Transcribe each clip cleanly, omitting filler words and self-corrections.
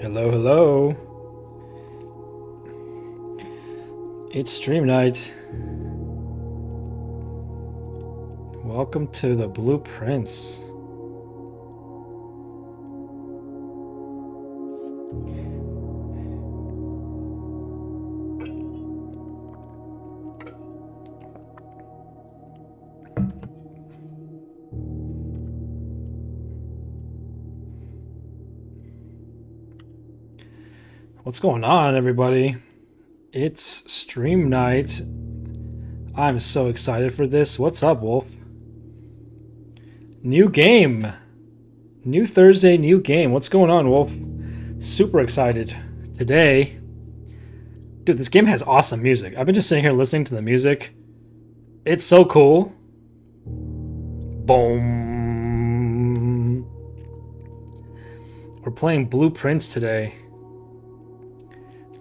Hello, hello. It's stream night. Welcome to the Blueprints. What's going on, everybody? It's stream night. I'm so excited for this. What's up, Wolf? New game. New Thursday, new game. What's going on, Wolf? Super excited. Today, dude, this game has awesome music. I've been just sitting here listening to the music. It's so cool. Boom. We're playing Blueprints today.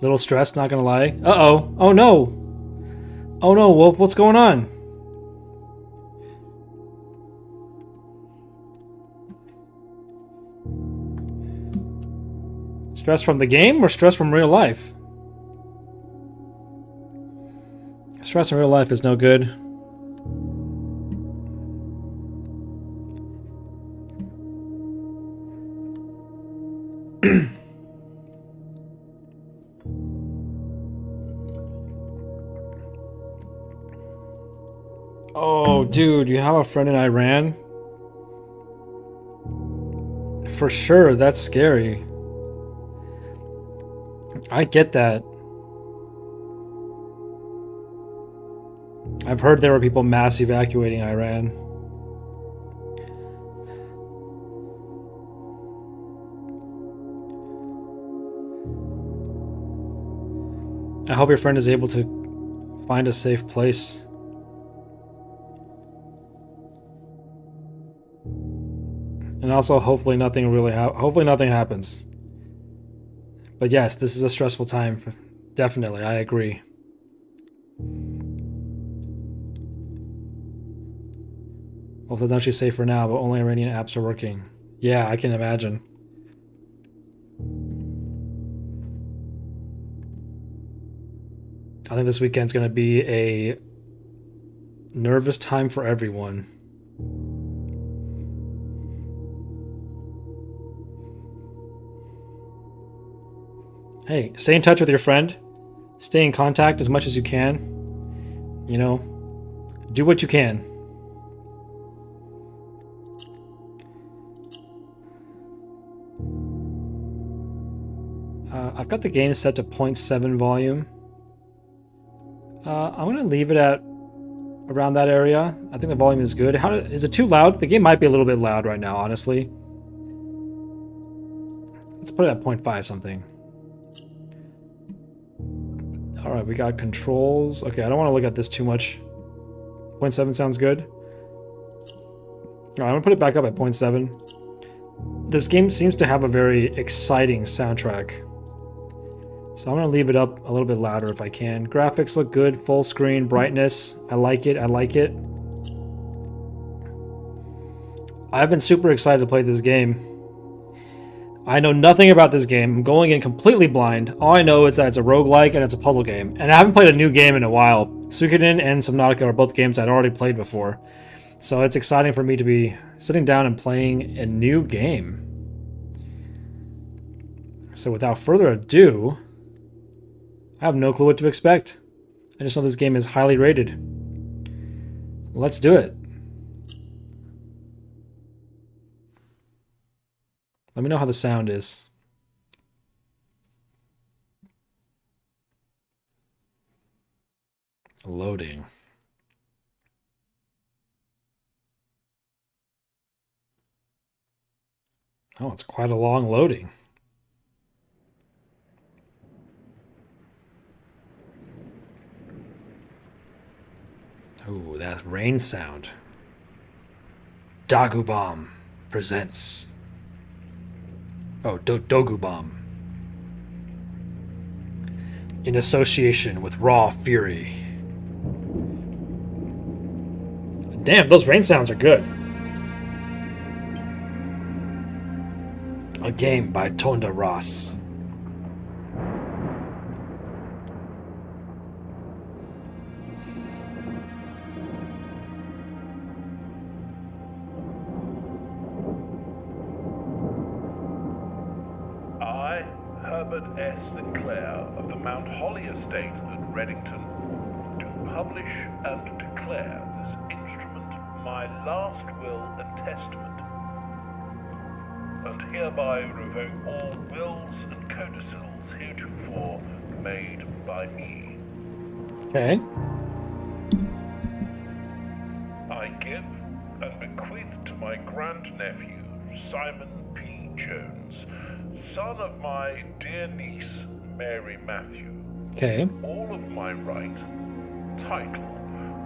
Little stressed, not gonna lie. Uh-oh. Oh no. Oh no, Wolf, what's going on? Stress from the game or stress from real life? Stress in real life is no good. Oh, dude, you have a friend in Iran? For sure, that's scary. I get that. I've heard there were people mass evacuating Iran. I hope your friend is able to find a safe place. And also, hopefully nothing happens. But yes, this is a stressful time. Definitely, I agree. Well, it's actually safe for now, but only Iranian apps are working. Yeah, I can imagine. I think this weekend's going to be a nervous time for everyone. Hey, stay in touch with your friend. Stay in contact as much as you can. You know, do what you can. I've got the gain set to 0.7 volume. I'm going to leave it at around that area. I think the volume is good. Is it too loud? The game might be a little bit loud right now, honestly. Let's put it at 0.5 something. Alright, we got controls. Okay, I don't want to look at this too much. 0.7 sounds good. Alright, I'm going to put it back up at 0.7. This game seems to have a very exciting soundtrack. So I'm going to leave it up a little bit louder if I can. Graphics look good. Full screen, brightness. I like it. I like it. I've been super excited to play this game. I know nothing about this game. I'm going in completely blind. All I know is that it's a roguelike and it's a puzzle game. And I haven't played a new game in a while. Suikoden and Subnautica are both games I'd already played before. So it's exciting for me to be sitting down and playing a new game. So without further ado, I have no clue what to expect. I just know this game is highly rated. Let's do it. Let me know how the sound is. Loading. Oh, it's quite a long loading. Oh, that rain sound. Dagu Bomb presents. Oh, Dogu Bomb. In association with Raw Fury. Damn, those rain sounds are good. A game by Tonda Ross. Herbert S. Sinclair of the Mount Holly estate at Reddington, do publish and declare this instrument my last will and testament, and hereby revoke all wills and codicils heretofore made by me. Okay. I give and bequeath to my grandnephew, Simon P. Jones, son of my dear niece, Mary Matthew, Okay. all of my right, title,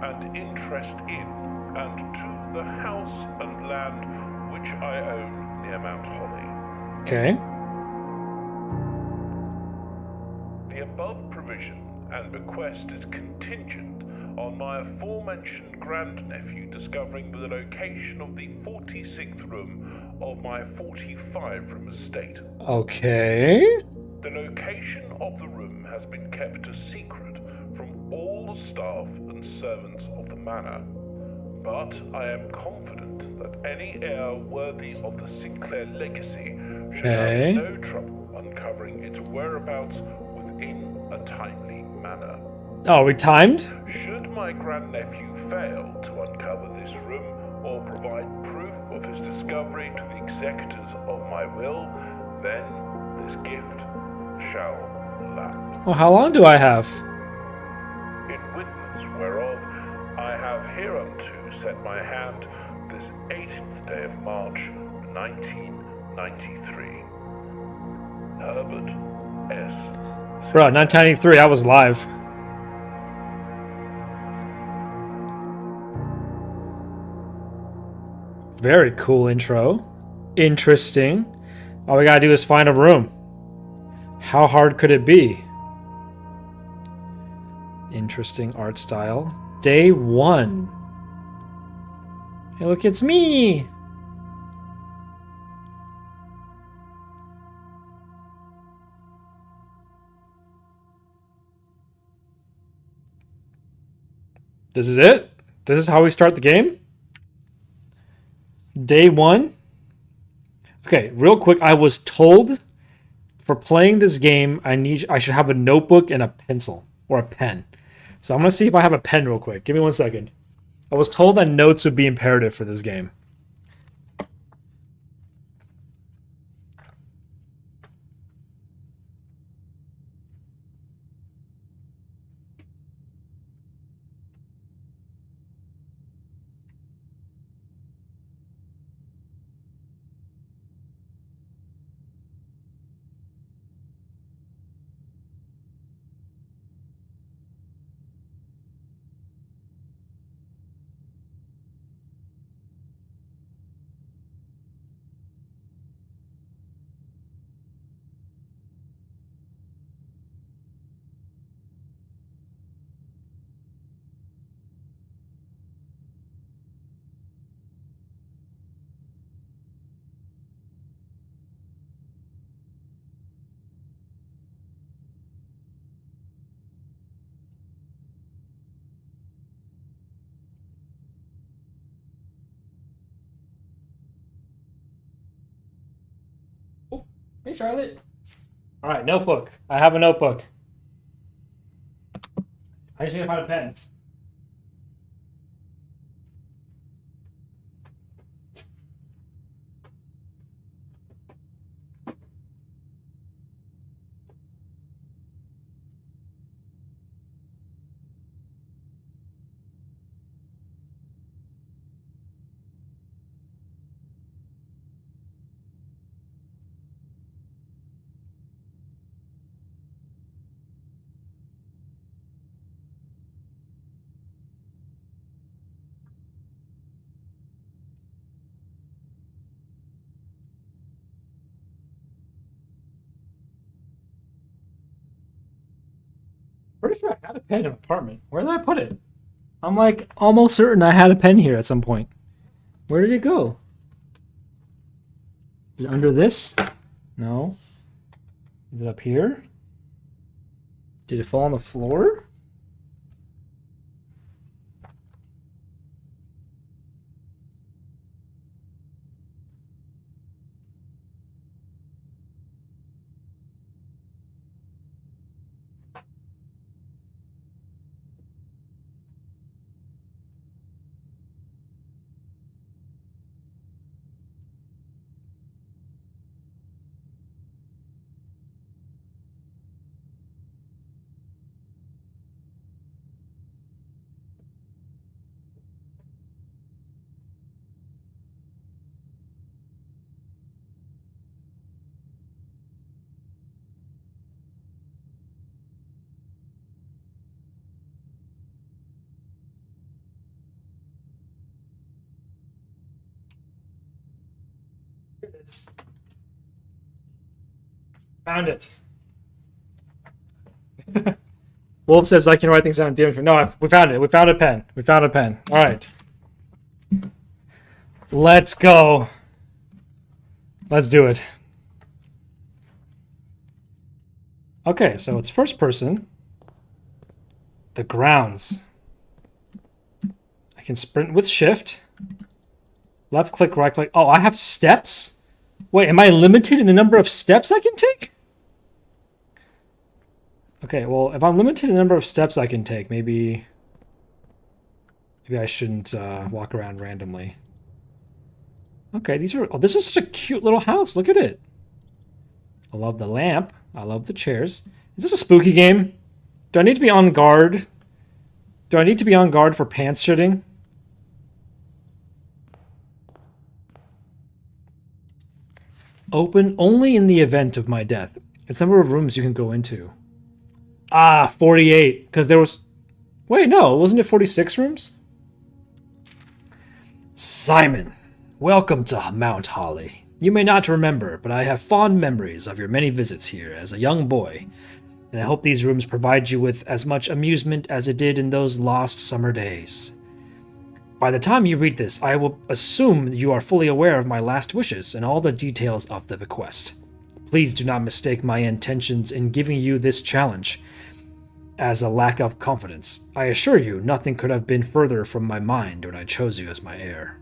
and interest in and to the house and land which I own near Mount Holly. Okay. The above provision and bequest is contingent on my aforementioned grandnephew discovering the location of the 46th room of my 45-room estate. Okay. The location of the room has been kept a secret from all the staff and servants of the manor, but I am confident that any heir worthy of the Sinclair legacy should have no trouble uncovering its whereabouts within a timely manner. Oh, we timed? Should my grandnephew fail to uncover this room or provide proof of his discovery to the executors of my will, then this gift shall lapse. Well, how long do I have? In witness whereof I have hereunto set my hand this 18th day of March, 1993. Herbert S. Bro, 1993, I was live. Very cool intro. Interesting. All we gotta do is find a room. How hard could it be? Interesting art style. Day 1. Hey, look, it's me! This is it? This is how we start the game? Day 1? Okay, real quick, I was told for playing this game, I should have a notebook and a pencil or a pen. So I'm gonna see if I have a pen real quick. Give me 1 second. I was told that notes would be imperative for this game. Oh, hey Charlotte. All right, notebook. I have a notebook. I just need to find a pen. Pretty sure I had a pen in my apartment. Where did I put it? I'm like almost certain I had a pen here at some point. Where did it go? Is it under this? No. Is it up here? Did it fall on the floor? Here it is. Found it. Wolf says I can write things down. No, we found it. We found a pen. We found a pen. All right. Let's go. Let's do it. Okay, so it's first person. The grounds. I can sprint with shift. Left click, right click. Oh, I have steps? Wait, am I limited in the number of steps I can take? Okay, well, if I'm limited in the number of steps I can take, maybe I shouldn't walk around randomly. Okay, these are... Oh, this is such a cute little house. Look at it. I love the lamp. I love the chairs. Is this a spooky game? Do I need to be on guard? Do I need to be on guard for pants shitting? Open only in the event of my death. It's the number of rooms you can go into. Ah, 48. Because there was... Wait, no. Wasn't it 46 rooms? Simon, welcome to Mount Holly. You may not remember, but I have fond memories of your many visits here as a young boy, and I hope these rooms provide you with as much amusement as it did in those lost summer days. By the time you read this, I will assume that you are fully aware of my last wishes and all the details of the bequest. Please do not mistake my intentions in giving you this challenge as a lack of confidence. I assure you, nothing could have been further from my mind when I chose you as my heir.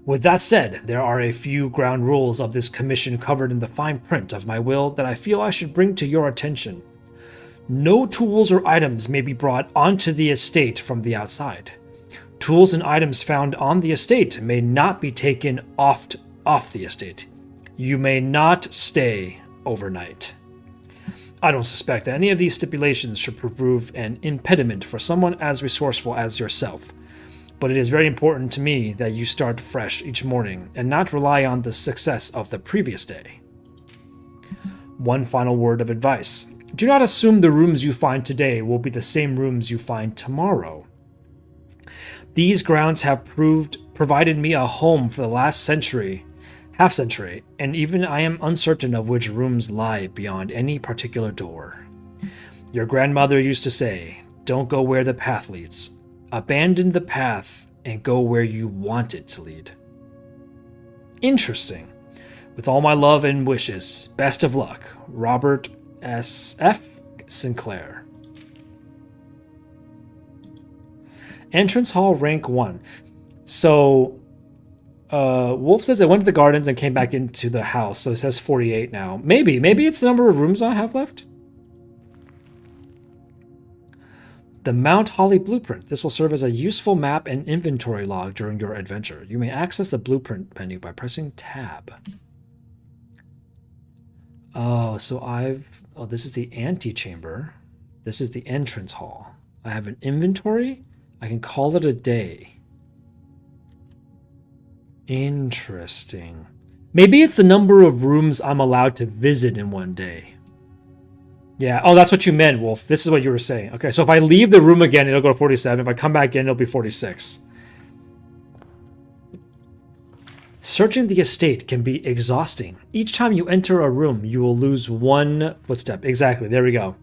With that said, there are a few ground rules of this commission covered in the fine print of my will that I feel I should bring to your attention. No tools or items may be brought onto the estate from the outside. Tools and items found on the estate may not be taken off the estate. You may not stay overnight. I don't suspect that any of these stipulations should prove an impediment for someone as resourceful as yourself, but it is very important to me that you start fresh each morning and not rely on the success of the previous day. One final word of advice. Do not assume the rooms you find today will be the same rooms you find tomorrow. These grounds have provided me a home for the last half century, and even I am uncertain of which rooms lie beyond any particular door. Your grandmother used to say, don't go where the path leads. Abandon the path and go where you want it to lead. Interesting. With all my love and wishes, best of luck, Robert S.F. Sinclair. Entrance hall rank 1. So, Wolf says I went to the gardens and came back into the house, so it says 48 now. Maybe it's the number of rooms I have left. The Mount Holly Blueprint. This will serve as a useful map and inventory log during your adventure. You may access the blueprint menu by pressing tab. Oh, so this is the antechamber. This is the entrance hall. I have an inventory. I can call it a day. Interesting. Maybe it's the number of rooms I'm allowed to visit in one day. Yeah. Oh, that's what you meant, Wolf. This is what you were saying. Okay, so if I leave the room again, it'll go to 47. If I come back in, it'll be 46. Searching the estate can be exhausting. Each time you enter a room, you will lose one footstep. Exactly. There we go.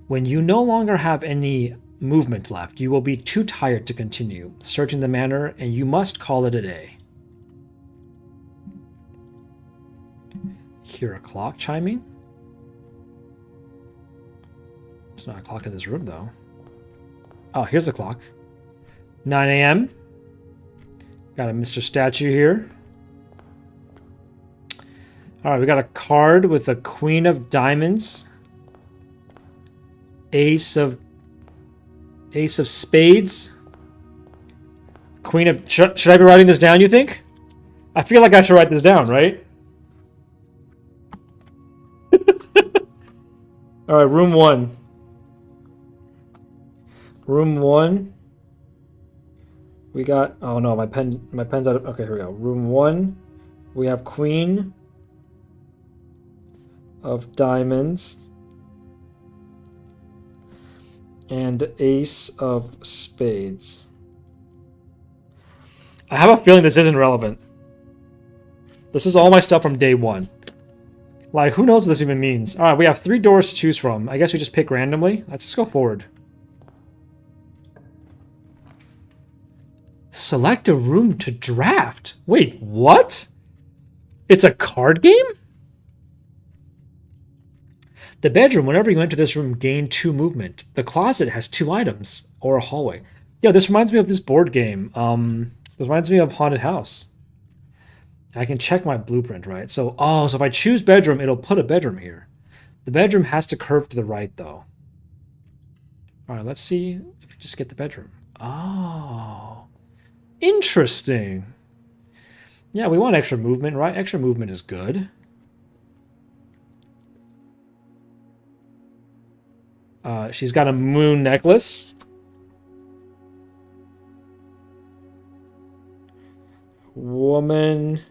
When you no longer have any movement left, you will be too tired to continue searching the manor, and you must call it a day. Hear a clock chiming? There's not a clock in this room, though. Oh, here's the clock. 9 a.m. Got a Mr. Statue here. All right, we got a card with a Queen of Diamonds. Ace of Spades. Queen of... Should I be writing this down, you think? I feel like I should write this down, right? All right, room 1. Room 1. We got... Oh, no, my pen's out of... Okay, here we go. Room 1. We have Queen of Diamonds. And Ace of Spades. I have a feeling this isn't relevant. This is all my stuff from day one. Like, who knows what this even means? Alright, we have 3 doors to choose from. I guess we just pick randomly. Let's just go forward. Select a room to draft. Wait, what? It's a card game? The bedroom, whenever you enter this room, gain 2 movement. The closet has 2 items, or a hallway. Yeah, this reminds me of this board game. This reminds me of Haunted House. I can check my blueprint, right? So if I choose bedroom, it'll put a bedroom here. The bedroom has to curve to the right, though. All right, let's see if we just get the bedroom. Oh, interesting. Yeah, we want extra movement, right? Extra movement is good. She's got a moon necklace. Woman.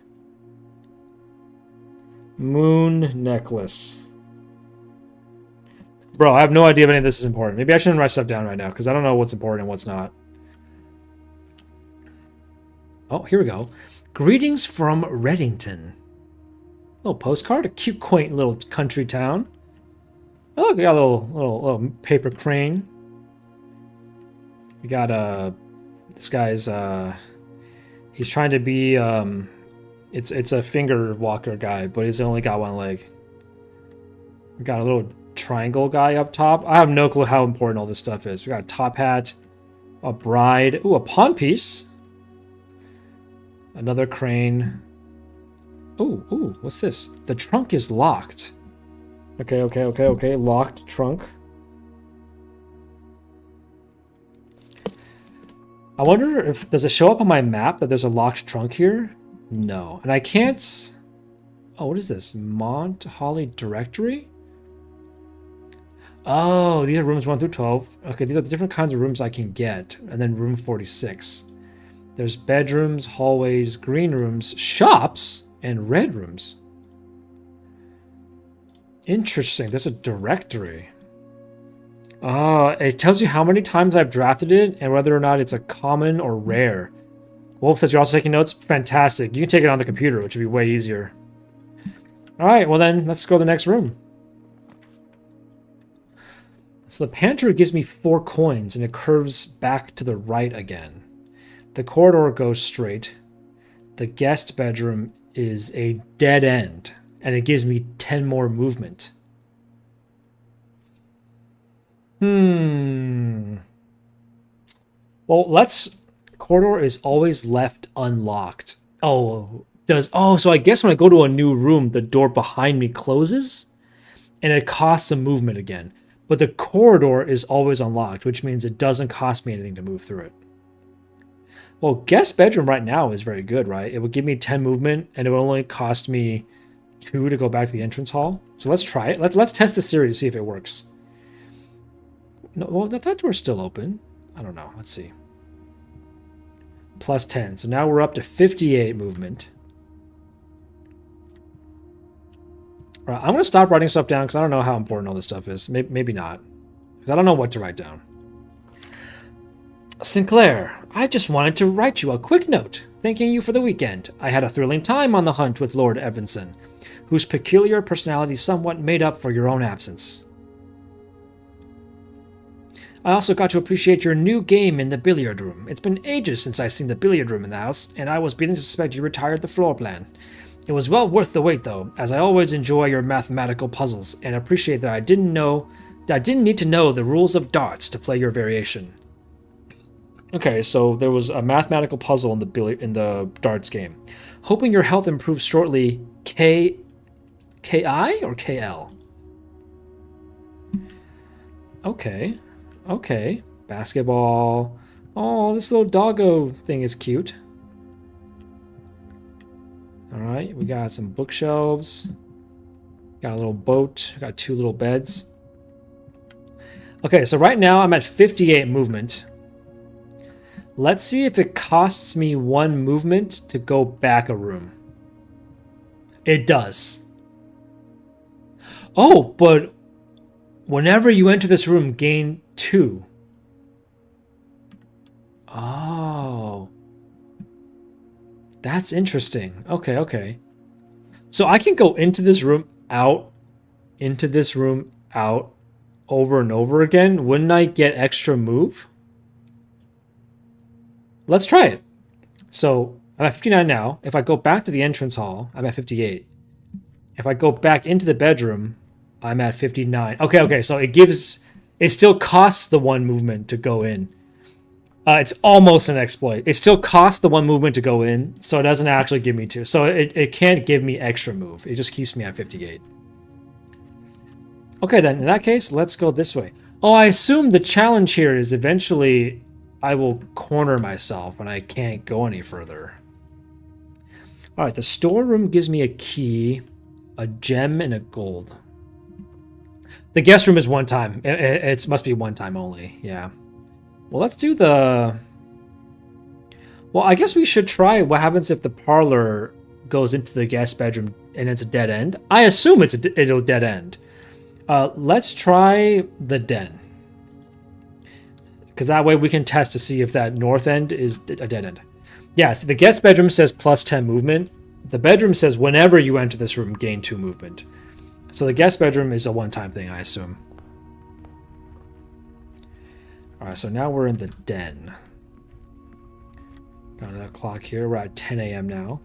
Moon necklace. Bro, I have no idea if any of this is important. Maybe I shouldn't write stuff down right now, because I don't know what's important and what's not. Oh, here we go. Greetings from Reddington. Little postcard. A cute, quaint little country town. Oh, we got a little paper crane. We got this guy's he's trying to be it's a finger walker guy, but he's only got 1 leg. We got a little triangle guy up top. I have no clue how important all this stuff is. We got a top hat, a bride, ooh, a pawn piece, another crane. Ooh, what's this? The trunk is locked. Okay. Locked trunk. I wonder if... Does it show up on my map that there's a locked trunk here? No. And I can't... Oh, what is this? Mont Holly Directory? Oh, these are rooms 1 through 12. Okay, these are the different kinds of rooms I can get. And then room 46. There's bedrooms, hallways, green rooms, shops, and red rooms. Interesting. There's a directory. It tells you how many times I've drafted it and whether or not it's a common or rare. Wolf says you're also taking notes. Fantastic. You can take it on the computer, which would be way easier. All right, well then, let's go to the next room. So the pantry gives me 4 coins and it curves back to the right again. The corridor goes straight. The guest bedroom is a dead end. And it gives me 10 more movement. Well, corridor is always left unlocked. So I guess when I go to a new room, the door behind me closes and it costs some movement again. But the corridor is always unlocked, which means it doesn't cost me anything to move through it. Well, guest bedroom right now is very good, right? It would give me 10 movement and it would only cost me 2 to go back to the entrance hall. So let's try it. Let's test this theory to see if it works. No, well, that door's still open. I don't know. Let's see. Plus 10. So now we're up to 58 movement. All right, I'm going to stop writing stuff down because I don't know how important all this stuff is. Maybe not. Because I don't know what to write down. Sinclair, I just wanted to write you a quick note, thanking you for the weekend. I had a thrilling time on the hunt with Lord Evanson, whose peculiar personality somewhat made up for your own absence. I also got to appreciate your new game in the billiard room. It's been ages since I've seen the billiard room in the house, and I was beginning to suspect you retired the floor plan. It was well worth the wait, though, as I always enjoy your mathematical puzzles, and appreciate that I didn't need to know the rules of darts to play your variation. Okay, so there was a mathematical puzzle in the darts game. Hoping your health improves shortly. KI or KL? Okay. Basketball. Oh, this little doggo thing is cute. Alright, we got some bookshelves. Got a little boat. Got 2 little beds. Okay, so right now I'm at 58 movement. Let's see if it costs me 1 movement to go back a room. It does. Oh, but whenever you enter this room, gain 2. Oh. That's interesting. Okay. So I can go into this room, out, into this room, out, over and over again. Wouldn't I get extra move? Let's try it. So I'm at 59 now. If I go back to the entrance hall, I'm at 58. If I go back into the bedroom, I'm at 59. Okay, so it still costs the one movement to go in. It's almost an exploit. It still costs the one movement to go in, so it doesn't actually give me two. So it can't give me extra move. It just keeps me at 58. Okay, then, in that case, let's go this way. Oh, I assume the challenge here is eventually I will corner myself and I can't go any further. All right, the storeroom gives me a key, a gem, and a gold. The guest room is one time. It must be one time only, yeah. Well, let's do the... Well, I guess we should try what happens if the parlor goes into the guest bedroom and it's a dead end. I assume it'll dead end. Let's try the den. Because that way we can test to see if that north end is a dead end. Yeah, so the guest bedroom says plus 10 movement. The bedroom says whenever you enter this room, gain 2 movement. So the guest bedroom is a one-time thing, I assume. Alright, so now we're in the den. Got a clock here. We're at 10 a.m. now.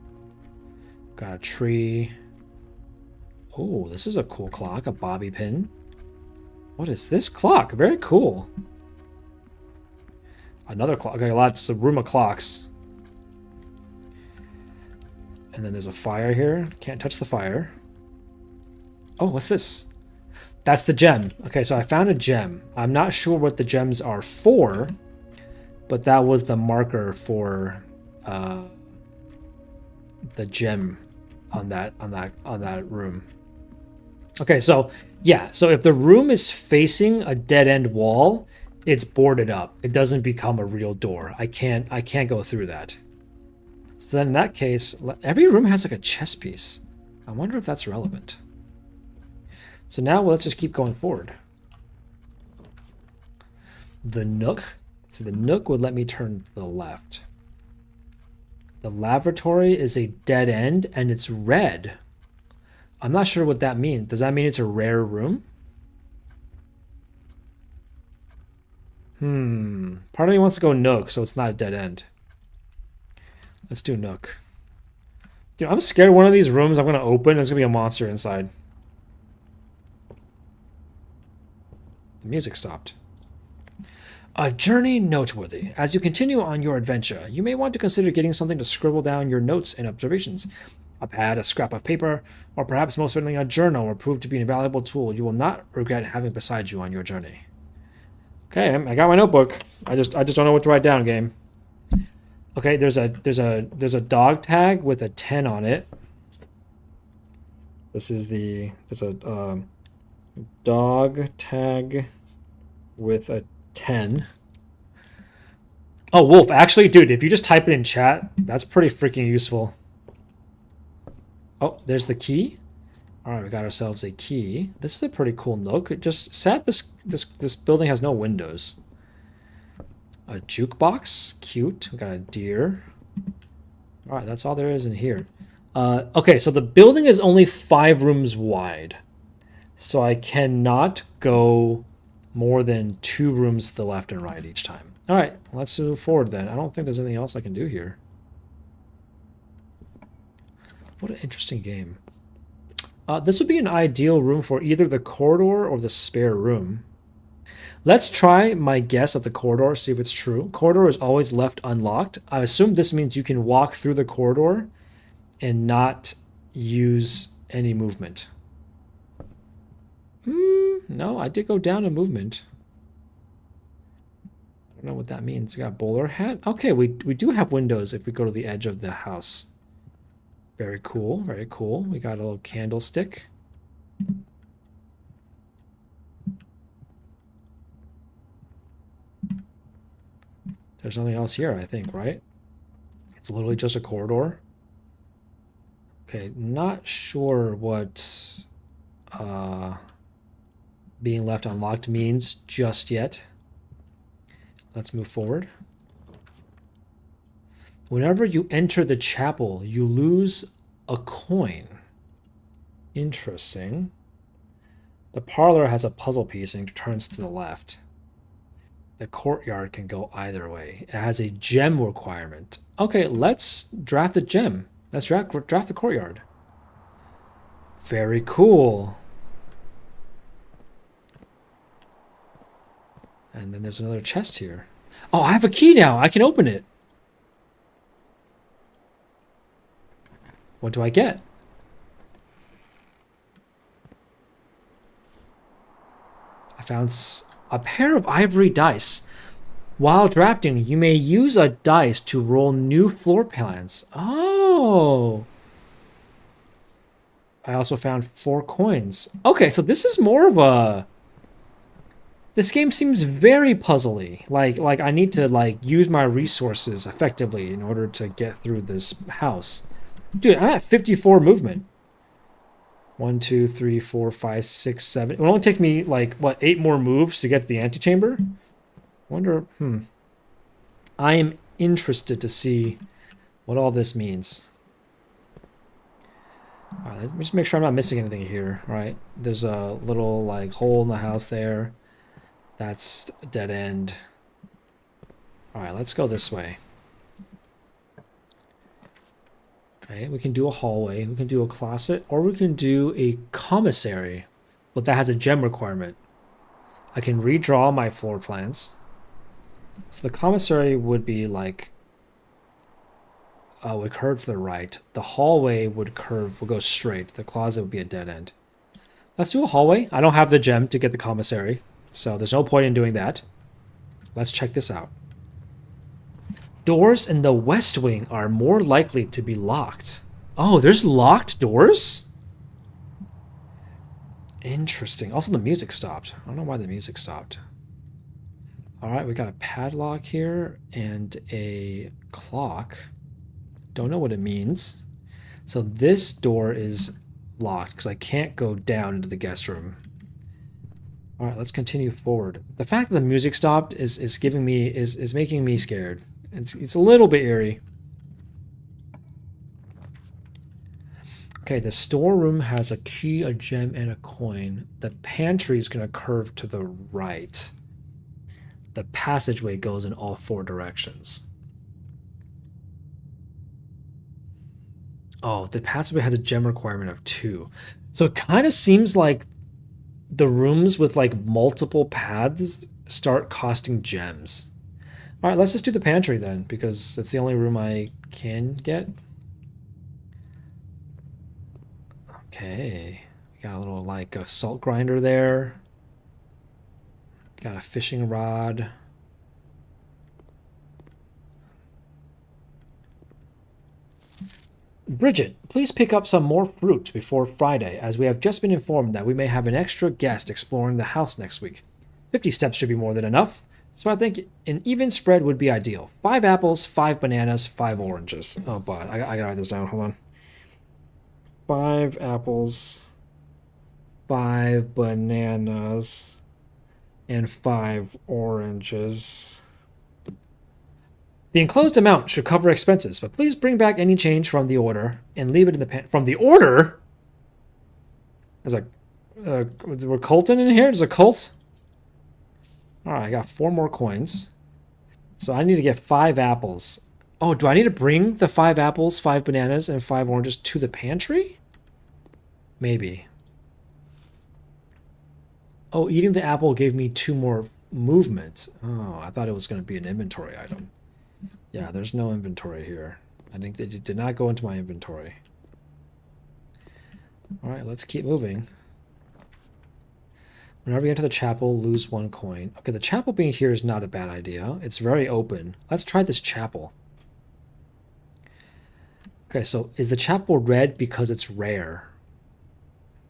Got a tree. Oh, this is a cool clock. A bobby pin. What is this clock? Very cool. Another clock. Okay, lots of room of clocks. And then there's a fire here. Can't touch the fire. Oh, what's this? That's the gem. Okay, so I found a gem. I'm not sure what the gems are for, but that was the marker for the gem on that room. Okay, so yeah, so if the room is facing a dead end wall, it's boarded up. It doesn't become a real door. I can't go through that. So then in that case, every room has like a chess piece. I wonder if that's relevant. So now let's just keep going forward. The nook. So the nook would let me turn to the left. The lavatory is a dead end and it's red. I'm not sure what that means. Does that mean it's a rare room? Part of me wants to go nook, so it's not a dead end. Let's do nook. Dude, I'm scared one of these rooms I'm going to open, there's going to be a monster inside. The music stopped. A journey noteworthy. As you continue on your adventure, you may want to consider getting something to scribble down your notes and observations. A pad, a scrap of paper, or perhaps most certainly a journal will prove to be an invaluable tool you will not regret having beside you on your journey. Okay, I got my notebook. I just don't know what to write down, game. Okay, there's a dog tag with a 10 on it. There's a dog tag with a 10. Oh, wolf. Actually, dude, if you just type it in chat, that's pretty freaking useful. Oh, there's the key. All right, we got ourselves a key. This is a pretty cool nook. It just sad this building has no windows. A jukebox, cute. We got a deer. All right, that's all there is in here. Okay, so the building is only 5 rooms wide, so I cannot go more than 2 rooms to the left and right each time. All right, let's move forward then. I don't think there's anything else I can do here. What an interesting game. This would be an ideal room for either the corridor or the spare room. Let's try my guess of the corridor, see if it's true. Corridor is always left unlocked. I assume this means you can walk through the corridor and not use any movement. No, I did go down a movement. I don't know what that means. We got a bowler hat. Okay, we do have windows if we go to the edge of the house. Very cool, very cool. We got a little candlestick. There's nothing else here, I think, right? It's literally just a corridor. Okay, not sure what being left unlocked means just yet. Let's move forward. Whenever you enter the chapel, you lose a coin. Interesting. The parlor has a puzzle piece and turns to the left. The courtyard can go either way. It has a gem requirement. Okay, let's draft a gem. Let's draft the courtyard. Very cool. And then there's another chest here. Oh, I have a key now. I can open it. What do I get? I found a pair of ivory dice. While drafting, you may use a dice to roll new floor plans. Oh. I also found 4 coins. Okay, so this is more of a... This game seems very puzzly. Like I need to use my resources effectively in order to get through this house. Dude, I'm at 54 movement. 1, 2, 3, 4, 5, 6, 7. It will only take me, what, 8 more moves to get to the antechamber? Wonder, I am interested to see what all this means. All right, let me just make sure I'm not missing anything here. All right, there's a little, hole in the house there. That's a dead end. All right, let's go this way. Okay, we can do a hallway, we can do a closet, or we can do a commissary. But that has a gem requirement. I can redraw my floor plans. So the commissary would be would curve to the right. The hallway would go straight. The closet would be a dead end. Let's do a hallway. I don't have the gem to get the commissary, so there's no point in doing that. Let's check this out. Doors in the west wing are more likely to be locked. Oh, there's locked doors? Interesting. Also, the music stopped. I don't know why the music stopped. All right, we got a padlock here and a clock. Don't know what it means. So this door is locked because I can't go down into the guest room. All right, let's continue forward. The fact that the music stopped is making me scared. It's a little bit eerie. Okay, the storeroom has a key, a gem, and a coin. The pantry is going to curve to the right. The passageway goes in all 4 directions. Oh, the passageway has a gem requirement of 2. So it kind of seems like the rooms with multiple paths start costing gems. All right, let's just do the pantry then, because it's the only room I can get. Okay, we got a little a salt grinder there. Got a fishing rod. Bridget, please pick up some more fruit before Friday, as we have just been informed that we may have an extra guest exploring the house next week. 50 steps should be more than enough, so I think an even spread would be ideal. 5 apples, 5 bananas, 5 oranges. Oh, but I gotta write this down. Hold on. 5 apples, 5 bananas, and 5 oranges. The enclosed amount should cover expenses, but please bring back any change from the order and leave it in the from the order? There's we're Colton in here? There's a cult? Alright, I got 4 more coins. So I need to get 5 apples. Oh, do I need to bring the 5 apples, 5 bananas, and 5 oranges to the pantry? Maybe. Oh, eating the apple gave me 2 more movement. Oh, I thought it was going to be an inventory item. Yeah, there's no inventory here. I think they did not go into my inventory. Alright, let's keep moving. Whenever you enter the chapel, lose 1 coin. Okay, the chapel being here is not a bad idea. It's very open. Let's try this chapel. Okay, so is the chapel red because it's rare?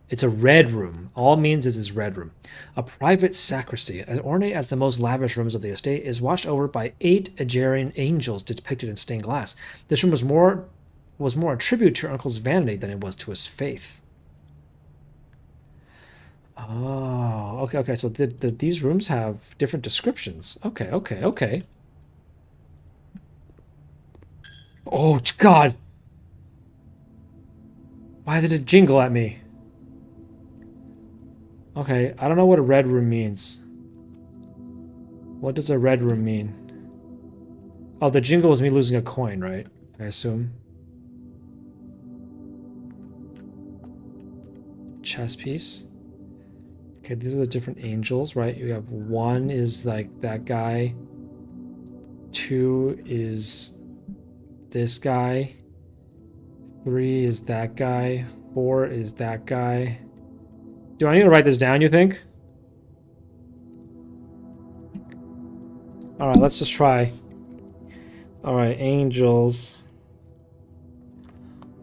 It's a red room. All it means is it's red room. A private sacristy, as ornate as the most lavish rooms of the estate, is watched over by 8 Agerian angels depicted in stained glass. This room was more a tribute to your uncle's vanity than it was to his faith. Oh, okay. So these rooms have different descriptions. Okay. Oh, God. Why did it jingle at me? Okay, I don't know what a red room means. What does a red room mean? Oh, the jingle is me losing a coin, right? I assume. Chess piece. Okay, these are the different angels, right? You have 1 is like that guy. 2 is this guy. 3 is that guy. 4 is that guy. Do I need to write this down, you think? Alright, let's just try. Alright, angels.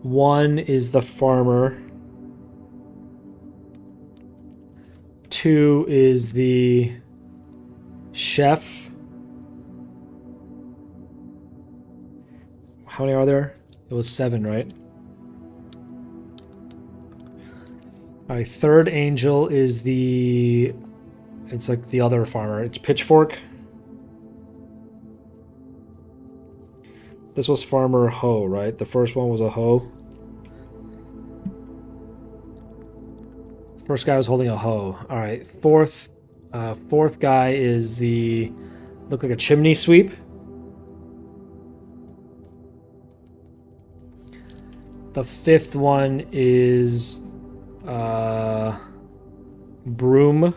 1 is the farmer. 2 is the chef. How many are there? It was 7, right? Alright, third angel is the... It's like the other farmer. It's Pitchfork. This was Farmer Hoe, right? The first one was a hoe. First guy was holding a hoe. Alright, fourth guy is the... Look like a chimney sweep. The 5th one is... broom.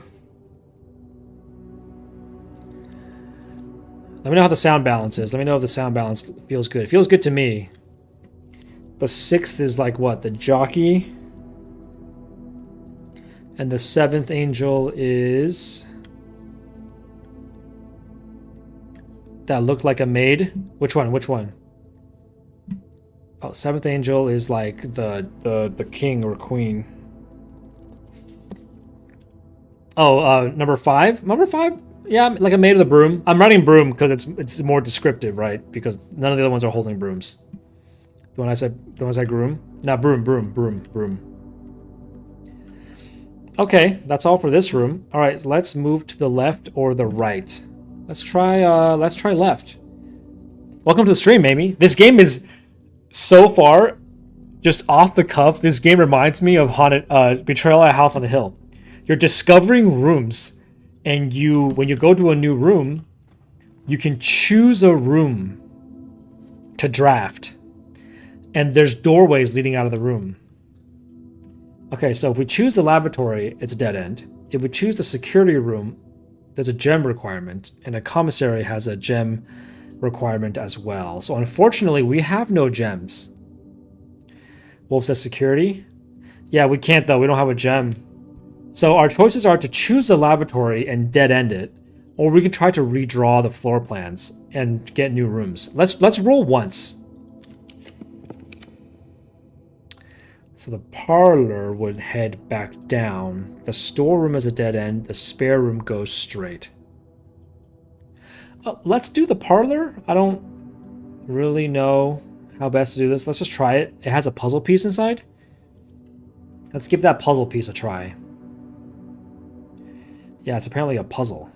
Let me know how the sound balance is. Let me know if the sound balance feels good. It feels good to me. The 6th is like what? The jockey. And the 7th angel is... That looked like a maid. Which one? Which one? Oh, 7th angel is like the king or queen. Oh, number 5? Number 5? Yeah, like a maid of the broom. I'm writing broom because it's more descriptive, right? Because none of the other ones are holding brooms. The one I said groom? Not broom, broom, broom, broom. Okay, that's all for this room. All right, let's move to the left or the right. Let's try left. Welcome to the stream, Amy. This game is so far just off the cuff. This game reminds me of Haunted Betrayal at a House on a Hill. You're discovering rooms. And when you go to a new room, you can choose a room to draft. And there's doorways leading out of the room. Okay, so if we choose the laboratory, it's a dead end. If we choose the security room, there's a gem requirement. And a commissary has a gem requirement as well. So unfortunately, we have no gems. Wolf says security. Yeah, we can't though. We don't have a gem. So our choices are to choose the laboratory and dead end it, or we can try to redraw the floor plans and get new rooms. Let's roll once. So the parlor would head back down. The storeroom is a dead end. The spare room goes straight. Let's do the parlor. I don't really know how best to do this. Let's just try it. It has a puzzle piece inside. Let's give that puzzle piece a try. Yeah, it's apparently a puzzle.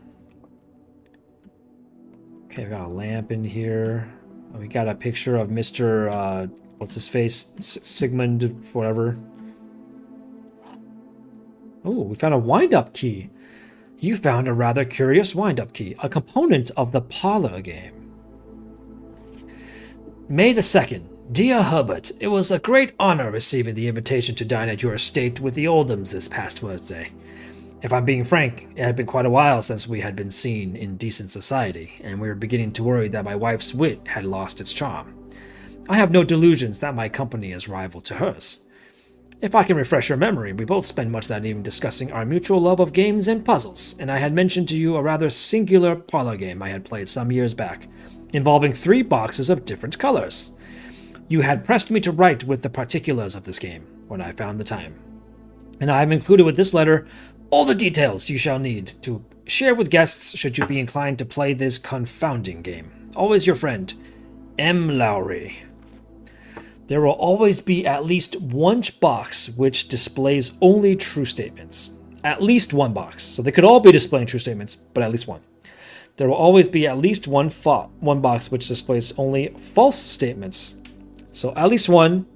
Okay, we got a lamp in here. We got a picture of Mr. What's his face? Sigmund, whatever. Oh, we found a wind-up key. You found a rather curious wind-up key, a component of the parlor game. May the 2nd. Dear Herbert, it was a great honor receiving the invitation to dine at your estate with the Oldhams this past Thursday. If I'm being frank, it had been quite a while since we had been seen in decent society, and we were beginning to worry that my wife's wit had lost its charm. I have no delusions that my company is rival to hers. If I can refresh your memory, we both spent much that evening discussing our mutual love of games and puzzles, and I had mentioned to you a rather singular parlor game I had played some years back, involving 3 boxes of different colors. You had pressed me to write with the particulars of this game when I found the time. And I have included with this letter all the details you shall need to share with guests should you be inclined to play this confounding game. Always your friend, M. Lowry. There will always be at least one box which displays only true statements. At least one box. So they could all be displaying true statements, but at least one. There will always be at least one box which displays only false statements. So at least one.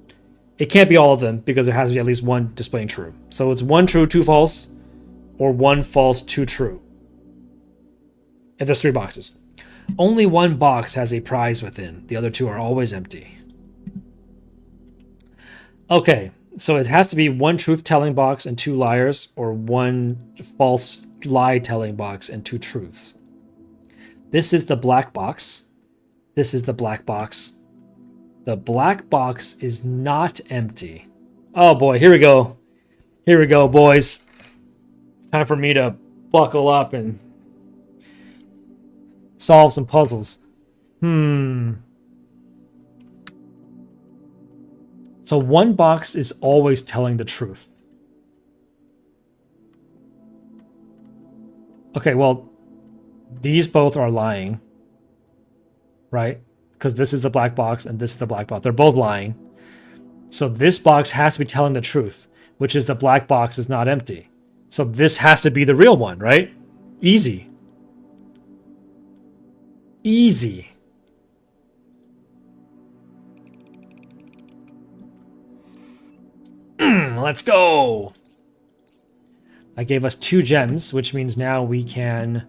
It can't be all of them because there has to be at least one displaying true. So it's 1 true, 2 false, or 1 false, 2 true. If there's 3 boxes. Only 1 box has a prize within. The other 2 are always empty. Okay, so it has to be 1 truth-telling box and 2 liars, or 1 false lie-telling box and 2 truths. This is the black box. This is the black box. The black box is not empty. Oh boy, here we go. Here we go, boys. It's time for me to buckle up and solve some puzzles. So 1 box is always telling the truth. Okay, well, these both are lying, right? Because this is the black box and this is the black box. They're both lying. So this box has to be telling the truth, which is the black box is not empty. So this has to be the real one, right? Easy. Easy. Let's go. I gave us 2 gems, which means now we can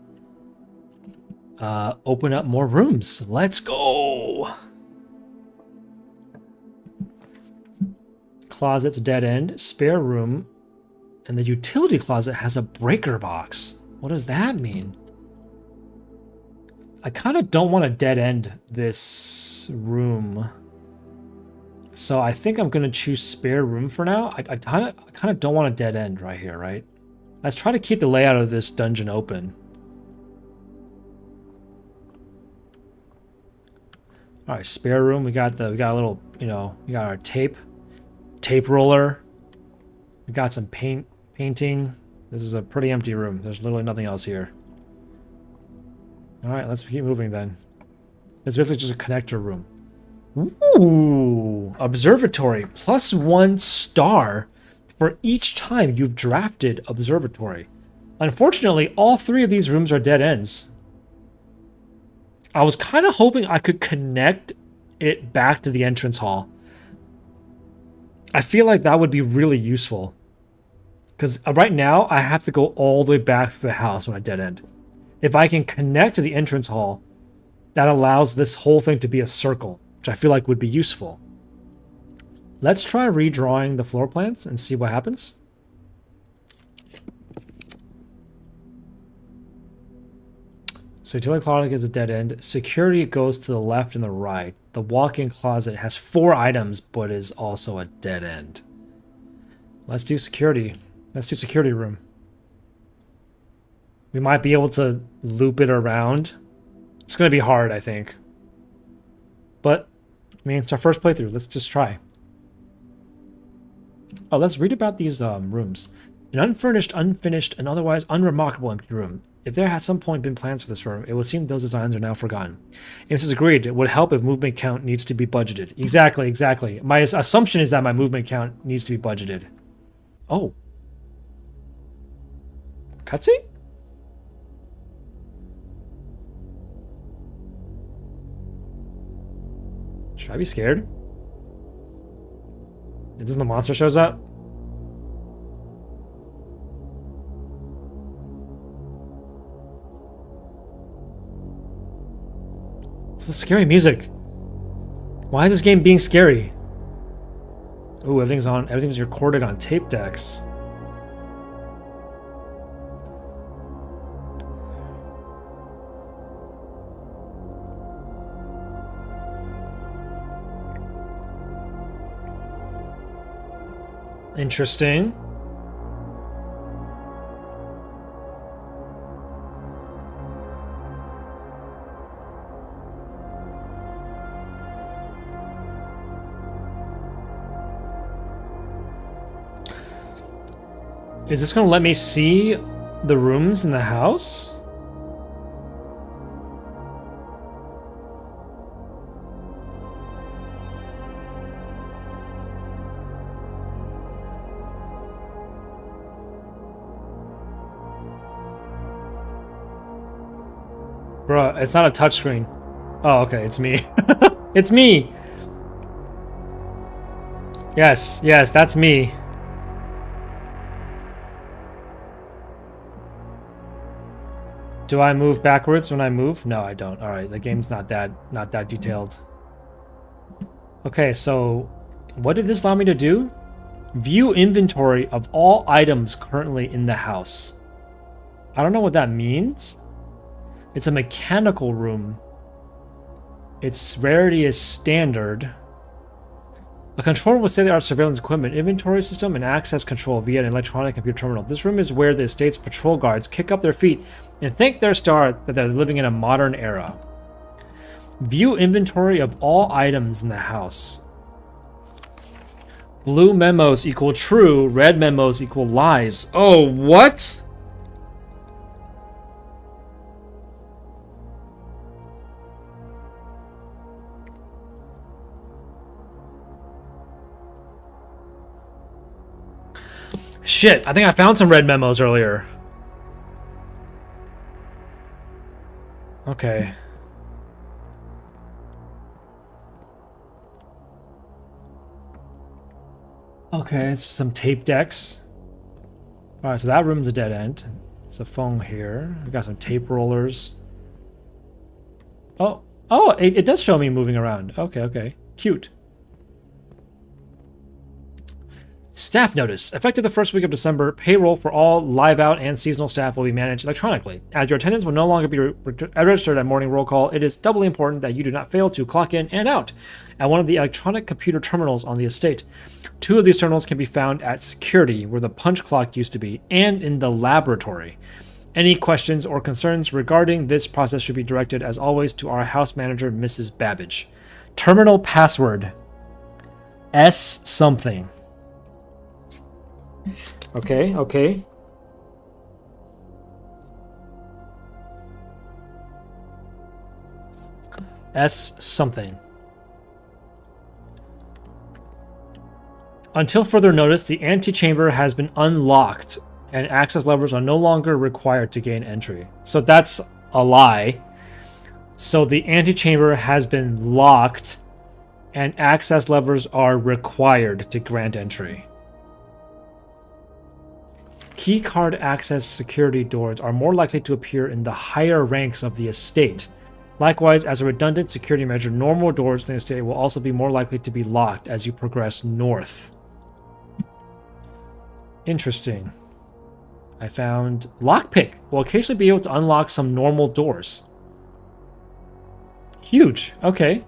open up more rooms. Let's go. Closet's dead end, spare room, and the utility closet has a breaker box. What does that mean? I kind of don't want to dead end this room. So I think I'm going to choose spare room for now. I kind of don't want a dead end right here, right? Let's try to keep the layout of this dungeon open. All right, spare room. We got a little, we got our tape roller. We got some painting. This is a pretty empty room. There's literally nothing else here. All right, let's keep moving then. It's basically just a connector room. Ooh, observatory, +1 star for each time you've drafted observatory. Unfortunately, all 3 of these rooms are dead ends. I was kind of hoping I could connect it back to the entrance hall. I feel like that would be really useful. Because right now, I have to go all the way back to the house when I dead end. If I can connect to the entrance hall, that allows this whole thing to be a circle, which I feel like would be useful. Let's try redrawing the floor plans and see what happens. So utility closet is a dead end. Security goes to the left and the right. The walk-in closet has 4 items, but is also a dead end. Let's do security. Let's do security room. We might be able to loop it around. It's going to be hard, I think. But, I mean, it's our first playthrough. Let's just try. Oh, let's read about these rooms. An unfurnished, unfinished, and otherwise unremarkable empty room. If there had some point been plans for this room, it would seem those designs are now forgotten. Ames has agreed it would help if movement count needs to be budgeted. Exactly, exactly. My assumption is that my movement count needs to be budgeted. Oh. Cutscene? Should I be scared? Isn't the monster shows up? It's the scary music. Why is this game being scary? Ooh, everything's recorded on tape decks. Interesting. Is this going to let me see the rooms in the house? Bruh, it's not a touchscreen. Oh, okay, it's me. It's me! Yes, that's me. Do I move backwards when I move? No, I don't. All right, the game's not that detailed. Okay, so what did this allow me to do? View inventory of all items currently in the house. I don't know what that means. It's a mechanical room. Its rarity is standard. A controller will state-of-the-art surveillance equipment, inventory system, and access control via an electronic computer terminal. This room is where the estate's patrol guards kick up their feet and thank their star that they're living in a modern era. View inventory of all items in the house. Blue memos equal true, red memos equal lies. Oh, what? Shit, I think I found some red memos earlier. Okay. Okay, it's some tape decks. Alright, so that room's a dead end. It's a phone here. We got some tape rollers. Oh, it does show me moving around. Okay. Cute. Staff notice. Effective the first week of December, payroll for all live out and seasonal staff will be managed electronically. As your attendance will no longer be registered at morning roll call, it is doubly important that you do not fail to clock in and out at one of the electronic computer terminals on the estate. 2 of these terminals can be found at security, where the punch clock used to be, and in the laboratory. Any questions or concerns regarding this process should be directed, as always, to our house manager, Mrs. Babbage. Terminal password. S something. Okay. S something. Until further notice, the antechamber has been unlocked and access levers are no longer required to gain entry. So that's a lie. So the antechamber has been locked and access levers are required to grant entry. Keycard access security doors are more likely to appear in the higher ranks of the estate. Likewise, as a redundant security measure, normal doors in the estate will also be more likely to be locked as you progress north. Interesting. I found lockpick. Will occasionally be able to unlock some normal doors. Huge. Okay.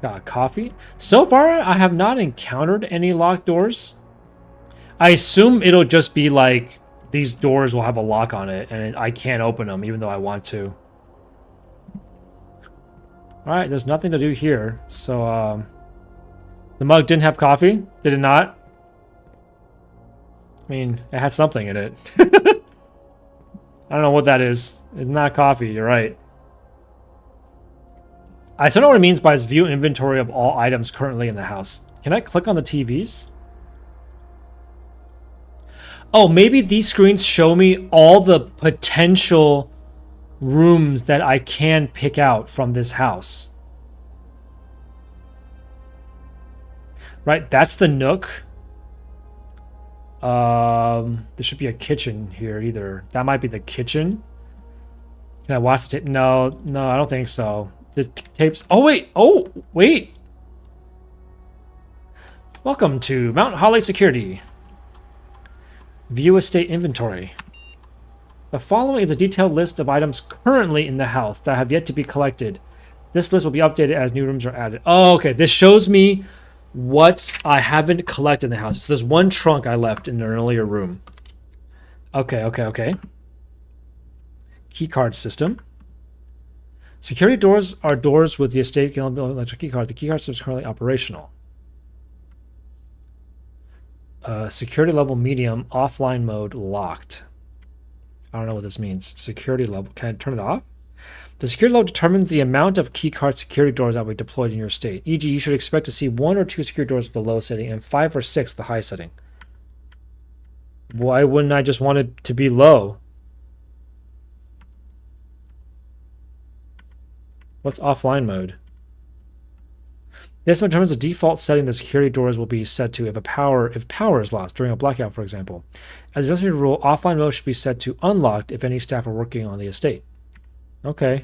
Got coffee. So far, I have not encountered any locked doors. I assume it'll just be like these doors will have a lock on it and I can't open them even though I want to. Alright, there's nothing to do here. So, the mug didn't have coffee? Did it not? I mean, it had something in it. I don't know what that is. It's not coffee, you're right. I still know what it means by view inventory of all items currently in the house. Can I click on the TVs? Oh, maybe these screens show me all the potential rooms that I can pick out from this house. Right, that's the nook. There should be a kitchen here either. That might be the kitchen. Can I watch the tape? No, I don't think so. The tapes. Oh, wait. Welcome to Mount Holly Security. View estate inventory. The following is a detailed list of items currently in the house that have yet to be collected. This list will be updated as new rooms are added. Oh, okay. This shows me what I haven't collected in the house. So there's one trunk I left in an earlier room. Okay. Keycard system. Security doors are doors with the estate electric keycard. The keycard system is currently operational. Security level medium, offline mode locked. I don't know what this means. Security level. Can I turn it off? The security level determines the amount of keycard security doors that will be deployed in your state. E.g., you should expect to see 1 or 2 security doors with the low setting and 5 or 6 the high setting. Why wouldn't I just want it to be low? What's offline mode? This determines the default setting the security doors will be set to if power is lost during a blackout, for example. As a adjustment rule, offline mode should be set to unlocked if any staff are working on the estate. Okay.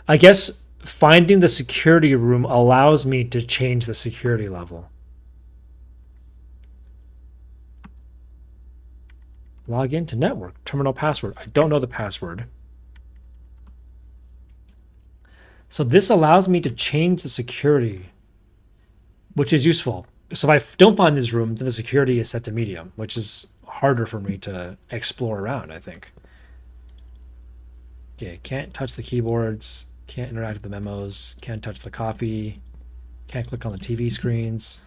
I guess finding the security room allows me to change the security level. Log in to network. Terminal password. I don't know the password. So this allows me to change the security, which is useful. So if I don't find this room, then the security is set to medium, which is harder for me to explore around, I think. Okay, can't touch the keyboards, can't interact with the memos, can't touch the coffee, can't click on the TV screens.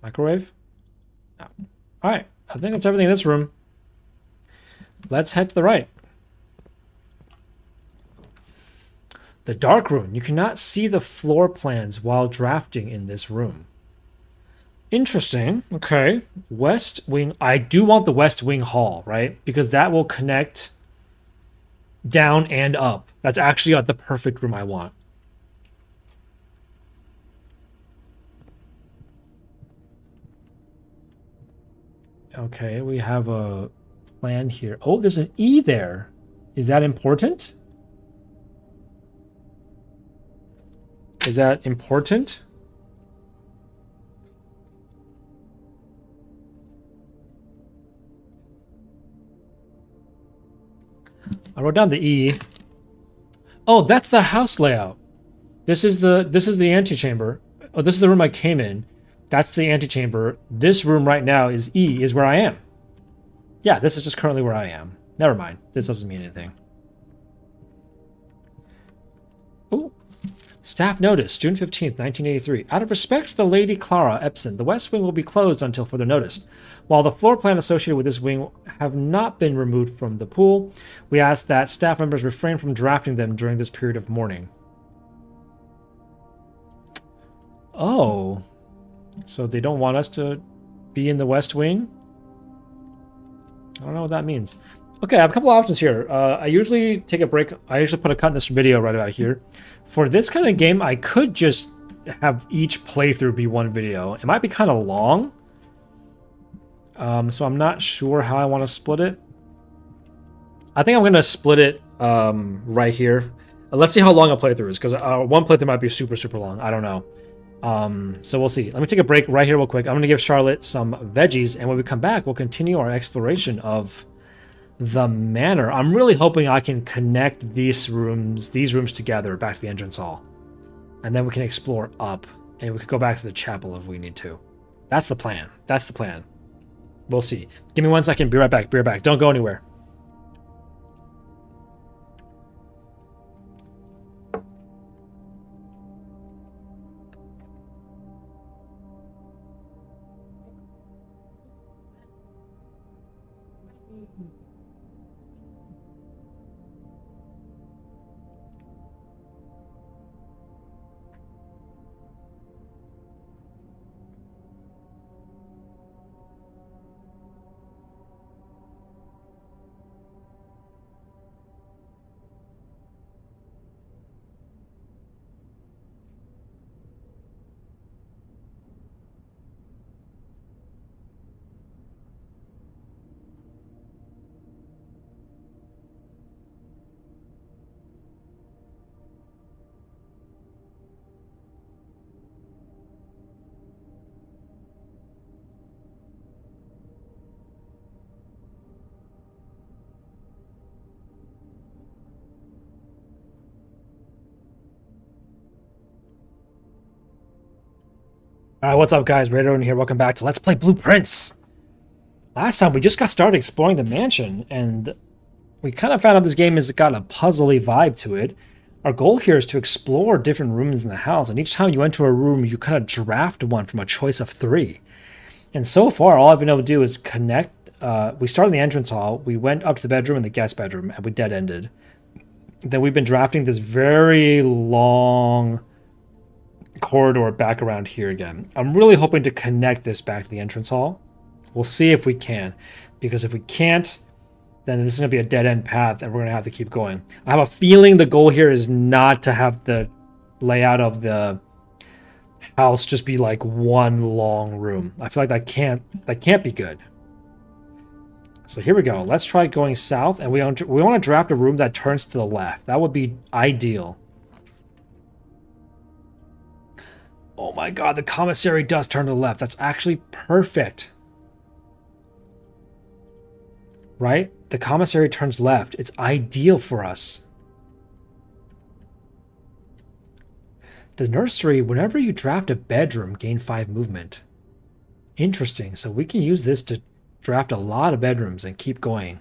Microwave? No. All right, I think that's everything in this room. Let's head to the right. The dark room. You cannot see the floor plans while drafting in this room. Interesting. Okay. West wing. I do want the west wing hall, right? Because that will connect down and up. That's actually the perfect room I want. Okay, we have a plan here. Oh, there's an E there. Is that important? Is that important? I wrote down the E. Oh, that's the house layout. This is the antechamber. Oh, this is the room I came in. That's the antechamber. This room right now is E, is where I am. Yeah, this is just currently where I am. Never mind. This doesn't mean anything. Ooh. Staff notice, June 15th, 1983. Out of respect for the Lady Clara Epson, the West Wing will be closed until further notice. While the floor plan associated with this wing have not been removed from the pool, we ask that staff members refrain from drafting them during this period of mourning. Oh. So they don't want us to be in the West Wing? I don't know what that means. Okay, I have a couple options here. I usually take a break. I usually put a cut in this video right about here. For this kind of game, I could just have each playthrough be one video. It might be kind of long. So I'm not sure how I want to split it. I think I'm going to split it right here. Let's see how long a playthrough is, because one playthrough might be super, super long. I don't know. So we'll see. Let me take a break right here real quick. I'm going to give Charlotte some veggies, and when we come back, we'll continue our exploration of the manor. I'm really hoping I can connect these rooms together back to the entrance hall. And then we can explore up, and we can go back to the chapel if we need to. That's the plan. That's the plan. We'll see. Give me 1 second. Be right back. Be right back. Don't go anywhere. All right, what's up, guys? Radon here. Welcome back to Let's Play Blueprints. Last time, we just got started exploring the mansion, and we kind of found out this game has got a puzzly vibe to it. Our goal here is to explore different rooms in the house, and each time you enter a room, you kind of draft one from a choice of 3. And so far, all I've been able to do is connect. We started in the entrance hall, we went up to the bedroom and the guest bedroom, and we dead-ended. Then we've been drafting this very long corridor back around here again. I'm really hoping to connect this back to the entrance hall. We'll see if we can, because if we can't, then this is going to be a dead-end path, and we're going to have to keep going. I have a feeling the goal here is not to have the layout of the house just be like one long room. I feel like that can't be good. So here we go. Let's try going south, and we want to draft a room that turns to the left. That would be ideal. Oh my god, the commissary does turn to the left. That's actually perfect. Right? The commissary turns left. It's ideal for us. The nursery, whenever you draft a bedroom, gain 5 movement. Interesting. So we can use this to draft a lot of bedrooms and keep going.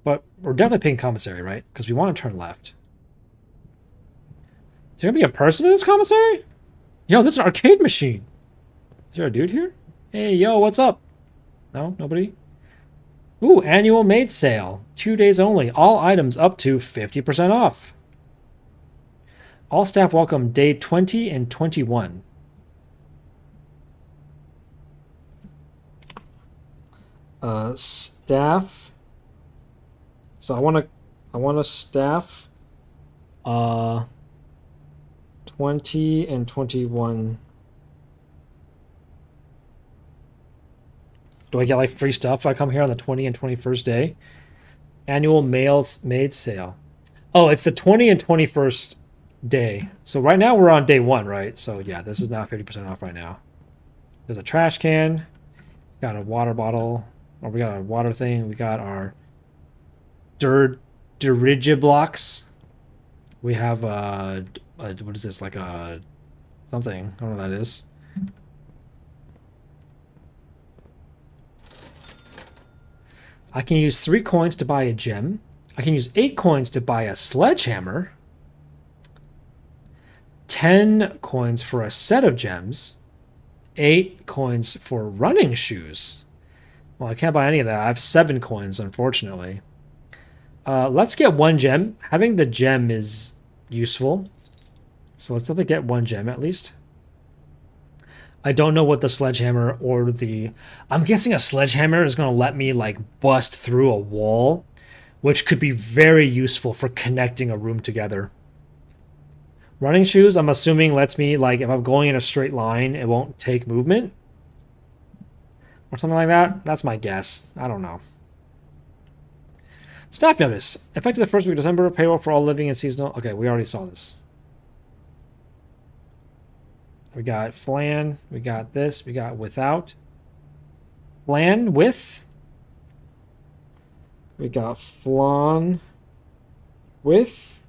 But we're definitely picking commissary, right? Because we want to turn left. Is there going to be a person in this commissary? Yo, this is an arcade machine. Is there a dude here? Hey, yo, what's up? No? Nobody? Ooh, annual maid sale. 2 days only. All items up to 50% off. All staff welcome day 20 and 21. Staff. So I want to staff 20 and 21. Do I get like free stuff if I come here on the 20 and 21st day? Annual maid sale. Oh, it's the 20 and 21st day. So right now we're on day 1, right? So yeah, this is now 50% off right now. There's a trash can. Got a water bottle. Or we got a water thing. We got our dirigiblocks. We have what is this? Like a something. I don't know what that is. I can use 3 coins to buy a gem. I can use 8 coins to buy a sledgehammer. 10 coins for a set of gems. 8 coins for running shoes. Well, I can't buy any of that. I have 7 coins, unfortunately. Let's get 1 gem. Having the gem is useful. So let's definitely get 1 gem at least. I don't know what the sledgehammer or the... I'm guessing a sledgehammer is going to let me like bust through a wall, which could be very useful for connecting a room together. Running shoes, I'm assuming lets me, like, if I'm going in a straight line, it won't take movement. Or something like that. That's my guess. I don't know. Staff notice. Effective the first week of December, payroll for all living and seasonal. Okay, we already saw this. We got flan. We got this. We got without. Flan with. We got flan with.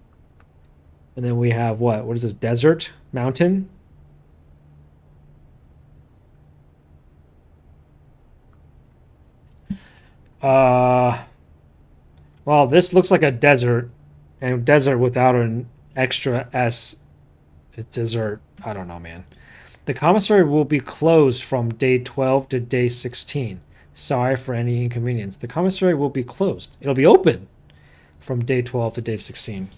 And then we have what? What is this? Desert? Mountain? Well, this looks like a desert. And desert without an extra S. It's desert. I don't know, man. The commissary will be closed from day 12 to day 16. Sorry for any inconvenience. The commissary will be closed. It'll be open from day 12 to day 16.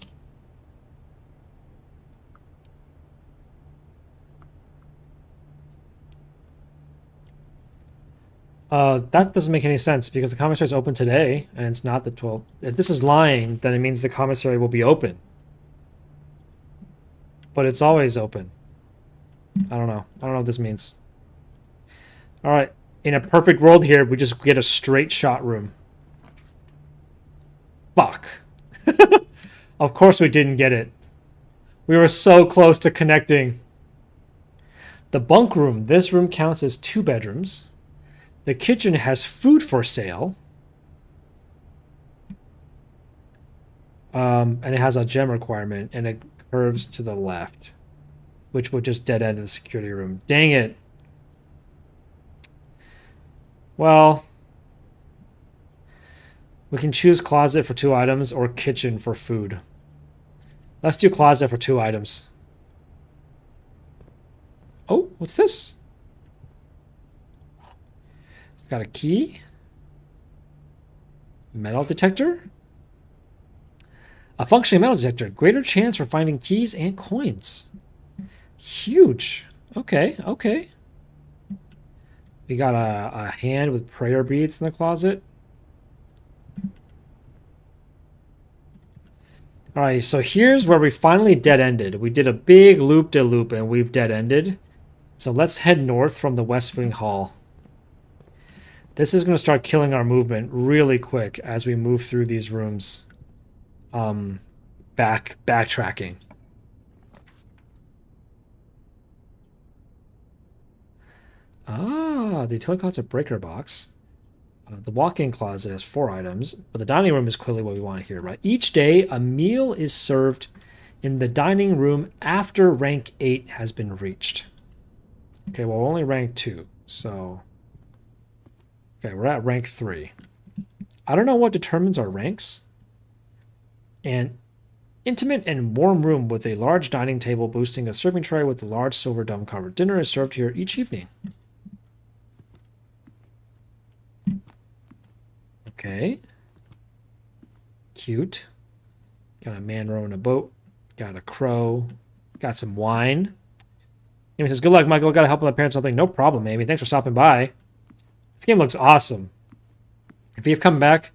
That doesn't make any sense because the commissary is open today and it's not the 12th. If this is lying, then it means the commissary will be open. But it's always open. I don't know. I don't know what this means. All right. In a perfect world here, we just get a straight shot room. Fuck. Of course we didn't get it. We were so close to connecting. The bunk room. This room counts as 2 bedrooms. The kitchen has food for sale. And it has a gem requirement, and it curves to the left, which would just dead end the security room. Dang it. Well, we can choose closet for 2 items or kitchen for food. Let's do closet for 2 items. Oh, what's this? Got a key. Metal detector. A functioning metal detector. Greater chance for finding keys and coins. Huge. Okay, okay. We got a hand with prayer beads in the closet. All right, so here's where we finally dead-ended. We did a big loop-de-loop and we've dead-ended. So let's head north from the West Wing Hall. This is going to start killing our movement really quick as we move through these rooms. Backtracking. Ah, the utility closet's a breaker box. The walk-in closet has 4 items, but the dining room is clearly what we want here, right? Each day, a meal is served in the dining room after rank 8 has been reached. Okay, well, we're only rank 2, so... Okay, we're at rank 3. I don't know what determines our ranks. An intimate and warm room with a large dining table boosting a serving tray with a large silver dome cover. Dinner is served here each evening. Okay. Cute. Got a man rowing a boat. Got a crow. Got some wine. Amy says, good luck, Michael. Got to help my parents something. No problem, Amy. Thanks for stopping by. This game looks awesome. If you've come back,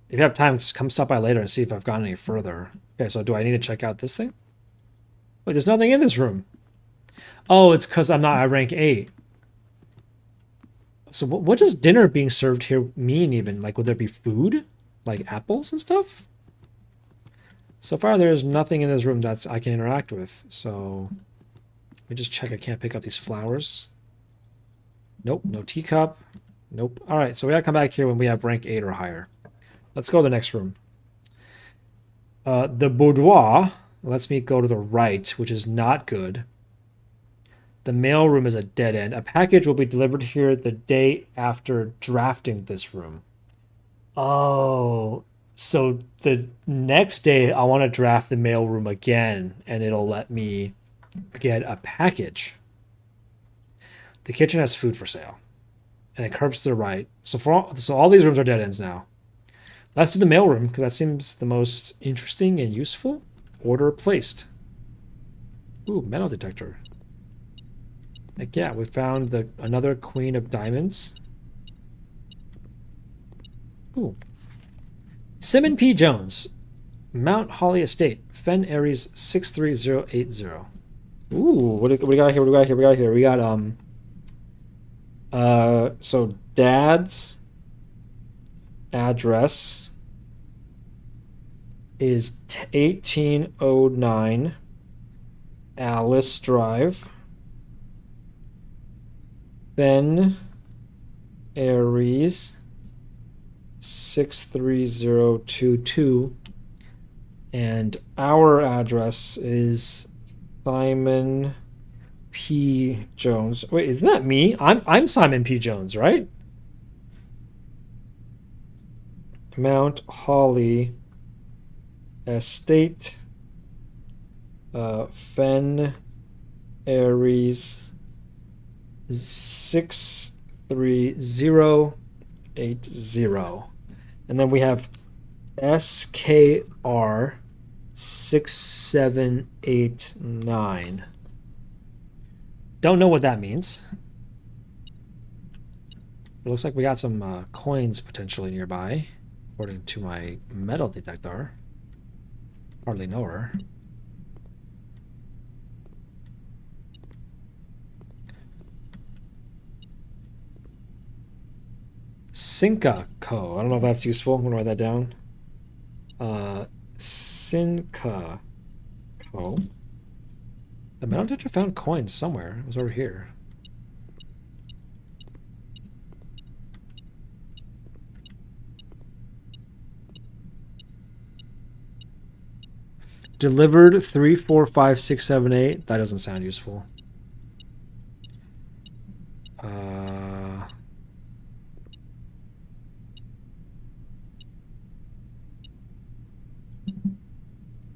if you have time, come stop by later and see if I've gone any further. Okay, so do I need to check out this thing? Wait, there's nothing in this room. Oh, it's because I'm not at rank 8. So what does dinner being served here mean even? Like, would there be food? Like apples and stuff? So far, there's nothing in this room that I can interact with. So let me just check I can't pick up these flowers. Nope, no teacup. Nope. All right, so we gotta come back here when we have rank 8 or higher. Let's go to the next room. The boudoir lets me go to the right, which is not good. The mail room is a dead end. A package will be delivered here the day after drafting this room. Oh, so the next day I want to draft the mail room again, and it'll let me get a package. The kitchen has food for sale, and it curves to the right. So all these rooms are dead ends now. Let's do the mail room because that seems the most interesting and useful. Order placed. Ooh, metal detector. Like, yeah, we found another Queen of Diamonds. Ooh. Simon P. Jones, Mount Holly Estate, Fen Aries 63080. Ooh, what do we got here? We got so Dad's address is 1809 Alice Drive. Fen Aries 63022, and our address is Simon P. Jones. Wait, isn't that me? I'm Simon P. Jones, right? Mount Holly Estate, Fen Aries 63080. And then we have SKR 6789. Don't know what that means. It looks like we got some coins potentially nearby, according to my metal detector. Hardly know her. Sinca Co. I don't know if that's useful. I'm gonna write that down. Sinca Co. The metal detector found coins somewhere. It was over here. Delivered 345678. That doesn't sound useful.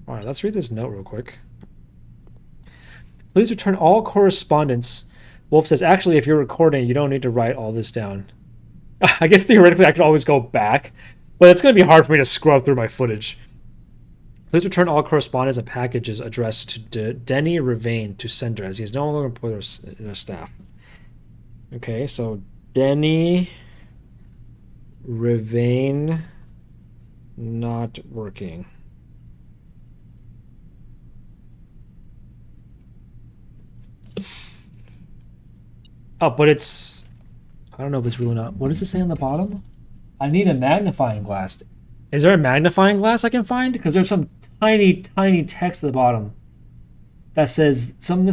All right, let's read this note real quick. Please return all correspondence. Wolf says, actually, if you're recording, you don't need to write all this down. I guess theoretically I could always go back, but it's going to be hard for me to scrub through my footage. Please return all correspondence and packages addressed to Denny Ravain to sender, as he is no longer employed in our staff. Okay, so Denny Ravain not working. Oh, but it's... I don't know if it's really not. What does it say on the bottom? I need a magnifying glass. Is there a magnifying glass I can find? Because there's some tiny, tiny text at the bottom that says something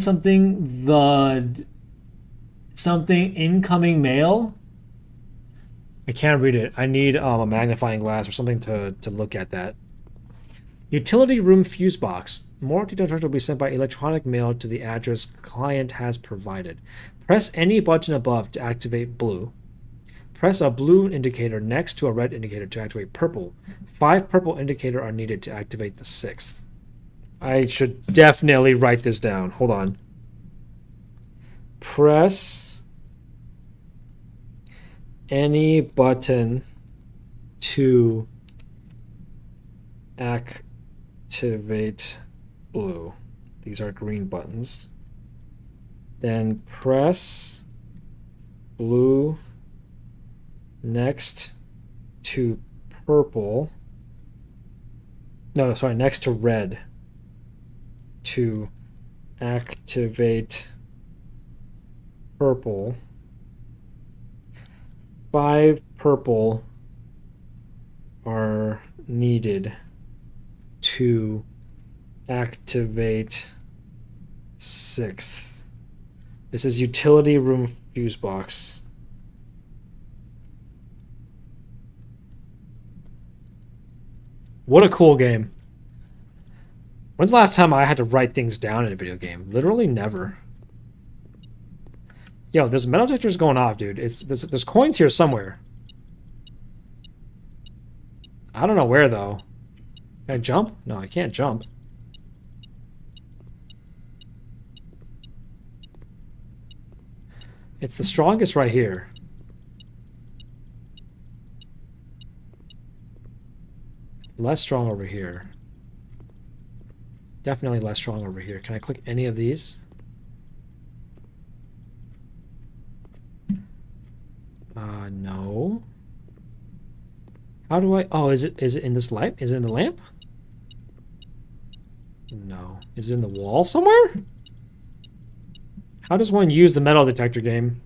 incoming mail. I can't read it. I need a magnifying glass or something to look at that. Utility room fuse box. More details will be sent by electronic mail to the address client has provided. Press any button above to activate blue. Press a blue indicator next to a red indicator to activate purple. 5 purple indicators are needed to activate the 6th. I should definitely write this down. Hold on. Press any button to activate blue. These are green buttons. Then press blue next to purple. No, sorry, next to red to activate purple. 5 purple are needed to activate 6th. This is utility room fuse box. What a cool game. When's the last time I had to write things down in a video game? Literally never. Yo, this metal detector's going off, dude. There's coins here somewhere. I don't know where, though. Can I jump? No, I can't jump. It's the strongest right here. Less strong over here. Definitely less strong over here. Can I click any of these? No. How do I... Oh, is it in this light? Is it in the lamp? No. Is it in the wall somewhere? How does one use the metal detector game?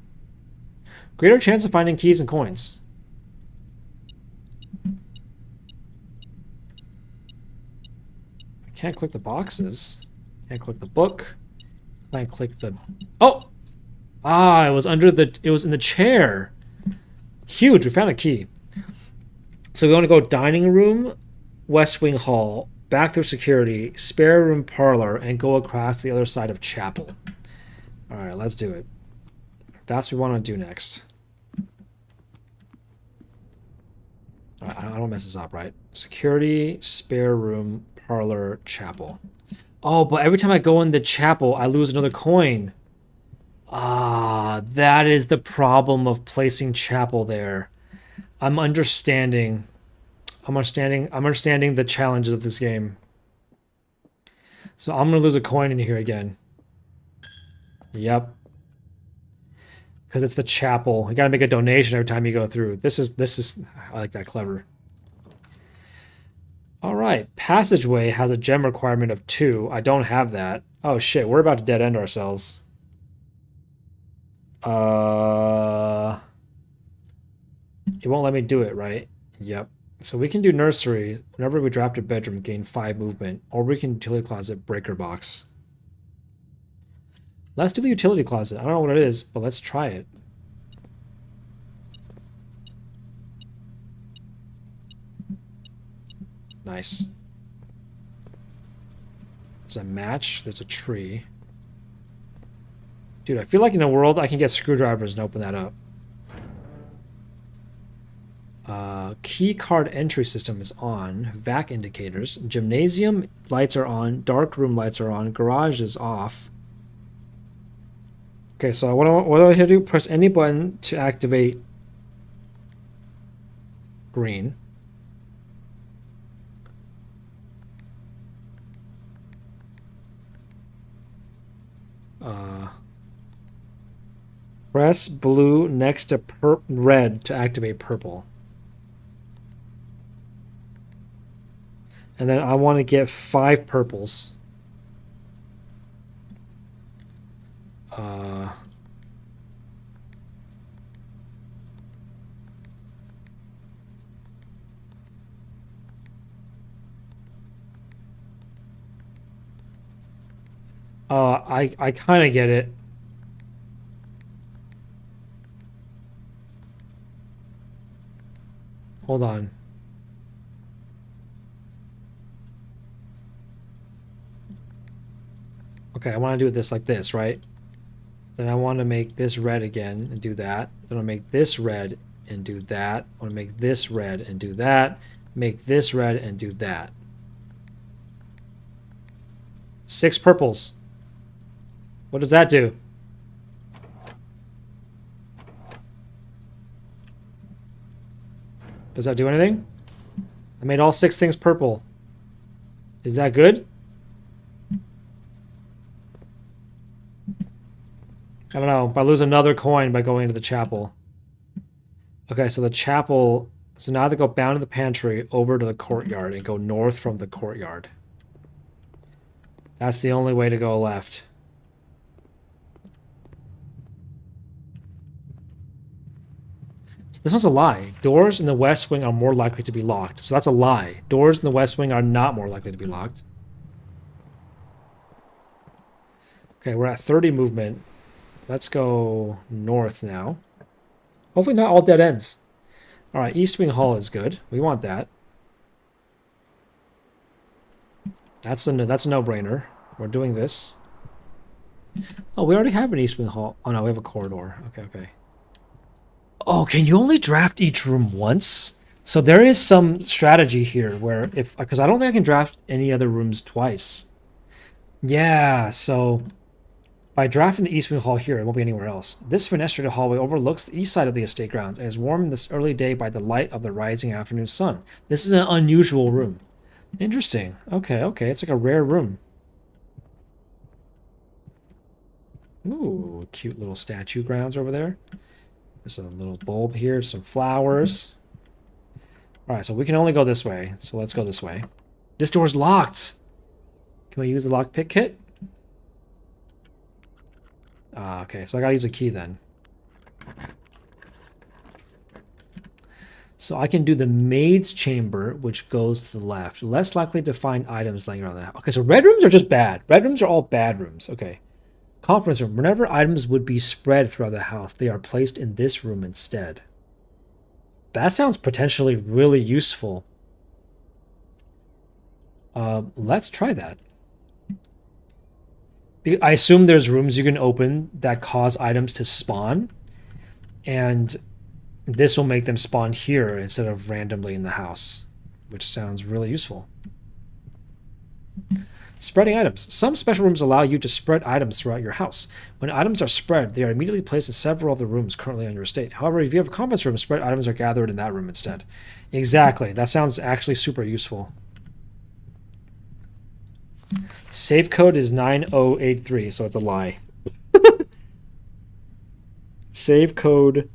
Greater chance of finding keys and coins. I can't click the boxes. Can't click the book. Can't click the... Oh! Ah, it was under the... It was in the chair. Huge. We found a key. So we want to go dining room, West Wing Hall, back through security, spare room parlor, and go across the other side of chapel. All right, let's do it. That's what we want to do next. All right, I don't want to mess this up, right? Security, spare room, parlor, chapel. Oh, but every time I go in the chapel, I lose another coin. Ah, that is the problem of placing chapel there. I'm understanding the challenges of this game. So I'm gonna lose a coin in here again. Yep. Because it's the chapel. You gotta make a donation every time you go through. This is I like that, clever. Alright, passageway has a gem requirement of 2. I don't have that. Oh shit, we're about to dead end ourselves. It won't let me do it, right? Yep. So we can do nursery. Whenever we draft a bedroom, gain 5 movement. Or we can utility closet, breaker box. Let's do the utility closet. I don't know what it is, but let's try it. Nice. There's a match. There's a tree. Dude, I feel like in a world I can get screwdrivers and open that up. Key card entry system is on. VAC indicators. Gymnasium lights are on. Dark room lights are on. Garage is off. Okay, so what do I have to do? Press any button to activate green. Press blue next to red to activate purple. And then I want to get 5 purples. I kind of get it. Hold on. Okay, I want to do this like this, right? Then I want to make this red again and do that. Then I'll make this red and do that. I want to make this red and do that. Make this red and do that. 6 purples. What does that do? Does that do anything? I made all 6 things purple. Is that good? I don't know. I lose another coin by going into the chapel. Okay, so the chapel... So now they go down to the pantry, over to the courtyard, and go north from the courtyard. That's the only way to go left. So this one's a lie. Doors in the west wing are more likely to be locked. So that's a lie. Doors in the west wing are not more likely to be locked. Okay, we're at 30 movement. Let's go north now. Hopefully not all dead ends. All right, East Wing Hall is good. We want that. That's a no-brainer. We're doing this. Oh, we already have an East Wing Hall. Oh, no, we have a corridor. Okay, okay. Oh, can you only draft each room once? So there is some strategy here where if... Because I don't think I can draft any other rooms twice. Yeah, so... By drafting the East Wing Hall here, it won't be anywhere else. This fenestrated hallway overlooks the east side of the estate grounds and is warmed this early day by the light of the rising afternoon sun. This is an unusual room. Interesting. Okay, okay. It's like a rare room. Ooh, cute little statue grounds over there. There's a little bulb here, some flowers. All right, so we can only go this way. So let's go this way. This door's locked. Can we use the lockpick kit? Okay, so I gotta use a key then. So I can do the maid's chamber, which goes to the left. Less likely to find items laying around the house. Okay, so red rooms are just bad. Red rooms are all bad rooms. Okay. Conference room. Whenever items would be spread throughout the house, they are placed in this room instead. That sounds potentially really useful. Let's try that. I assume there's rooms you can open that cause items to spawn, and this will make them spawn here instead of randomly in the house, which sounds really useful. Spreading items. Some special rooms allow you to spread items throughout your house. When items are spread, they are immediately placed in several of the rooms currently on your estate. However, if you have a conference room, spread items are gathered in that room instead. Exactly. That sounds actually super useful. Safe code is 9083, so it's a lie. Save code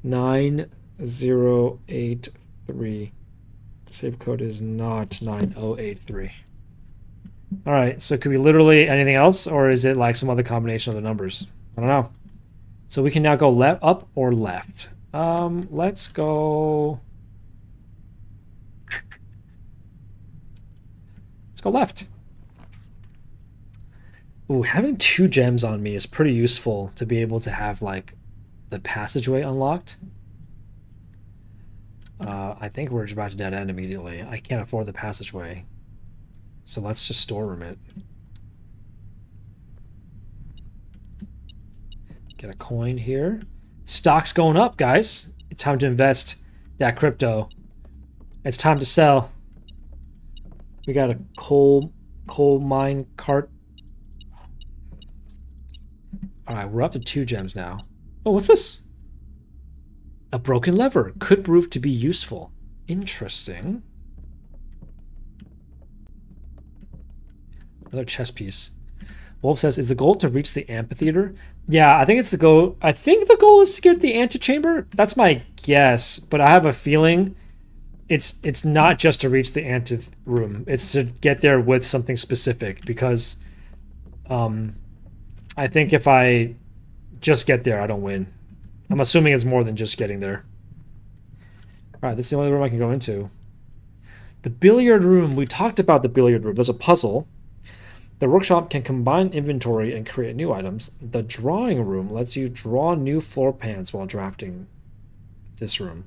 9083. Save code is not 9083. All right, so could be literally anything else, or is it like some other combination of the numbers? I don't know. So we can now go left, up or left. Let's go. Let's go left. Ooh, having 2 gems on me is pretty useful to be able to have like the passageway unlocked. I think we're about to dead end immediately. I can't afford the passageway. So let's just storeroom it. Get a coin here. Stock's going up, guys. It's time to invest that crypto. It's time to sell. We got a coal mine cart. Alright, we're up to 2 gems now. Oh, what's this? A broken lever. Could prove to be useful. Interesting. Another chess piece. Wolf says, is the goal to reach the amphitheater? Yeah, I think it's the goal. I think the goal is to get the antechamber. That's my guess, but I have a feeling it's not just to reach the anteroom. It's to get there with something specific, because I think if I just get there, I don't win. I'm assuming it's more than just getting there. Alright, this is the only room I can go into. The billiard room. We talked about the billiard room. There's a puzzle. The workshop can combine inventory and create new items. The drawing room lets you draw new floor plans while drafting this room.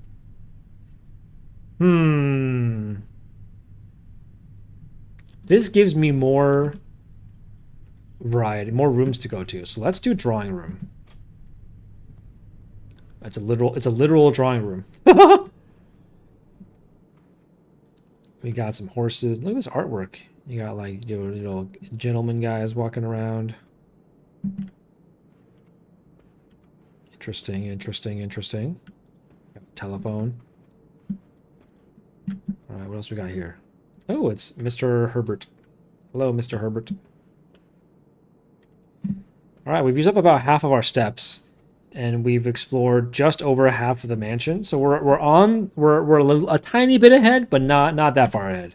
This gives me more variety, more rooms to go to. So let's do drawing room. It's a literal drawing room. We got some horses. Look at this artwork. You got like your little gentleman guys walking around. Interesting, interesting, interesting. Telephone. All right, what else we got here? Oh, it's Mr. Herbert. Hello, Mr. Herbert. All right, we've used up about half of our steps, and we've explored just over half of the mansion. So we're a tiny bit ahead, but not that far ahead.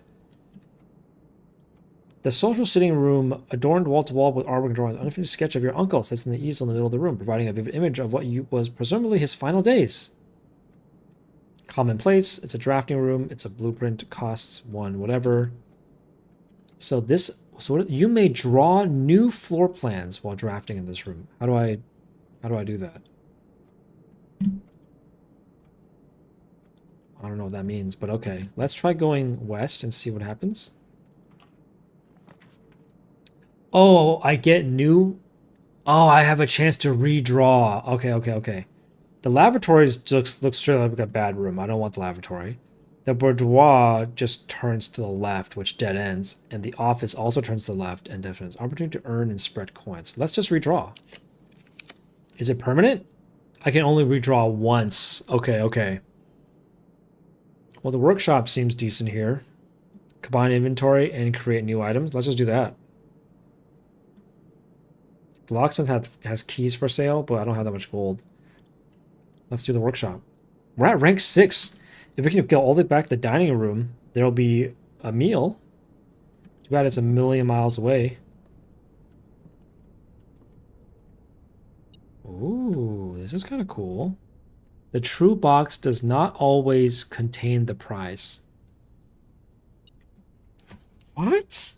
The social sitting room, adorned wall to wall with artwork drawings, unfinished sketch of your uncle sits in the easel in the middle of the room, providing a vivid image of what was presumably his final days. Commonplace. It's a drafting room. It's a blueprint. Costs 1 whatever. So you may draw new floor plans while drafting in this room. How do I do that? I don't know what that means, but okay. Let's try going west and see what happens. Oh, I get new. Oh, I have a chance to redraw. Okay. The lavatories looks straight like a bad room. I don't want the lavatory. The boudoir just turns to the left, which dead ends, and the office also turns to the left and dead ends. Opportunity to earn and spread coins. Let's just redraw. Is it permanent? I can only redraw once. Okay. Well, the workshop seems decent here. Combine inventory and create new items. Let's just do that. The locksmith has keys for sale, but I don't have that much gold. Let's do the workshop. We're at rank 6. If we can go all the way back to the dining room, there'll be a meal. Too bad it's a million miles away. Ooh, this is kind of cool. The true box does not always contain the prize. What?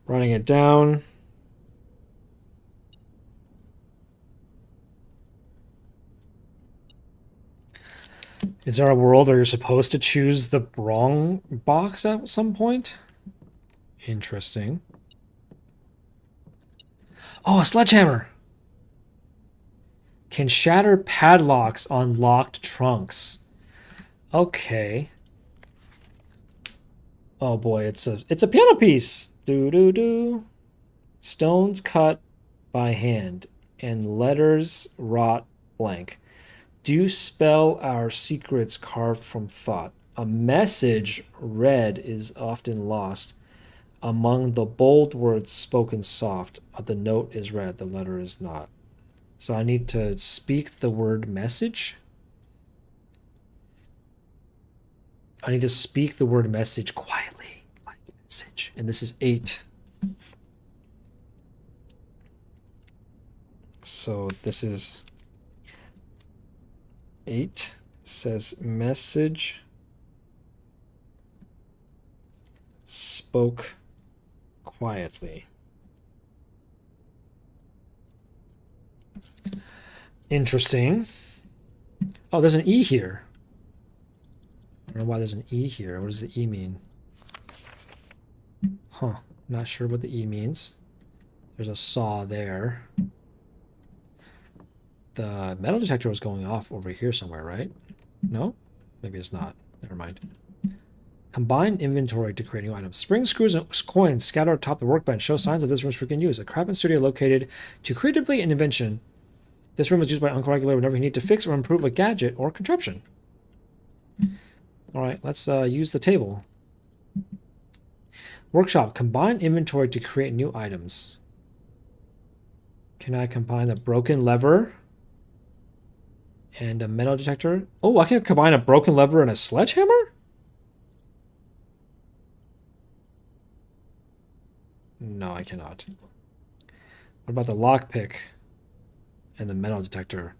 Running it down. Is there a world where you're supposed to choose the wrong box at some point? Interesting. Oh, a sledgehammer! Can shatter padlocks on locked trunks. Okay. Oh boy, it's a piano piece. Do. Stones cut by hand and letters wrought blank. Do spell our secrets carved from thought. A message read is often lost. Among the bold words spoken soft, the note is read, the letter is not. So I need to speak the word message. I need to speak the word message quietly, like message. And this is 8. So this is 8. It says message spoke quietly. Interesting. Oh, there's an E here. I don't know why there's an E here. What does the E mean? Huh. Not sure what the E means. There's a saw there. The metal detector was going off over here somewhere, right? No? Maybe it's not. Never mind. Combine inventory to create new items. Spring screws and coins scattered atop the workbench show signs of this room's frequent use. A craftsman studio located to creatively an invention. This room is used by Uncle Regular whenever you need to fix or improve a gadget or contraption. All right, let's use the table. Workshop. Combine inventory to create new items. Can I combine a broken lever and a metal detector? Oh, I can combine a broken lever and a sledgehammer? No, I cannot. What about the lockpick and the metal detector?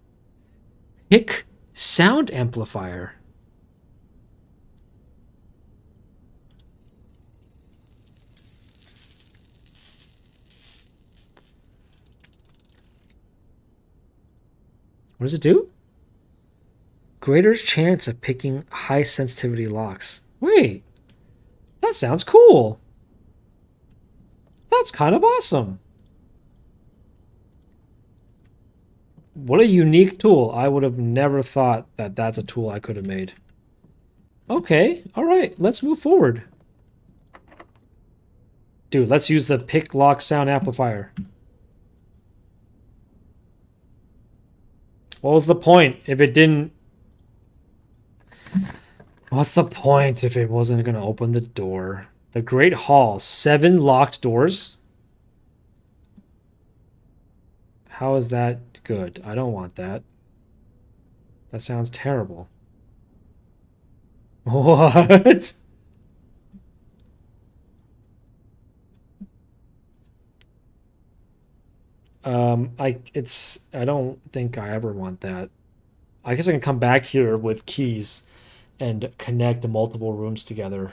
Pick sound amplifier. What does it do? Greater chance of picking high sensitivity locks. Wait, that sounds cool. That's kind of awesome. What a unique tool. I would have never thought that that's a tool I could have made. Okay, all right, let's move forward. Dude, let's use the pick lock sound amplifier. What was the point if it didn't... What's the point if it wasn't going to open the door? The Great Hall. 7 locked doors? How is that good? I don't want that. That sounds terrible. What? I don't think I ever want that. I guess I can come back here with keys and connect multiple rooms together.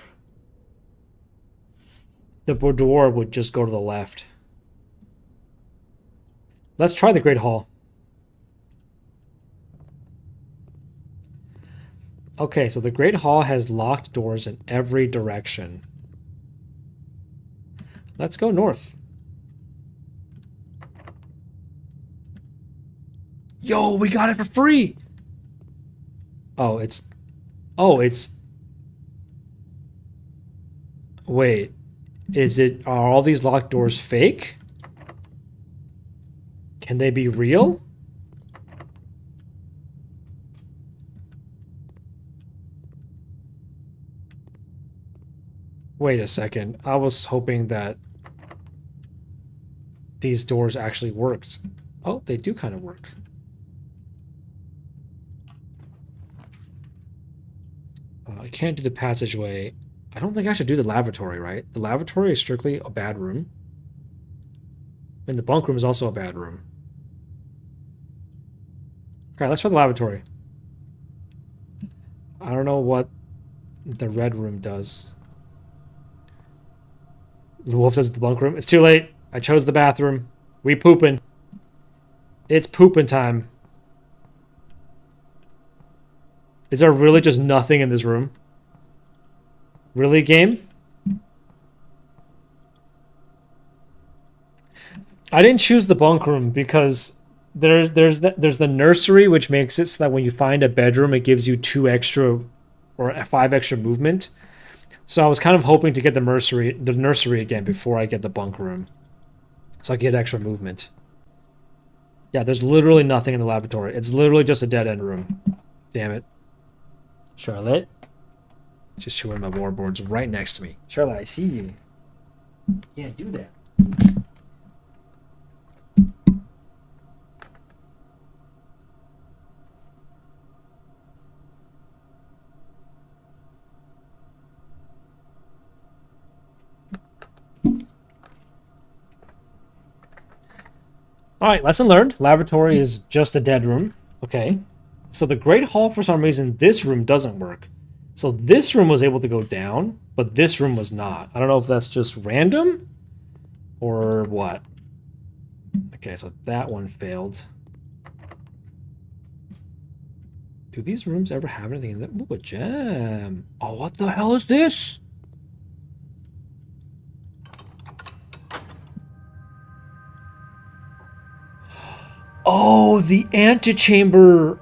The door would just go to the left. Let's try the Great Hall. Okay, so the Great Hall has locked doors in every direction. Let's go north. Yo, we got it for free! Oh, it's... Wait. Are all these locked doors fake? Can they be real? Wait a second. I was hoping that these doors actually worked. Oh, they do kind of work. I can't do the passageway. I don't think I should do the lavatory, right? The lavatory is strictly a bad room. And the bunk room is also a bad room. Okay, let's try the lavatory. I don't know what the red room does. The wolf says the bunk room. It's too late. I chose the bathroom. We pooping. It's pooping time. Is there really just nothing in this room? Really, game? I didn't choose the bunk room because there's the nursery, which makes it so that when you find a bedroom, it gives you 2 extra or 5 extra movement. So I was kind of hoping to get the nursery again before I get the bunk room, so I get extra movement. Yeah, there's literally nothing in the lavatory. It's literally just a dead end room. Damn it, Charlotte. Just chewing my boards right next to me. Charlotte, I see you. You can't do that. All right, lesson learned. Lavatory is just a dead room. Okay. So the Great Hall, for some reason, this room doesn't work. So this room was able to go down, but this room was not. I don't know if that's just random or what. Okay, so that one failed. Do these rooms ever have anything in them? Ooh, a gem. Oh, what the hell is this? Oh, the antechamber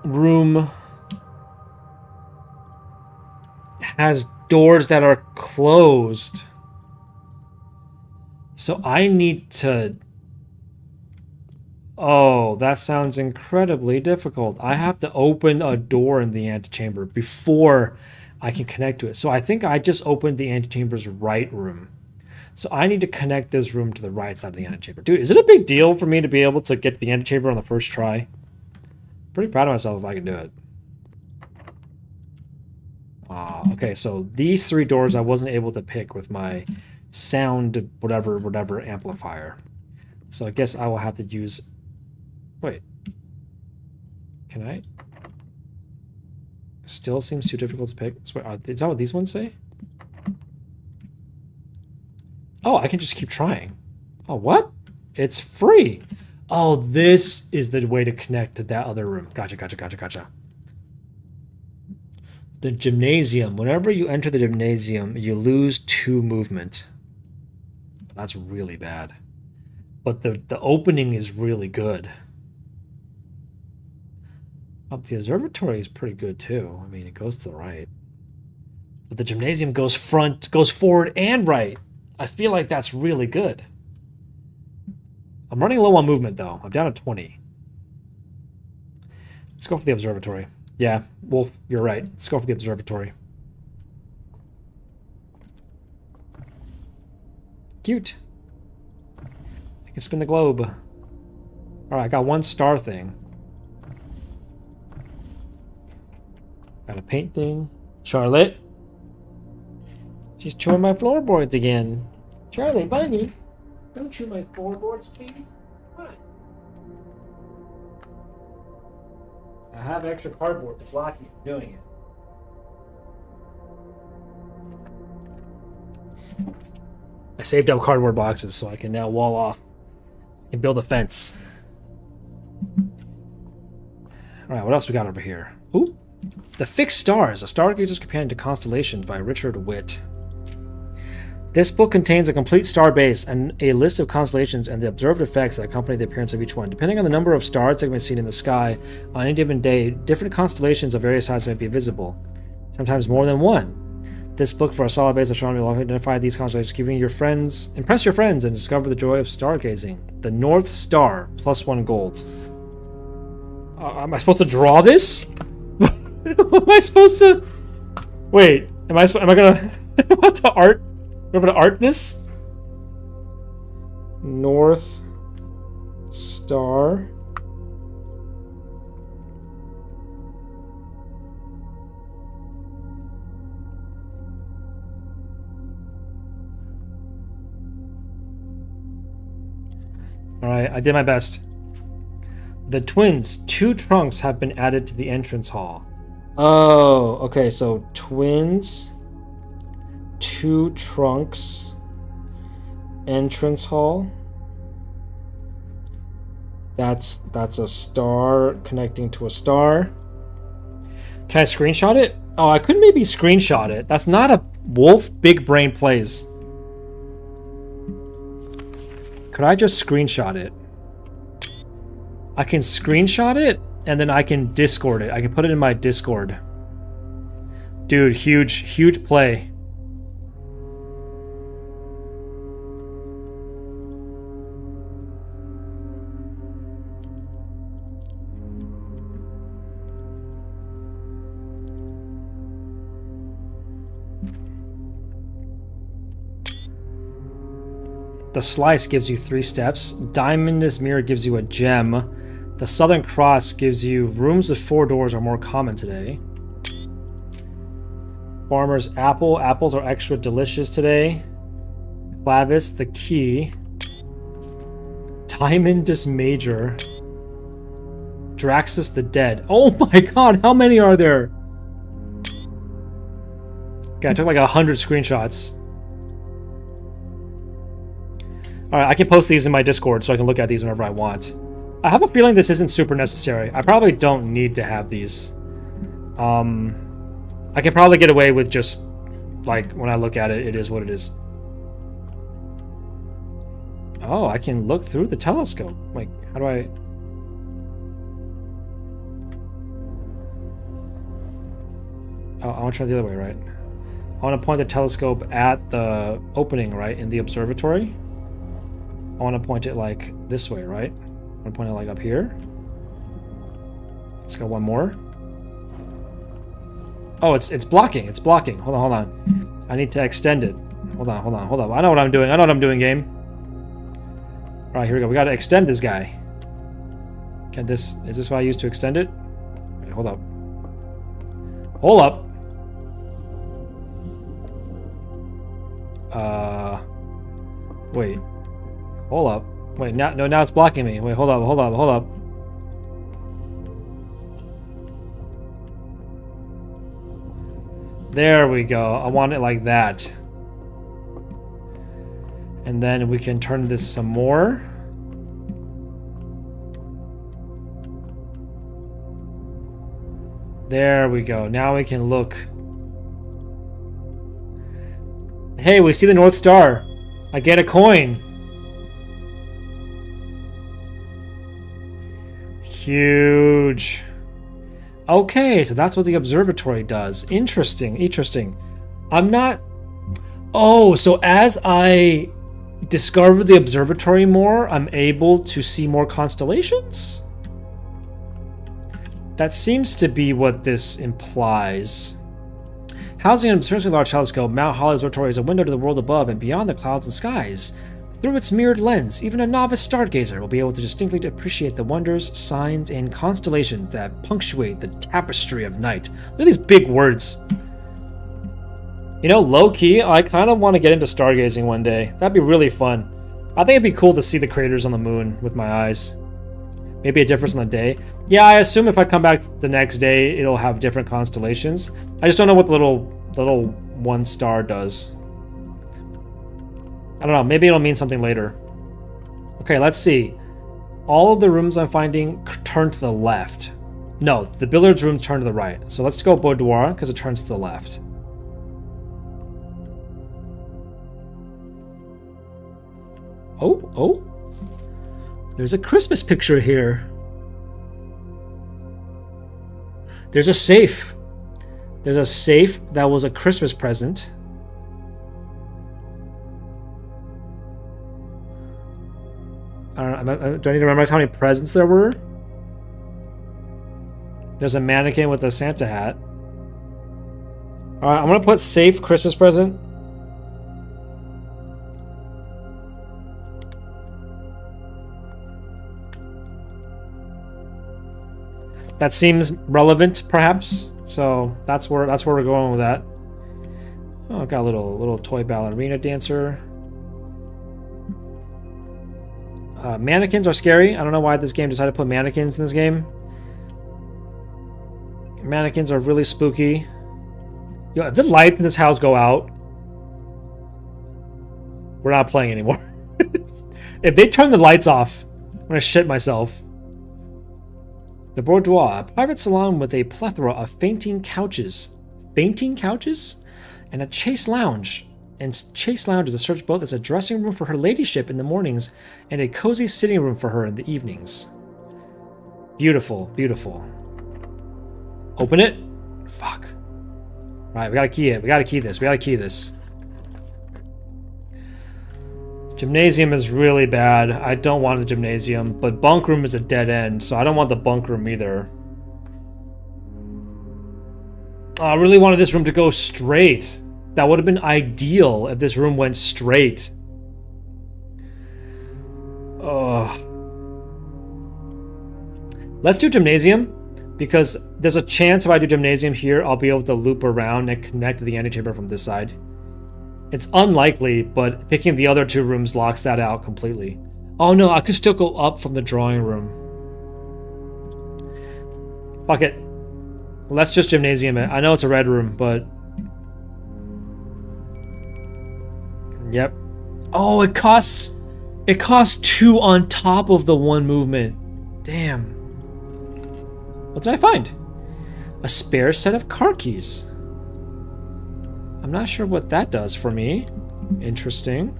room has doors that are closed. So I need to... Oh, that sounds incredibly difficult. I have to open a door in the antechamber before I can connect to it. So I think I just opened the antechamber's right room. So I need to connect this room to the right side of the antechamber. Dude, is it a big deal for me to be able to get to the antechamber on the first try? Pretty proud of myself if I can do it. Okay, so these 3 doors I wasn't able to pick with my sound whatever amplifier. So I guess I will have to use... Wait. Can I? Still seems too difficult to pick. Is that what these ones say? Oh, I can just keep trying. Oh, what? It's free. Oh, this is the way to connect to that other room. Gotcha, gotcha, gotcha, gotcha. The gymnasium. Whenever you enter the gymnasium, you lose 2 movement. That's really bad. But the opening is really good. Up the observatory is pretty good too. I mean, it goes to the right. But the gymnasium goes forward and right. I feel like that's really good. I'm running low on movement though. I'm down to 20. Let's go for the observatory. Yeah, Wolf, you're right. Let's go for the observatory. Cute. I can spin the globe. Alright, I got 1 star thing. Got a paint thing. Charlotte. She's chewing my floorboards again. Charlie, Bunny, don't chew my floorboards, please. Come on. I have extra cardboard to block you from doing it. I saved up cardboard boxes so I can now wall off and build a fence. Alright, what else we got over here? Ooh. The Fixed Stars, A Stargazer's Companion to Constellations by Richard Witt. This book contains a complete star base and a list of constellations and the observed effects that accompany the appearance of each one. Depending on the number of stars that can be seen in the sky on any given day, different constellations of various sizes may be visible, sometimes more than one. This book for a solid base of astronomy will identify these constellations, impress your friends, and discover the joy of stargazing. The North Star, +1 gold. Am I supposed to draw this? Am I supposed to? Wait, am I gonna what to art? Am I gonna art this? North Star. Alright, I did my best. The twins, 2 trunks have been added to the entrance hall. Oh, okay, so twins, 2 trunks, entrance hall. That's a star connecting to a star. Can I screenshot it? Oh, I could maybe screenshot it. That's not a Wolf Big Brain Plays. Could I just screenshot it? I can screenshot it, and then I can Discord it. I can put it in my Discord. Dude, huge play. The Slice gives you 3 steps. Diamond's Mirror gives you a gem. The Southern Cross gives you rooms with 4 doors are more common today. Farmer's Apple. Apples are extra delicious today. Clavis, the Key. Diamond's Major. Draxus the Dead. Oh my god, how many are there? Okay, I took like 100 screenshots. Alright, I can post these in my Discord so I can look at these whenever I want. I have a feeling this isn't super necessary. I probably don't need to have these. I can probably get away with just, like, when I look at it, it is what it is. Oh, I can look through the telescope. Like, how do I... Oh, I want to try the other way, right? I want to point the telescope at the opening, right, in the observatory. I want to point it, like, this way, right? I want to point it, like, up here. Let's go one more. Oh, it's blocking. It's blocking. Hold on. I need to extend it. Hold on. I know what I'm doing, game. Alright, here we go. We got to extend this guy. Is this what I use to extend it? Wait, hold up. Wait. Hold up. Wait, now it's blocking me. Wait, hold up. There we go. I want it like that. And then we can turn this some more. There we go. Now we can look. Hey, we see the North Star. I get a coin. Huge. Okay, so that's what the observatory does. Interesting, interesting. I'm not... Oh, so as I discover the observatory more, I'm able to see more constellations? That seems to be what this implies. Housing an absurdly large telescope, Mount Holly Observatory is a window to the world above and beyond the clouds and skies. Through its mirrored lens, even a novice stargazer will be able to distinctly appreciate the wonders, signs, and constellations that punctuate the tapestry of night. Look at these big words. You know, low-key, I kind of want to get into stargazing one day. That'd be really fun. I think it'd be cool to see the craters on the moon with my eyes. Maybe a difference in the day. Yeah, I assume if I come back the next day, it'll have different constellations. I just don't know what the little one star does. I don't know. Maybe it'll mean something later. Okay, let's see. All of the rooms I'm finding turn to the left. No, the billiards room turn to the right. So let's go boudoir because it turns to the left. Oh. There's a Christmas picture here. There's a safe. There's a safe that was a Christmas present. I don't know, do I need to memorize how many presents there were? There's a mannequin with a Santa hat. Alright, I'm gonna put safe Christmas present. That seems relevant, perhaps. So that's where we're going with that. Oh, got a little toy ballerina dancer. Mannequins are scary. I don't know why this game decided to put mannequins in this game. Mannequins are really spooky. Yo, if the lights in this house go out, we're not playing anymore. If they turn the lights off, I'm gonna shit myself. The Boudoir, a private salon with a plethora of fainting couches. Fainting couches? And a chaise lounge. And chaise lounge is served both as a dressing room for her ladyship in the mornings and a cozy sitting room for her in the evenings. Beautiful, beautiful. Open it? Fuck. Right, we gotta key it. We gotta key this. We gotta key this. Gymnasium is really bad. I don't want the gymnasium, but bunk room is a dead end, so I don't want the bunk room either. Oh, I really wanted this room to go straight. That would have been ideal if this room went straight. Ugh. Let's do gymnasium, because there's a chance if I do gymnasium here, I'll be able to loop around and connect to the antechamber from this side. It's unlikely, but picking the other two rooms locks that out completely. Oh no, I could still go up from the drawing room. Fuck it. Let's just gymnasium it. I know it's a red room, but... Yep. Oh, it costs 2 on top of the 1 movement. Damn. What did I find? A spare set of car keys. I'm not sure what that does for me. Interesting.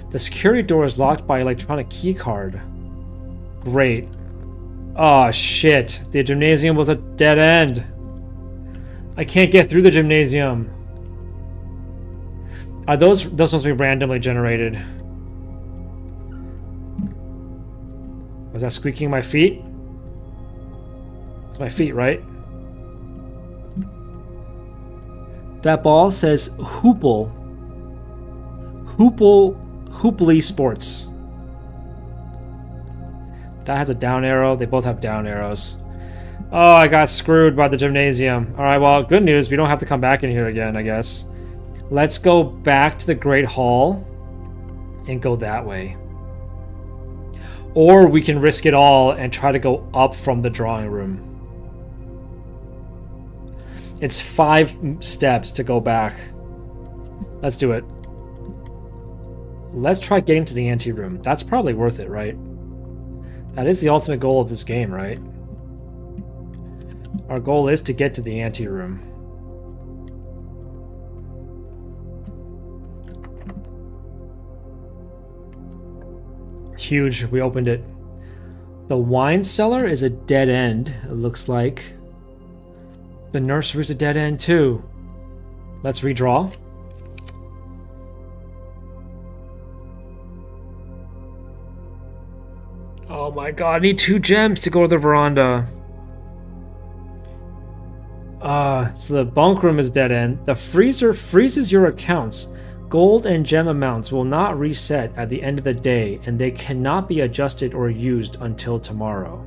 The security door is locked by electronic key card. Great. Oh shit. The gymnasium was a dead end. I can't get through the gymnasium. Are those must be randomly generated? Was that squeaking my feet? It's my feet, right? That ball says Hoople. Hooply Sports. That has a down arrow. They both have down arrows. Oh, I got screwed by the gymnasium. Alright, well, good news. We don't have to come back in here again, I guess. Let's go back to the Great Hall and go that way. Or we can risk it all and try to go up from the drawing room. It's 5 steps to go back. Let's do it. Let's try getting to the anteroom. That's probably worth it, right? That is the ultimate goal of this game, right? Our goal is to get to the anteroom. Huge. We opened it. The wine cellar is a dead end, it looks like. The nursery's a dead end too. Let's redraw. Oh my god, I need 2 gems to go to the veranda. So the bunk room is dead end. The freezer freezes your accounts. Gold and gem amounts will not reset at the end of the day, and they cannot be adjusted or used until tomorrow.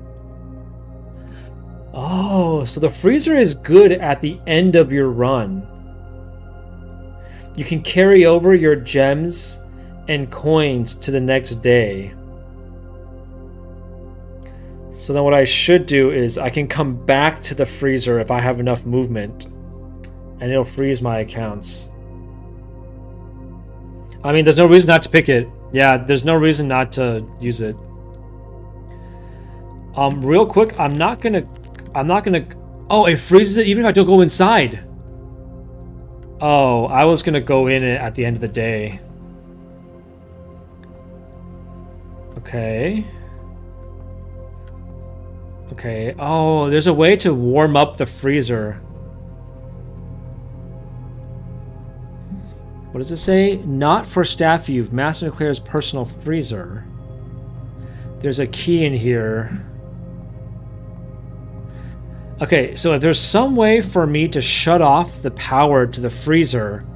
Oh, so the freezer is good at the end of your run. You can carry over your gems and coins to the next day. So then what I should do is I can come back to the freezer if I have enough movement, and it'll freeze my accounts. I mean, there's no reason not to pick it. Yeah, there's no reason not to use it. Real quick, I'm not gonna... Oh, it freezes it even if I don't go inside. Oh, I was gonna go in it at the end of the day. Okay. Okay. Oh, there's a way to warm up the freezer. What does it say? Not for staff use. Master declares personal freezer. There's a key in here. Okay, so if there's some way for me to shut off the power to the freezer.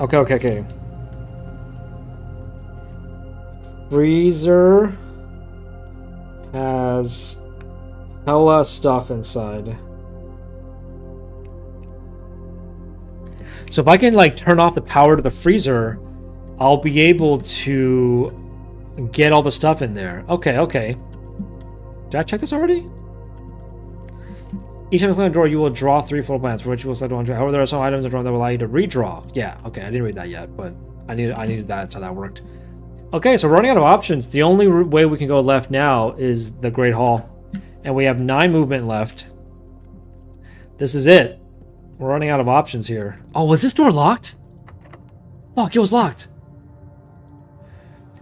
Okay. Freezer has hella stuff inside. So if I can like turn off the power to the freezer, I'll be able to get all the stuff in there. Okay. Did I check this already? Each time you clear a drawer, you will draw 3 floor plans, for which you will select one. However, there are some items in the drawer that will allow you to redraw. Yeah, okay, I didn't read that yet, but I needed that, so that worked. Okay, so we're running out of options. The only way we can go left now is the Great Hall. And we have 9 movement left. This is it. We're running out of options here. Oh, was this door locked? Fuck, it was locked.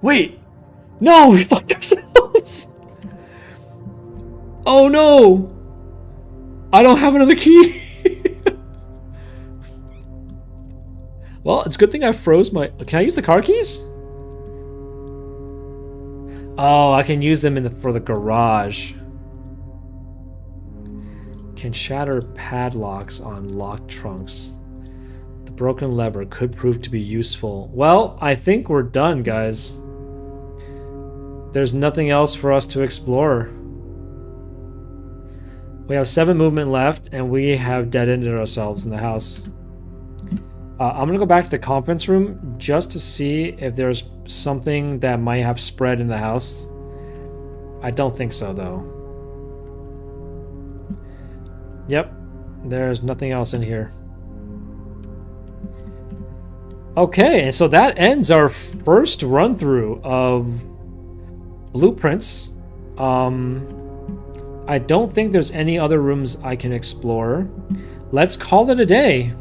Wait. No, we fucked ourselves. Oh no. I don't have another key. Well, it's a good thing I froze my... Can I use the car keys? Oh, I can use them for the garage. Can shatter padlocks on locked trunks. The broken lever could prove to be useful. Well, I think we're done, guys. There's nothing else for us to explore. We have 7 movement left, and we have dead-ended ourselves in the house. I'm gonna go back to the conference room just to see if there's something that might have spread in the house. I don't think so, though. Yep, there's nothing else in here. Okay, and so that ends our first run-through of blueprints. I don't think there's any other rooms I can explore. Let's call it a day.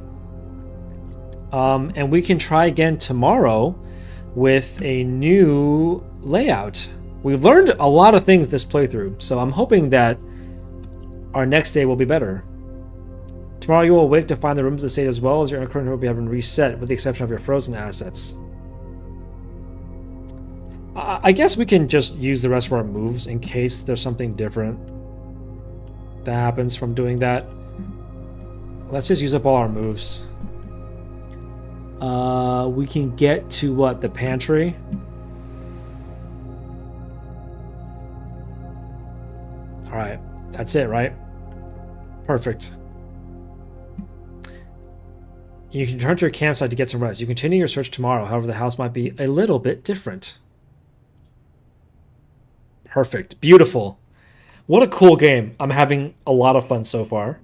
And we can try again tomorrow with a new layout. We've learned a lot of things this playthrough, so I'm hoping that our next day will be better. Tomorrow you will awake to find the rooms of the state as well as your current home have been reset, with the exception of your frozen assets. I guess we can just use the rest of our moves in case there's something different that happens from doing that. Let's just use up all our moves. We can get to what? The pantry? Alright, that's it, right? Perfect. You can return to your campsite to get some rest. You continue your search tomorrow, however the house might be a little bit different. Perfect. Beautiful. What a cool game. I'm having a lot of fun so far.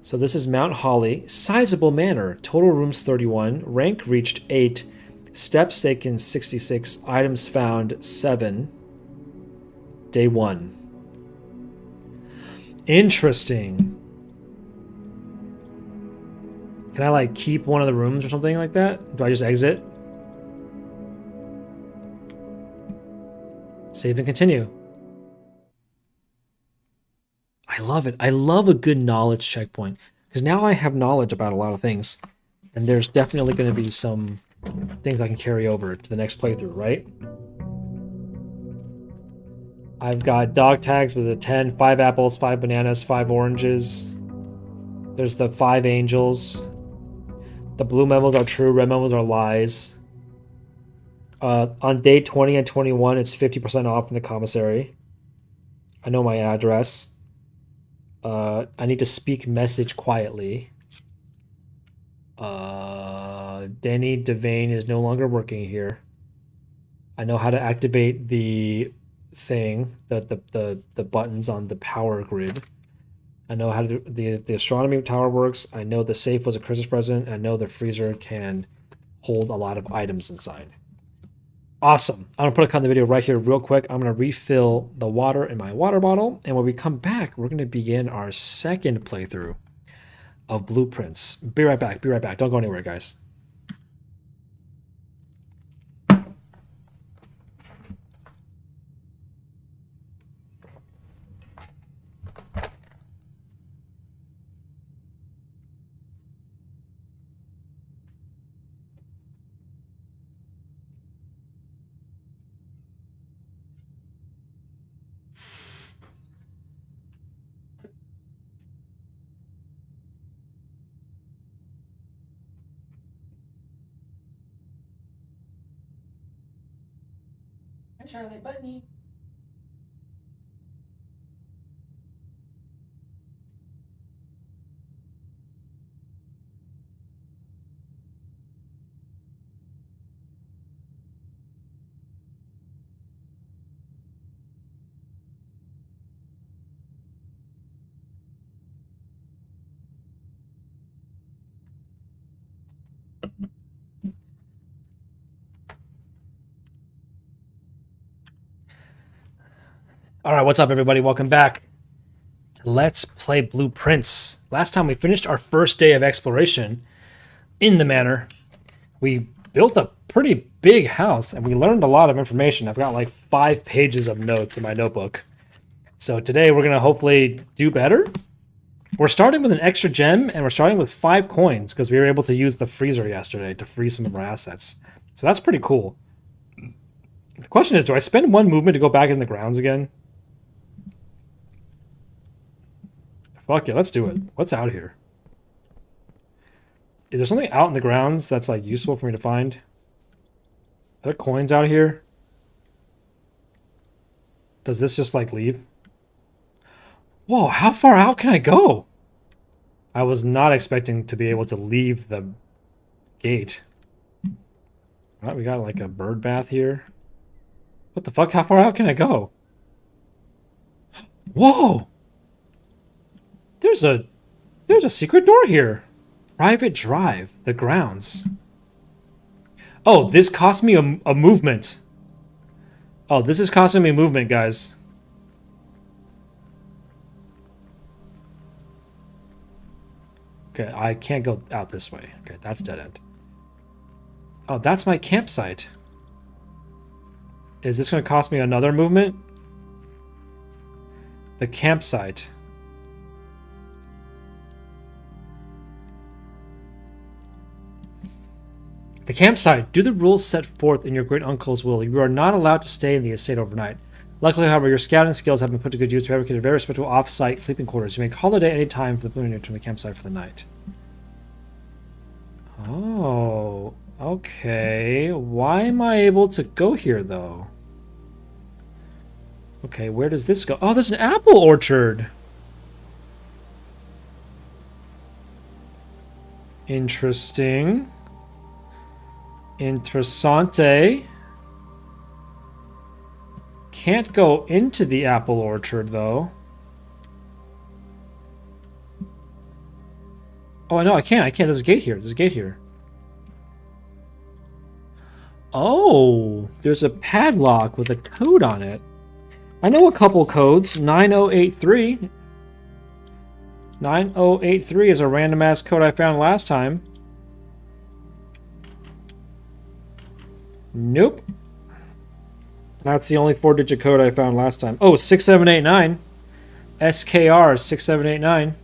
So this is Mount Holly. Sizable manor. Total rooms 31. Rank reached 8. Steps taken 66. Items found 7. Day 1. Interesting. Can I like keep one of the rooms or something like that? Do I just exit? Save and continue. I love it. I love a good knowledge checkpoint because now I have knowledge about a lot of things, and there's definitely going to be some things I can carry over to the next playthrough, right? I've got dog tags with a 10, 5 apples, 5 bananas, 5 oranges. There's the 5 angels. The blue memos are true, red memos are lies. On day 20 and 21, it's 50% off in the commissary. I know my address. I need to speak message quietly. Danny Devane is no longer working here. I know how to activate the thing, the buttons on the power grid. I know how to the astronomy tower works. I know the safe was a Christmas present. I know the freezer can hold a lot of items inside. Awesome. I'm gonna put a cut in the video right here real quick. I'm gonna refill the water in my water bottle, and when we come back, we're gonna begin our second playthrough of Blueprints. Be right back. Be right back. Don't go anywhere, guys. Hi, Charlie Bunny. All right, what's up, everybody? Welcome back to Let's Play Blueprints. Last time we finished our first day of exploration in the manor. We built a pretty big house, and we learned a lot of information. I've got like 5 pages of notes in my notebook. So today we're going to hopefully do better. We're starting with an extra gem, and we're starting with 5 coins because we were able to use the freezer yesterday to freeze some of our assets. So that's pretty cool. The question is, do I spend 1 movement to go back in the grounds again? Fuck yeah, let's do it. What's out here? Is there something out in the grounds that's like useful for me to find? Are there coins out here? Does this just like leave? Whoa, how far out can I go? I was not expecting to be able to leave the gate. All right, we got like a bird bath here. What the fuck? How far out can I go? Whoa! There's a secret door here. Private drive, the grounds. Oh, this cost me a movement. Oh, this is costing me movement, guys. Okay, I can't go out this way. Okay, that's dead end. Oh, that's my campsite. Is this going to cost me another movement? The campsite. The campsite. Do the rules set forth in your great uncle's will. You are not allowed to stay in the estate overnight. Luckily, however, your scouting skills have been put to good use to fabricate a very respectable off-site sleeping quarters. You may call it at any time for the plane to the campsite for the night. Oh, okay. Why am I able to go here, though? Okay, where does this go? Oh, there's an apple orchard. Interesting. Interessante. Can't go into the apple orchard, though. Oh, I know, I can't. There's a gate here. There's a gate here. Oh, there's a padlock with a code on it. I know a couple codes. 9083. 9083 is a random ass code I found last time. Nope. That's the only 4-digit code I found last time. Oh, 6789. SKR 6789.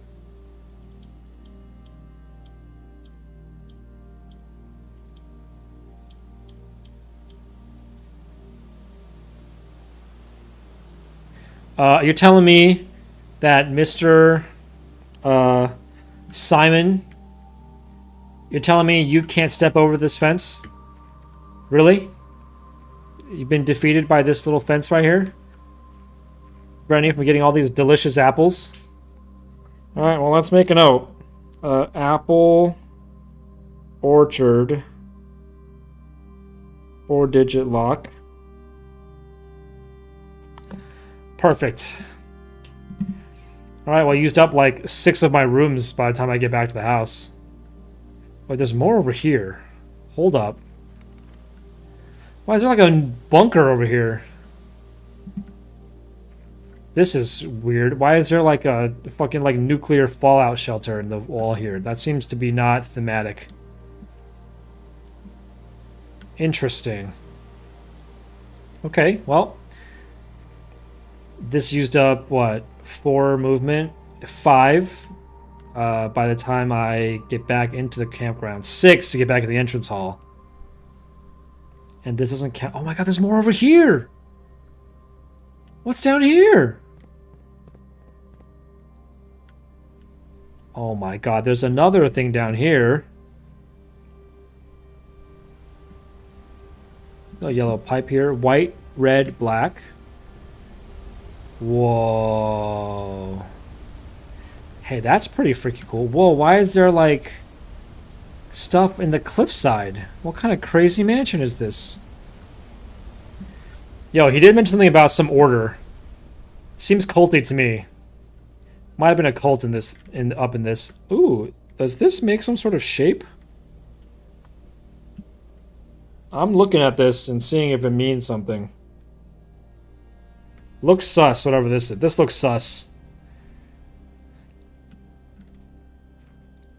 You're telling me that Mr. Simon, you're telling me you can't step over this fence? Really? You've been defeated by this little fence right here? Preventing you from getting all these delicious apples? Alright, well, let's make a note. Apple Orchard 4-digit lock. Perfect. Alright, well, I used up like 6 of my rooms by the time I get back to the house. Wait, there's more over here. Hold up. Why is there like a bunker over here? This is weird. Why is there like a fucking like nuclear fallout shelter in the wall here? That seems to be not thematic. Interesting. Okay, well. This used up, what, 4 movement? 5 by the time I get back into the campground. 6 to get back to the entrance hall. And this doesn't count. Oh my god, there's more over here! What's down here? Oh my god, there's another thing down here. A yellow pipe here. White, red, black. Whoa. Hey, that's pretty freaking cool. Whoa, why is there like stuff in the cliffside? What kind of crazy mansion is this? Yo, he did mention something about some order. Seems culty to me. Might have been a cult in this, up in this. Ooh, does this make some sort of shape? I'm looking at this and seeing if it means something. Looks sus, whatever this is. This looks sus.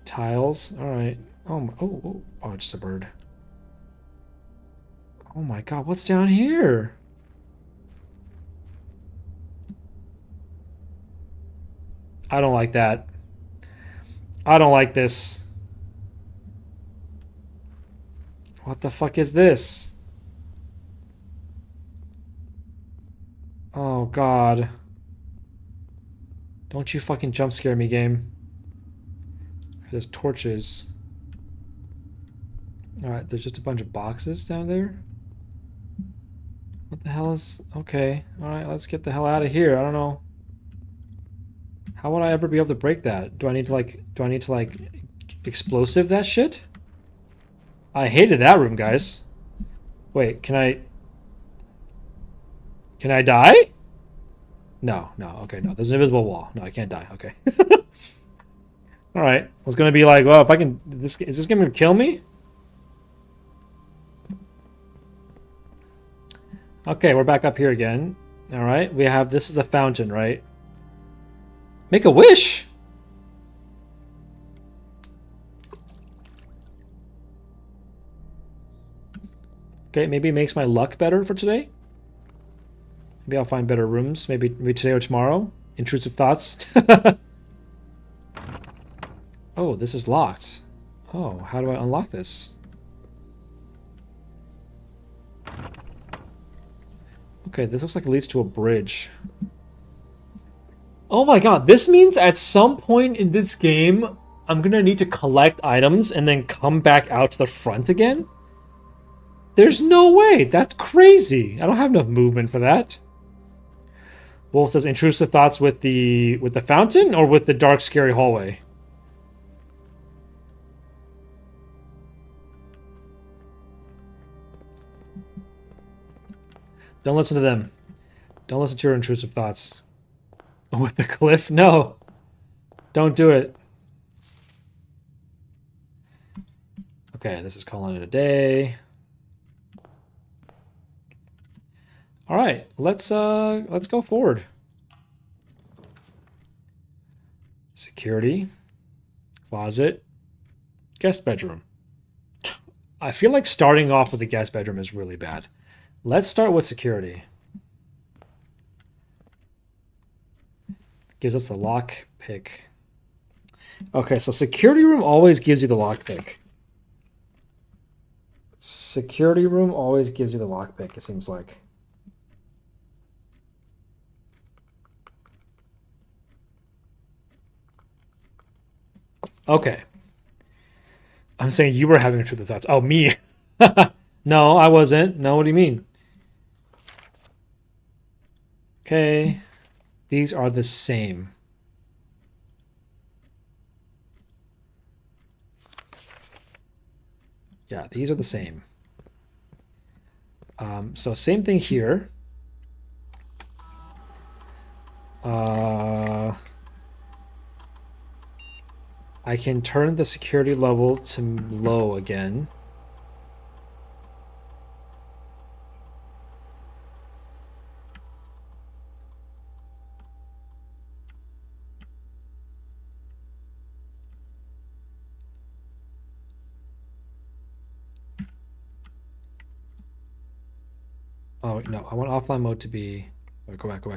Tiles. Alright. Oh, just a bird. Oh my god, what's down here? I don't like that. I don't like this. What the fuck is this? Oh god. Don't you fucking jump scare me, game. There's torches. Alright, there's just a bunch of boxes down there. What the hell is... Okay, alright, let's get the hell out of here. I don't know. How would I ever be able to break that? Do I need to like explosive that shit? I hated that room, guys. Wait, can I die? No, okay, no. There's an invisible wall. No, I can't die. Okay. Alright. I was gonna be like, well, if I can... is this gonna kill me? Okay, we're back up here again. Alright, we have... This is a fountain, right? Make a wish! Okay, maybe it makes my luck better for today. Maybe I'll find better rooms. Maybe today or tomorrow. Intrusive thoughts. Oh, this is locked. Oh, how do I unlock this? Okay, this looks like it leads to a bridge. Oh my god, this means at some point in this game, I'm gonna need to collect items and then come back out to the front again? There's no way! That's crazy! I don't have enough movement for that. Wolf says intrusive thoughts with the fountain or with the dark, scary hallway? Don't listen to them. Don't listen to your intrusive thoughts. With the cliff? No. Don't do it. Okay, this is calling it a day. All right, let's go forward. Security. Closet. Guest bedroom. I feel like starting off with the guest bedroom is really bad. Let's start with security. Gives us the lock pick. Okay, so security room always gives you the lock pick. Security room always gives you the lock pick, it seems like. Okay. I'm saying you were having intrusive thoughts. Oh, me. No, I wasn't. No, what do you mean? Okay. These are the same. Yeah, these are the same. So same thing here. I can turn the security level to low again. Oh, no, I want offline mode to be... Oh, go back. I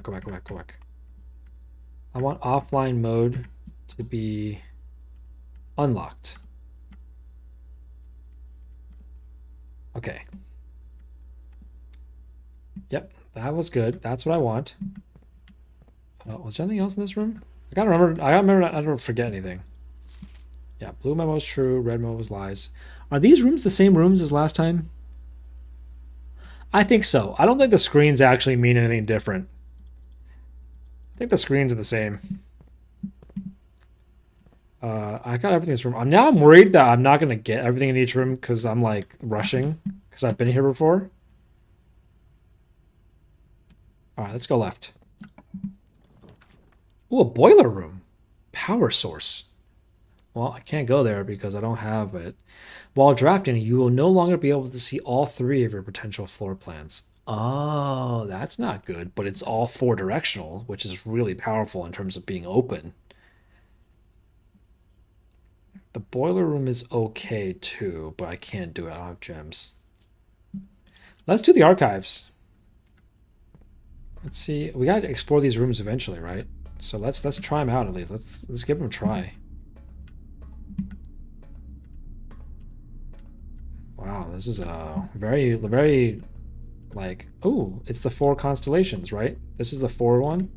want offline mode to be unlocked. Okay. Yep, that was good. That's what I want. Was there anything else in this room? I gotta remember. I don't forget anything. Yeah, blue memo was true. Red memo was lies. Are these rooms the same rooms as last time? I think so. I don't think the screens actually mean anything different. I think the screens are the same. I got everything in this room. Now I'm worried that I'm not going to get everything in each room because I'm like rushing because I've been here before. All right, let's go left. Ooh, a boiler room. Power source. Well, I can't go there because I don't have it. While drafting, you will no longer be able to see all 3 of your potential floor plans. Oh, that's not good, but it's all 4 directional, which is really powerful in terms of being open. The boiler room is okay too, but I can't do it. I don't have gems. Let's do the archives. Let's see. We gotta explore these rooms eventually, right? So let's try them out at least. Let's give them a try. Wow, this is a very like, oh, it's the 4 constellations, right? This is the 4 one.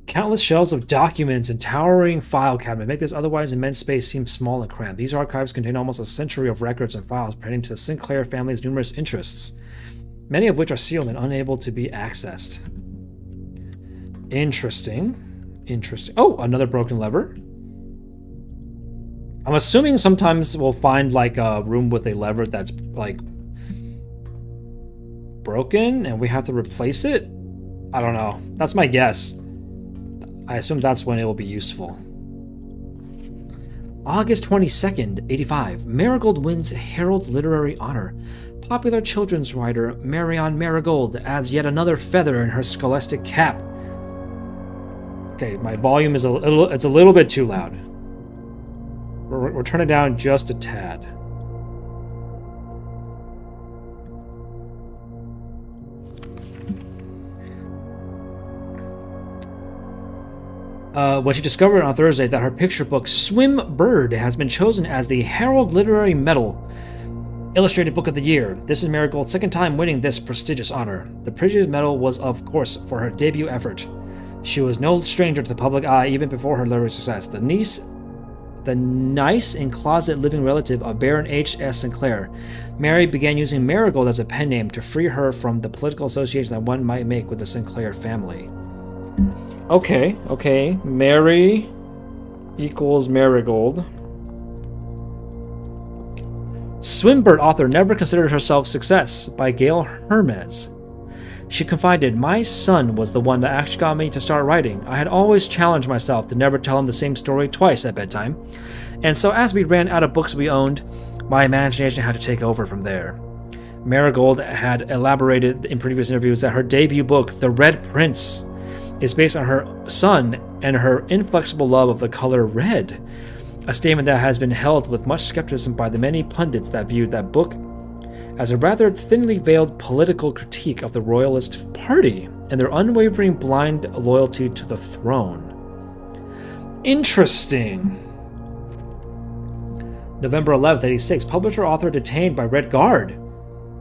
Countless shelves of documents and towering file cabinet make this otherwise immense space seem small and cramped. These archives contain almost a century of records and files pertaining to the Sinclair family's numerous interests, many of which are sealed and unable to be accessed. Interesting. Oh, another broken lever. I'm assuming sometimes we'll find like a room with a lever that's like broken and we have to replace it. I don't know. That's my guess. I assume that's when it will be useful. August 22nd, 85. Marigold wins Herald Literary Honor. Popular children's writer Marion Marigold adds yet another feather in her scholastic cap. Okay, my volume is a little bit too loud. We're turning it down just a tad. When she discovered on Thursday that her picture book Swim Bird has been chosen as the Herald Literary Medal Illustrated Book of the Year. This is Marigold's 2nd time winning this prestigious honor. The previous medal was, of course, for her debut effort. She was no stranger to the public eye even before her literary success. The nice and closet living relative of Baron H.S. Sinclair, Mary began using Marigold as a pen name to free her from the political association that one might make with the Sinclair family. Okay. Mary equals Marigold. Swimbird author never considered herself success by Gail Hermes. She confided, "My son was the one that actually got me to start writing. I had always challenged myself to never tell him the same story twice at bedtime. And so as we ran out of books we owned, my imagination had to take over from there." Marigold had elaborated in previous interviews that her debut book, The Red Prince, is based on her son and her inflexible love of the color red, a statement that has been held with much skepticism by the many pundits that viewed that book as a rather thinly veiled political critique of the Royalist Party and their unwavering blind loyalty to the throne. Interesting. November 11th, 86, publisher-author detained by Red Guard.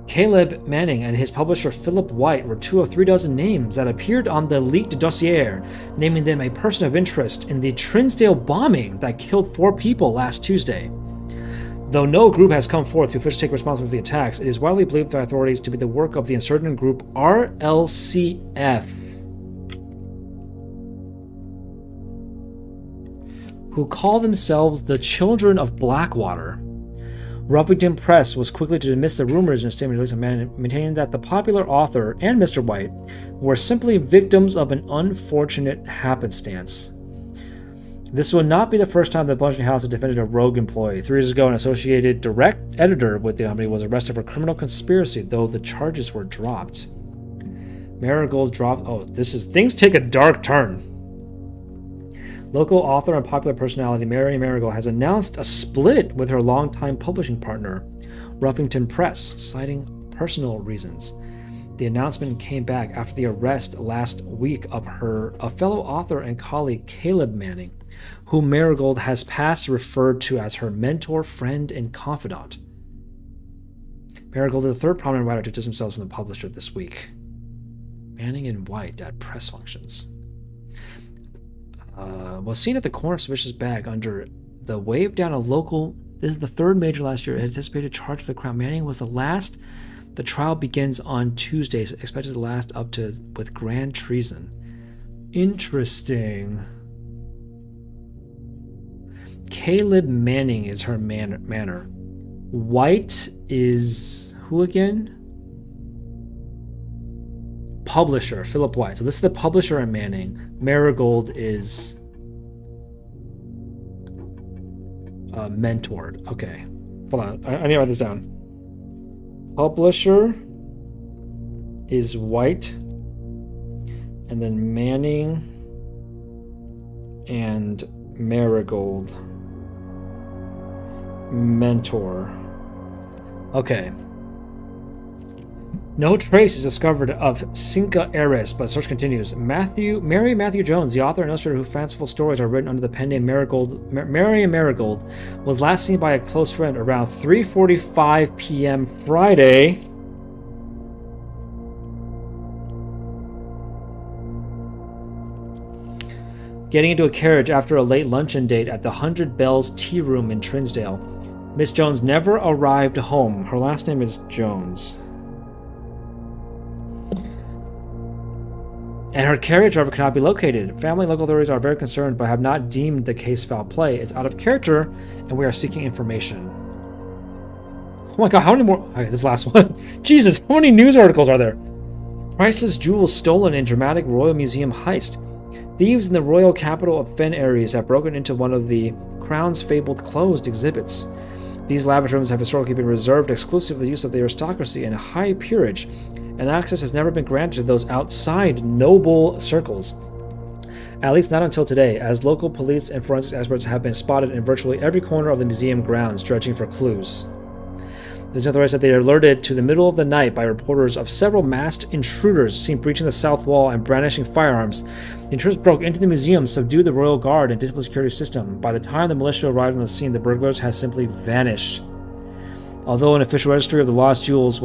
Caleb Manning and his publisher Philip White were 2 of 3 dozen names that appeared on the leaked dossier, naming them a person of interest in the Trinsdale bombing that killed 4 people last Tuesday. Though no group has come forth to officially take responsibility for the attacks, it is widely believed by authorities to be the work of the insurgent group RLCF, who call themselves the Children of Blackwater. Ruffington Press was quickly to dismiss the rumors in a statement released on maintaining that the popular author and Mr. White were simply victims of an unfortunate happenstance. This would not be the first time the publishing house had defended a rogue employee. 3 years ago, an associated direct editor with the company was arrested for criminal conspiracy, though the charges were dropped. Marigold dropped... Oh, things take a dark turn. Local author and popular personality Mary Marigold has announced a split with her longtime publishing partner, Ruffington Press, citing personal reasons. The announcement came back after the arrest last week of a fellow author and colleague Caleb Manning, whom Marigold has past referred to as her mentor, friend, and confidant. Marigold is the 3rd prominent writer to distance themselves from the publisher this week. Manning and White at press functions. Was seen at the corner of suspicious bag under the wave down a local... This is the 3rd major last year. Anticipated charge of the Crown. Manning was the last. The trial begins on Tuesday, expected to last up to with grand treason. Interesting. Caleb Manning is her manor. White is who again? Publisher, Philip White. So this is the publisher and Manning. Marigold is mentored. Okay. Hold on. I need to write this down. Publisher is White. And then Manning and Marigold. Mentor. Okay. No trace is discovered of Cinca Eris, but search continues. Mary Matthew Jones, the author and illustrator whose fanciful stories are written under the pen name Mary Marigold, was last seen by a close friend around 3:45 p.m. Friday. Getting into a carriage after a late luncheon date at the 100 Bells Tea Room in Trinsdale. Miss Jones never arrived home. Her last name is Jones. And her carriage driver cannot be located. Family and local authorities are very concerned but have not deemed the case foul play. It's out of character, and we are seeking information. Oh my god, how many more? Okay, this last one. Jesus, how many news articles are there? Priceless jewels stolen in dramatic Royal Museum heist. Thieves in the royal capital of Fen Aries have broken into one of the Crown's fabled closed exhibits. These lavish rooms have historically been reserved exclusively for the use of the aristocracy and high peerage, and access has never been granted to those outside noble circles. At least not until today, as local police and forensics experts have been spotted in virtually every corner of the museum grounds, dredging for clues. The authorities said they were alerted to the middle of the night by reporters of several masked intruders seen breaching the south wall and brandishing firearms. The intruders broke into the museum, subdued the royal guard and digital security system. By the time the militia arrived on the scene, the burglars had simply vanished. Although an official registry of the lost jewels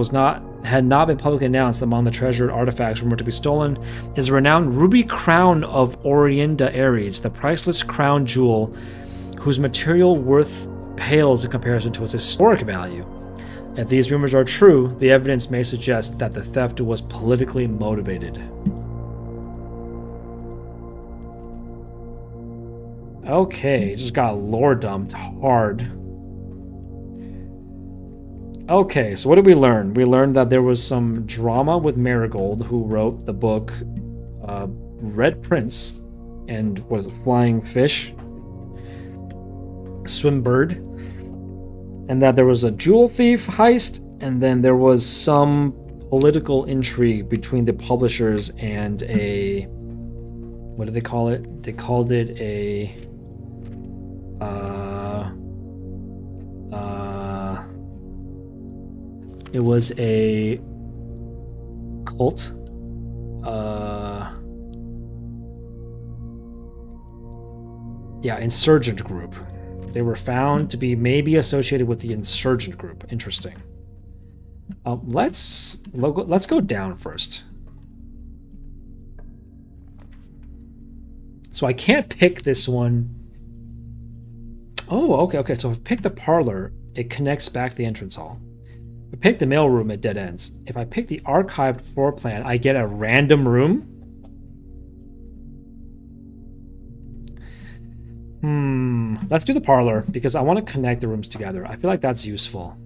had not been publicly announced, among the treasured artifacts rumored to be stolen is the renowned ruby crown of Orienda Aries, the priceless crown jewel whose material worth pales in comparison to its historic value. If these rumors are true, the evidence may suggest that the theft was politically motivated. Okay, just got lore dumped hard. Okay, so what did we learn? We learned that there was some drama with Marigold, who wrote the book Red Prince and what is it, Flying Fish? Swimbird. And that there was a jewel thief heist, and then there was some political intrigue between the publishers and a what did they call it? They called it a it was a cult. Yeah, insurgent group. They were found to be maybe associated with the insurgent group. Interesting. Let's go down first. So I can't pick this one. Oh, okay. So if I pick the parlor, it connects back to the entrance hall. If I pick the mailroom, it dead ends. If I pick the archived floor plan, I get a random room. Let's do the parlor because I want to connect the rooms together. I feel like that's useful.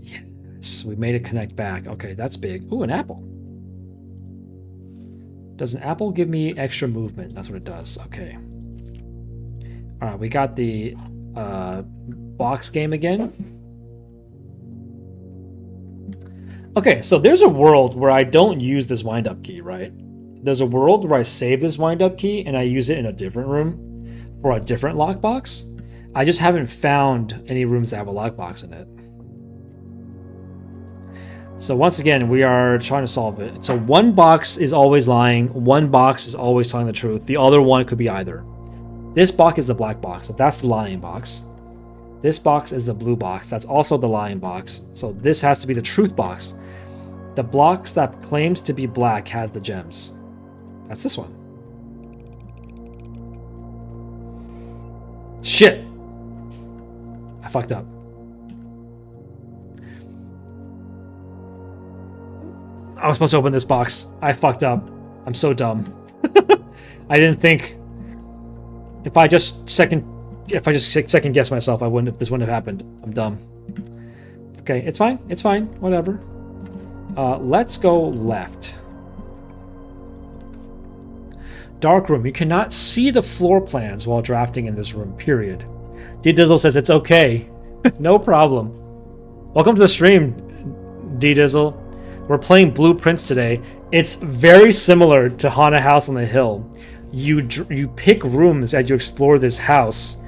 Yes, we made it connect back. Okay, that's big. Ooh, an apple. Does an apple give me extra movement? That's what it does. Okay. All right, we got the box game again. Okay, so there's a world where I don't use this wind-up key, right? There's a world where I save this wind-up key and I use it in a different room for a different lockbox. I just haven't found any rooms that have a lockbox in it. So once again, we are trying to solve it. So one box is always lying. One box is always telling the truth. The other one could be either. This box is the black box, so that's the lying box. This box is the blue box. That's also the lying box. So this has to be the truth box. The box that claims to be black has the gems. That's this one. Shit! I fucked up. I was supposed to open this box. I fucked up. I'm so dumb. I didn't think if I just second guess myself, this wouldn't have happened. I'm dumb. Okay, it's fine. It's fine. Whatever. Let's go left. Dark room. You cannot see the floor plans while drafting in this room, period. D-Dizzle says it's okay. No problem. Welcome to the stream, D-Dizzle. We're playing Blueprints today. It's very similar to Haunted House on the Hill. You pick rooms as you explore this house,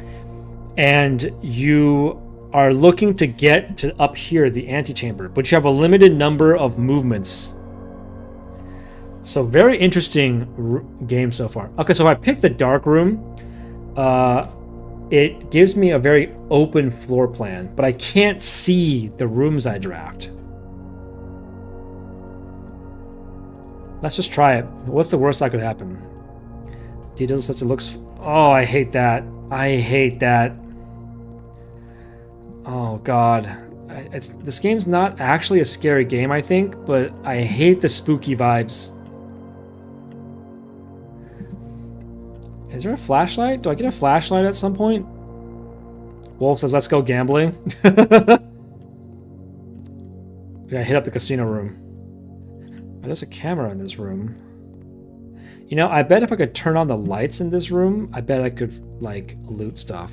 and you are looking to get to up here, the antechamber, but you have a limited number of movements. So very interesting game so far. Okay, so if I pick the dark room, it gives me a very open floor plan, but I can't see the rooms I draft. Let's just try it. What's the worst that could happen? Details such it looks... Oh, I hate that. I hate that. Oh, God. This game's not actually a scary game, I think, but I hate the spooky vibes. Is there a flashlight? Do I get a flashlight at some point? Wolf says, let's go gambling. We gotta hit up the casino room. Oh, there's a camera in this room. You know, I bet if I could turn on the lights in this room, I bet I could, like, loot stuff.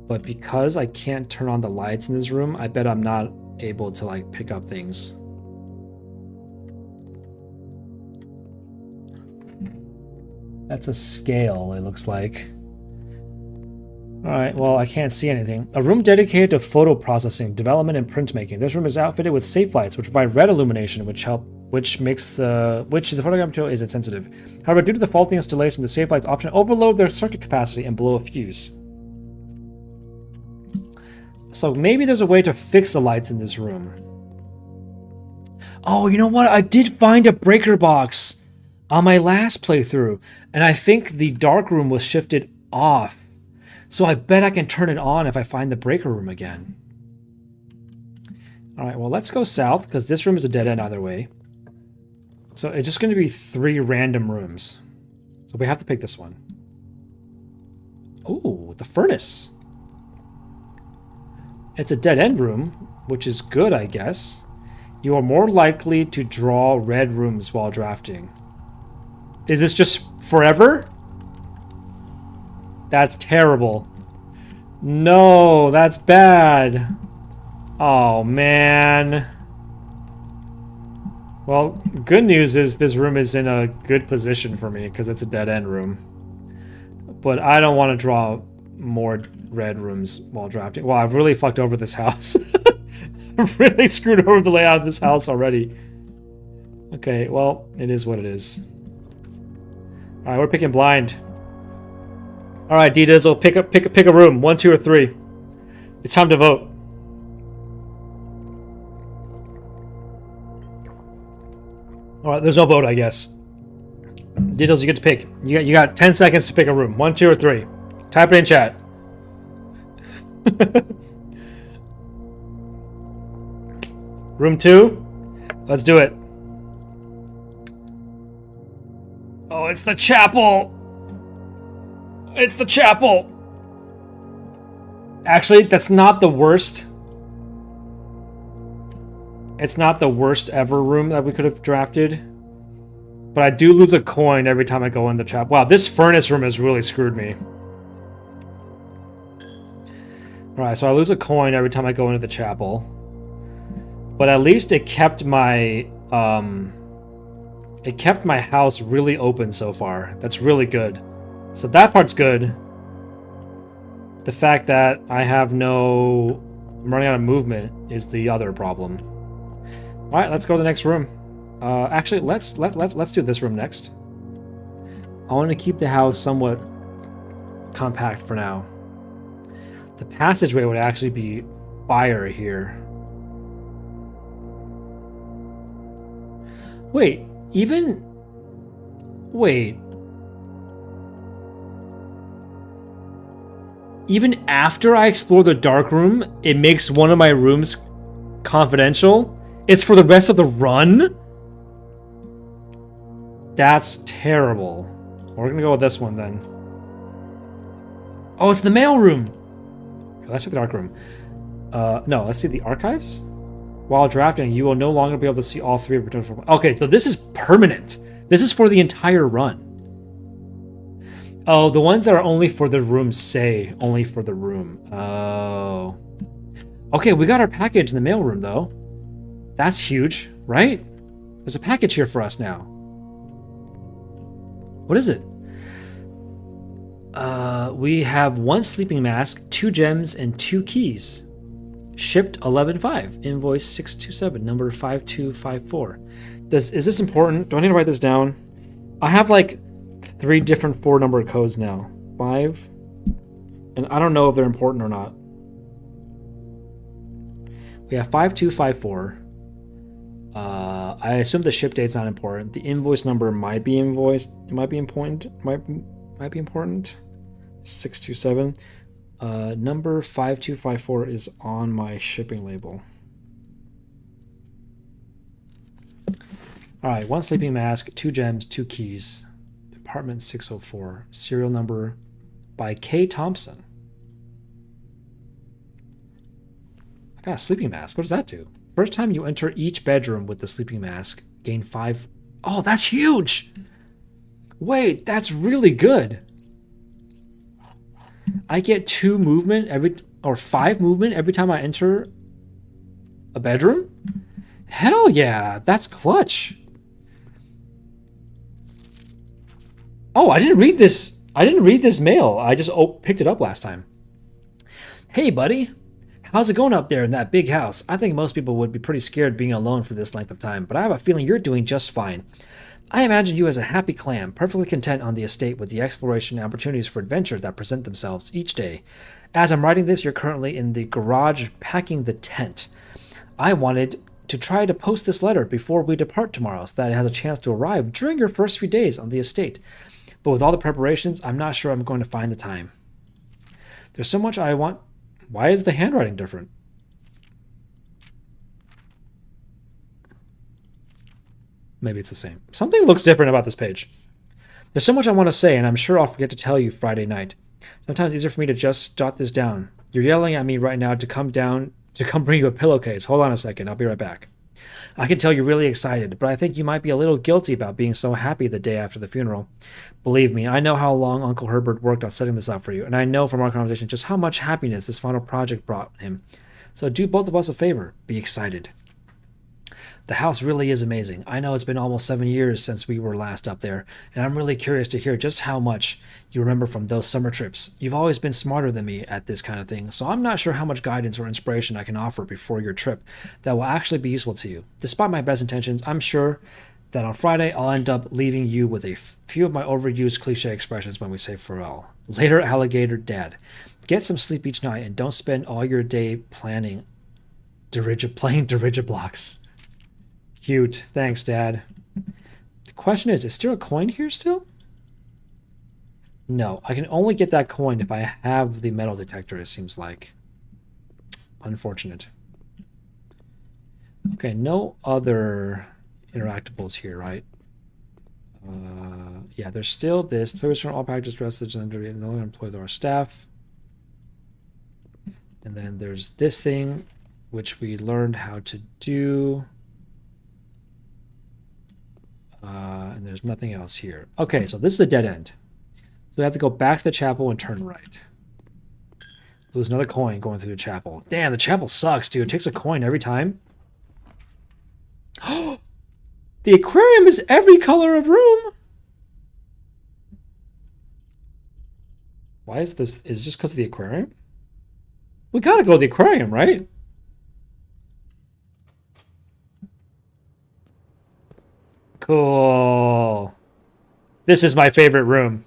But because I can't turn on the lights in this room, I bet I'm not able to, like, pick up things. That's a scale, it looks like. Alright, well, I can't see anything. A room dedicated to photo processing, development, and printmaking. This room is outfitted with safe lights, which provide red illumination, which makes the photogram material is insensitive. However, due to the faulty installation, the safe lights often overload their circuit capacity and blow a fuse. So maybe there's a way to fix the lights in this room. Oh, you know what? I did find a breaker box on my last playthrough, and I think the dark room was shifted off. So I bet I can turn it on if I find the breaker room again. All right, well, let's go south, because this room is a dead end either way. So it's just going to be 3 random rooms. So we have to pick this one. Oh, the furnace. It's a dead end room, which is good, I guess. You are more likely to draw red rooms while drafting. Is this just forever? That's terrible. No, that's bad. Oh, man. Well, good news is this room is in a good position for me because it's a dead-end room. But I don't want to draw more red rooms while drafting. Wow, I've really fucked over this house. I've really screwed over the layout of this house already. Okay, well, it is what it is. Alright, we're picking blind. Alright, D-Dizzle, pick a room. 1, 2, or 3. It's time to vote. Alright, there's no vote, I guess. D-Dizzle, you get to pick. You got 10 seconds to pick a room. 1, 2, or 3. Type it in chat. Room 2? Let's do it. Oh, it's the chapel! It's the chapel! Actually, that's not the worst. It's not the worst ever room that we could have drafted. But I do lose a coin every time I go in the chapel. Wow, this furnace room has really screwed me. Alright, so I lose a coin every time I go into the chapel. But at least it kept my house really open so far. That's really good. So that part's good. The fact that I'm running out of movement is the other problem. All right, let's go to the next room. Actually, let's do this room next. I want to keep the house somewhat compact for now. The passageway would actually be fire here. Wait. Even after I explore the dark room, it makes one of my rooms confidential? It's for the rest of the run? That's terrible. We're gonna go with this one then. Oh, it's the mail room! Let's check the dark room. No, let's see the archives. While drafting, you will no longer be able to see all 3 of your. Okay, so this is permanent. This is for the entire run. Oh, the ones that are only for the room say only for the room. Oh. Okay, we got our package in the mailroom, though. That's huge, right? There's a package here for us now. What is it? We have 1 sleeping mask, 2 gems, and 2 keys. Shipped 11/5, invoice 627, number 5254. Is this important? Do I need to write this down? I have like 3 different 4-number codes now. 5, and I don't know if they're important or not. We have 5254. I assume the ship date's not important. The invoice number might be important. Might be important. 627. Number 5254 is on my shipping label. All right, 1 sleeping mask, 2 gems, 2 keys. Apartment 604. Serial number by K. Thompson. I got a sleeping mask. What does that do? First time you enter each bedroom with the sleeping mask, gain 5. Oh, that's huge! Wait, that's really good. I get 2 movement or 5 movement every time I enter a bedroom? Hell yeah, that's clutch. Oh, I didn't read this. I didn't read this mail. I just picked it up last time. Hey, buddy. How's it going up there in that big house? I think most people would be pretty scared being alone for this length of time, but I have a feeling you're doing just fine. I imagine you as a happy clam, perfectly content on the estate with the exploration and opportunities for adventure that present themselves each day. As I'm writing this, you're currently in the garage packing the tent. I wanted to try to post this letter before we depart tomorrow so that it has a chance to arrive during your first few days on the estate. But with all the preparations, I'm not sure I'm going to find the time. There's so much I want. Why is the handwriting different? Maybe it's the same. Something looks different about this page. There's so much I want to say, and I'm sure I'll forget to tell you Friday night. Sometimes it's easier for me to just jot this down. You're yelling at me right now to come bring you a pillowcase. Hold on a second. I'll be right back. I can tell you're really excited, but I think you might be a little guilty about being so happy the day after the funeral. Believe me, I know how long Uncle Herbert worked on setting this up for you, and I know from our conversation just how much happiness this final project brought him. So do both of us a favor. Be excited. The house really is amazing. I know it's been almost 7 years since we were last up there, and I'm really curious to hear just how much you remember from those summer trips. You've always been smarter than me at this kind of thing, so I'm not sure how much guidance or inspiration I can offer before your trip that will actually be useful to you. Despite my best intentions, I'm sure that on Friday I'll end up leaving you with a few of my overused cliche expressions when we say farewell. Later, alligator dad. Get some sleep each night and don't spend all your day playing Dirigiblocks. Cute. Thanks, Dad. The question is there a coin here still? No, I can only get that coin if I have the metal detector, it seems like. Unfortunate. Okay, no other interactables here, right? Yeah, there's still this. Players from all packages rested and no longer employ our staff. And then there's this thing, which we learned how to do. And there's nothing else here. Okay, so this is a dead end. So we have to go back to the chapel and turn right. There's another coin going through the chapel. Damn, the chapel sucks, dude. It takes a coin every time. The aquarium is every color of room. Why is this? Is it just because of the aquarium? We gotta go to the aquarium, right? Cool. This is my favorite room.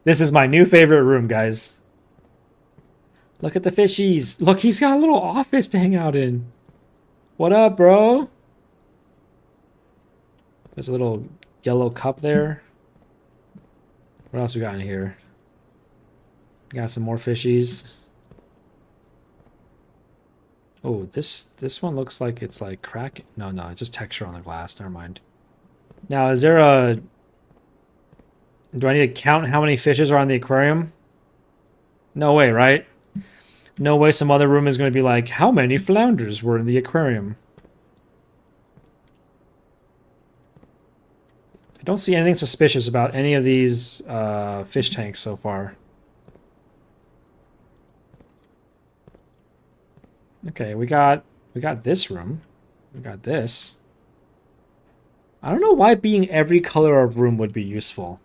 This is my new favorite room, guys. Look at the fishies. Look, he's got a little office to hang out in. What up, bro? There's a little yellow cup there. What else we got in here? Got some more fishies. Oh, this one looks like it's like crack. No, it's just texture on the glass. Never mind. Now, is there a... Do I need to count how many fishes are on the aquarium? No way, right? No way some other room is going to be like, how many flounders were in the aquarium? I don't see anything suspicious about any of these fish tanks so far. Okay, we got this room. We got this. I don't know why being every color of room would be useful.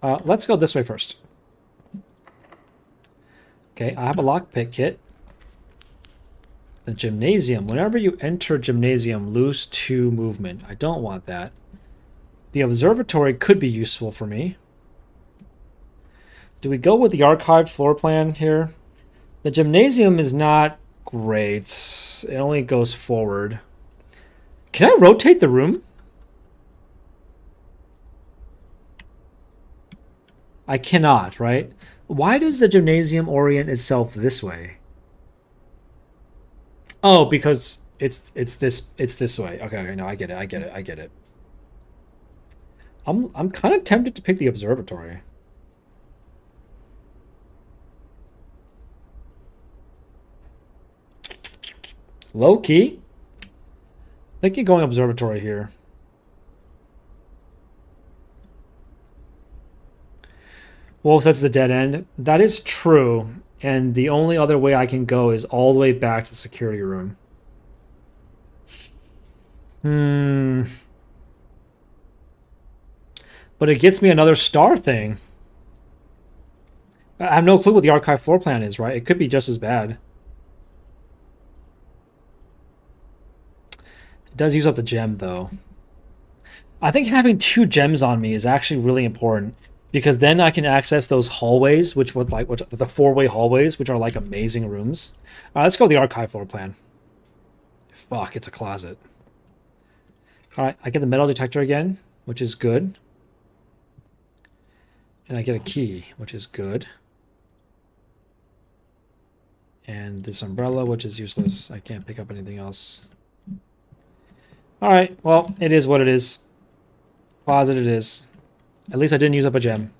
Let's go this way first. Okay, I have a lockpick kit. The gymnasium. Whenever you enter gymnasium, lose 2 movement. I don't want that. The observatory could be useful for me. Do we go with the archived floor plan here? The gymnasium is not great. It only goes forward. Can I rotate the room? I cannot, right? Why does the gymnasium orient itself this way? Oh, because it's this way. Okay, no, I get it. I'm kind of tempted to pick the observatory. Low key. Thinking going observatory here. Wolf says it's a dead end. That is true. And the only other way I can go is all the way back to the security room. But it gets me another star thing. I have no clue what the archive floor plan is, right? It could be just as bad. It does use up the gem, though. I think having 2 gems on me is actually really important, because then I can access those hallways, which the 4-way hallways, which are like amazing rooms. All right, let's go with the archive floor plan. Fuck, it's a closet. All right, I get the metal detector again, which is good. And I get a key, which is good. And this umbrella, which is useless. I can't pick up anything else. All right, well, it is what it is. Closet it is. At least I didn't use up a gem.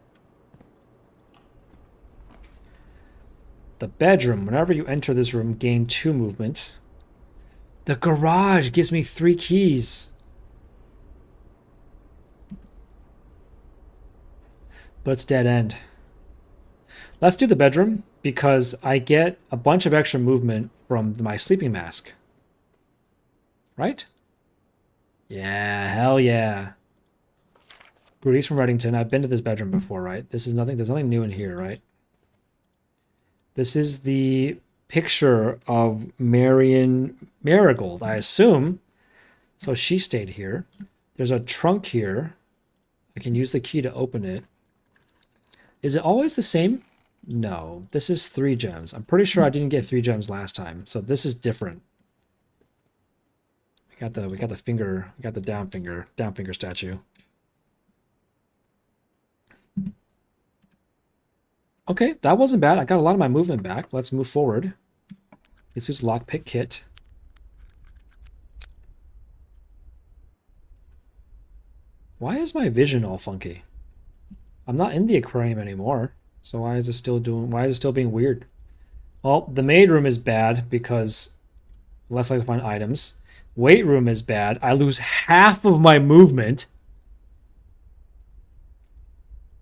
The bedroom. Whenever you enter this room, gain 2 movement. The garage gives me 3 keys. But it's dead end. Let's do the bedroom, because I get a bunch of extra movement from my sleeping mask. right? Yeah, hell yeah. Greetings from Reddington. I've been to this bedroom before, right? This is nothing. There's nothing new in here, right? This is the picture of Marion Marigold, I assume. So she stayed here. There's a trunk here. I can use the key to open it. Is it always the same? No. This is 3 gems. I'm pretty sure I didn't get 3 gems last time. So this is different. We got the finger, we got the down finger statue. Okay, that wasn't bad. I got a lot of my movement back. Let's move forward. Let's use lockpick kit. Why is my vision all funky? I'm not in the aquarium anymore. So why is it still being weird? Well, the maid room is bad because less likely to find items. Weight room is bad. I lose half of my movement.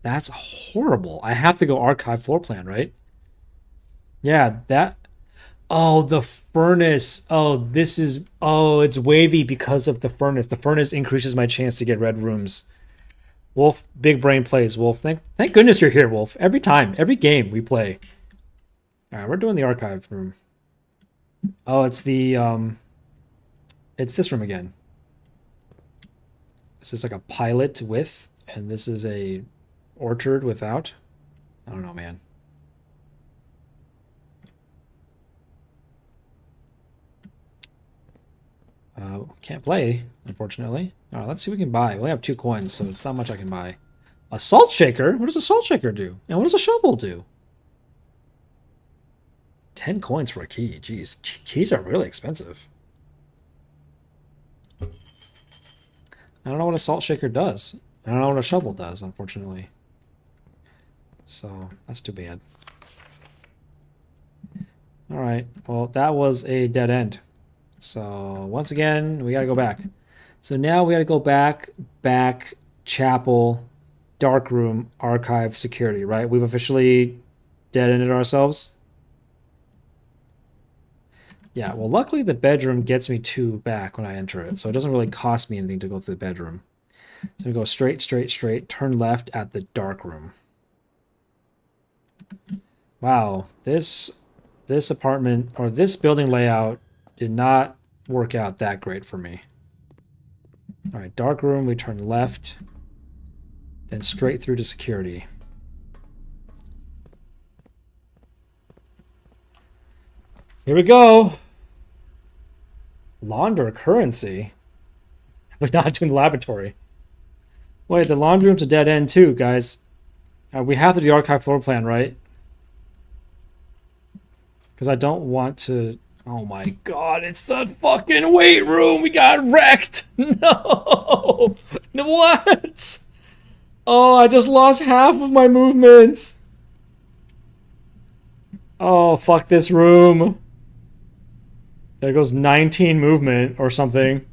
That's horrible. I have to go archive floor plan, right? Yeah, that. Oh, the furnace. Oh, this is. Oh, it's wavy because of the furnace. The furnace increases my chance to get red rooms. Wolf, big brain plays. Wolf, thank goodness you're here, Wolf. Every time, every game we play. All right, we're doing the archive room. Oh, it's the it's this room again. This is like a pilot with, and this is a orchard without. I don't know, man. Can't play, unfortunately. All right, let's see what we can buy. We only have 2 coins, so it's not much I can buy. A salt shaker? What does a salt shaker do? And what does a shovel do? 10 coins for a key. Jeez, keys are really expensive. I don't know what a salt shaker does. I don't know what a shovel does, unfortunately. So, that's too bad. Alright, well, that was a dead end. So, once again, we gotta go back. So now we gotta go back, chapel, dark room, archive, security, right? We've officially dead-ended ourselves. Yeah, well, luckily the bedroom gets me 2 back when I enter it, so it doesn't really cost me anything to go through the bedroom. So we go straight, turn left at the dark room. Wow, this apartment, or this building layout did not work out that great for me. All right, dark room, we turn left, then straight through to security. Here we go. Launder currency. We're not doing the laboratory. Wait, the laundry room's a dead end too, guys. We have to do the archive floor plan, right? Because I don't want to... Oh my god, it's the fucking weight room! We got wrecked! No! What? Oh, I just lost half of my movements! Oh, fuck this room. There goes 19 movement or something.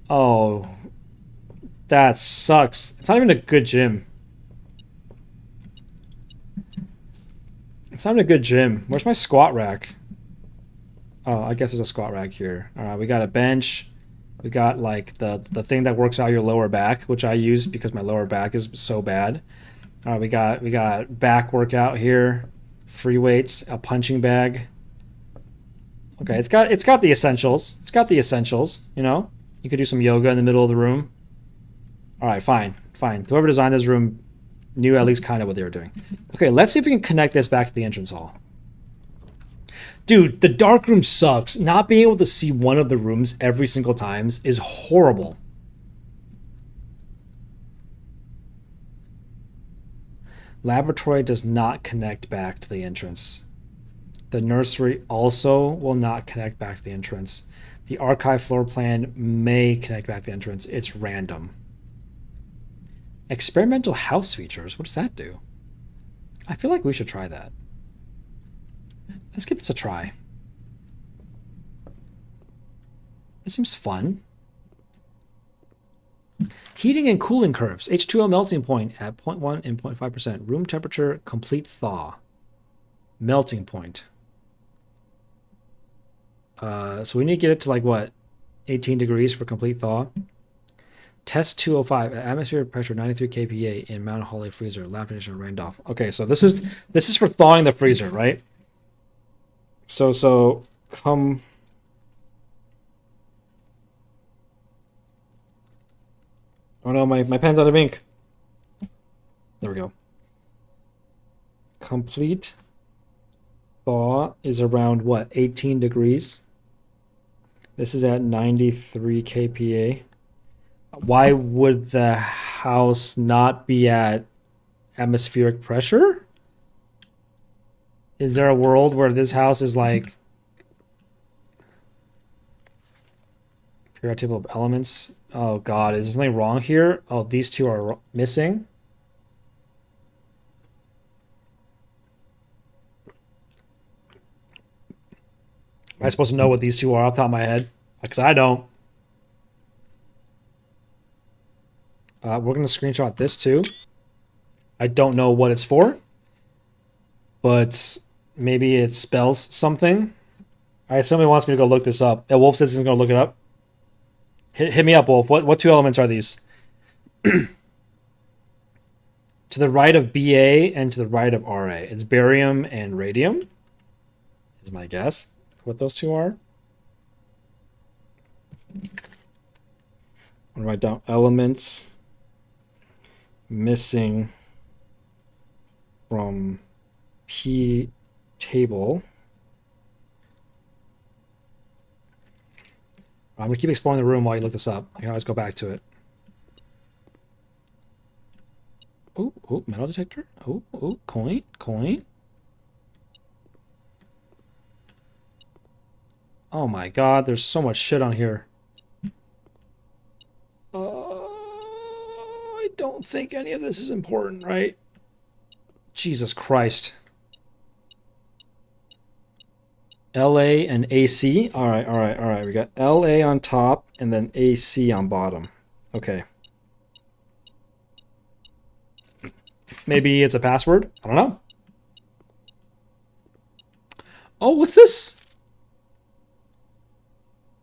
Oh. That sucks. It's not even a good gym. It's not even a good gym. Where's my squat rack? Oh, I guess there's a squat rack here. Alright, we got a bench. We got like the thing that works out your lower back, which I use because my lower back is so bad. Alright, we got back workout here. Free weights, a punching bag. Okay, it's got the essentials. It's got the essentials, you know? You could do some yoga in the middle of the room. Alright, fine. Whoever designed this room knew at least kind of what they were doing. Okay, let's see if we can connect this back to the entrance hall. Dude, the dark room sucks. Not being able to see one of the rooms every single time is horrible. Laboratory does not connect back to the entrance. The nursery also will not connect back to the entrance. The archive floor plan may connect back to the entrance. It's random. Experimental house features. What does that do? I feel like we should try that. Let's give this a try. This seems fun. Heating and cooling curves. H2O melting point at 0.1 and 0.5%. Room temperature, complete thaw. Melting point. So we need to get it to like what, 18 degrees for complete thaw. Test 205 at atmospheric pressure 93 kPa in Mount Holly freezer. Lab condition rained off. Okay, so this is for thawing the freezer, right? So come. Oh no, my pen's out of ink. There we go. Complete thaw is around what, 18 degrees. This is at 93 kPa. Why would the house not be at atmospheric pressure? Is there a world where this house is like periodic table of elements? Oh god, is there something wrong here? Oh, these two are missing. Am I supposed to know what these two are off the top of my head? Because I don't. We're going to screenshot this too. I don't know what it's for, but maybe it spells something. I somebody wants me to go look this up. Wolf says he's going to look it up. Hit me up, Wolf. What two elements are these? To the right of Ba and to the right of Ra. It's barium and radium, is my guess what those two are. I'm going to write down elements missing from P table. I'm going to keep exploring the room while you look this up. I can always go back to it. Oh, metal detector. Oh, coin. Oh my god, there's so much shit on here. I don't think any of this is important, right? Jesus Christ. LA and AC. All right. We got LA on top and then AC on bottom. Okay. Maybe it's a password. I don't know. Oh, what's this?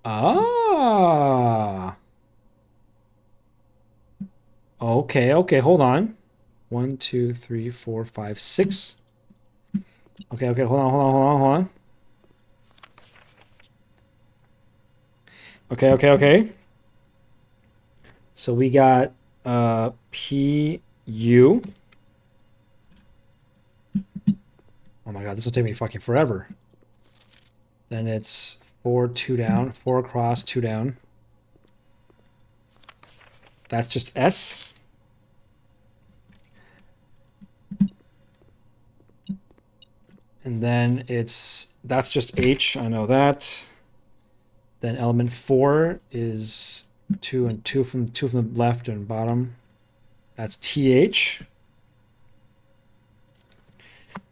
Ah. Okay, hold on. 1, 2, 3, 4, 5, 6. Okay, hold on. Okay. So we got PU. Oh my god, this will take me fucking forever. Then it's 4, 2 down, 4 across, 2 down. That's just S. And then that's just H, I know that. Then element 4 is 2 and 2 from the left and bottom. That's TH.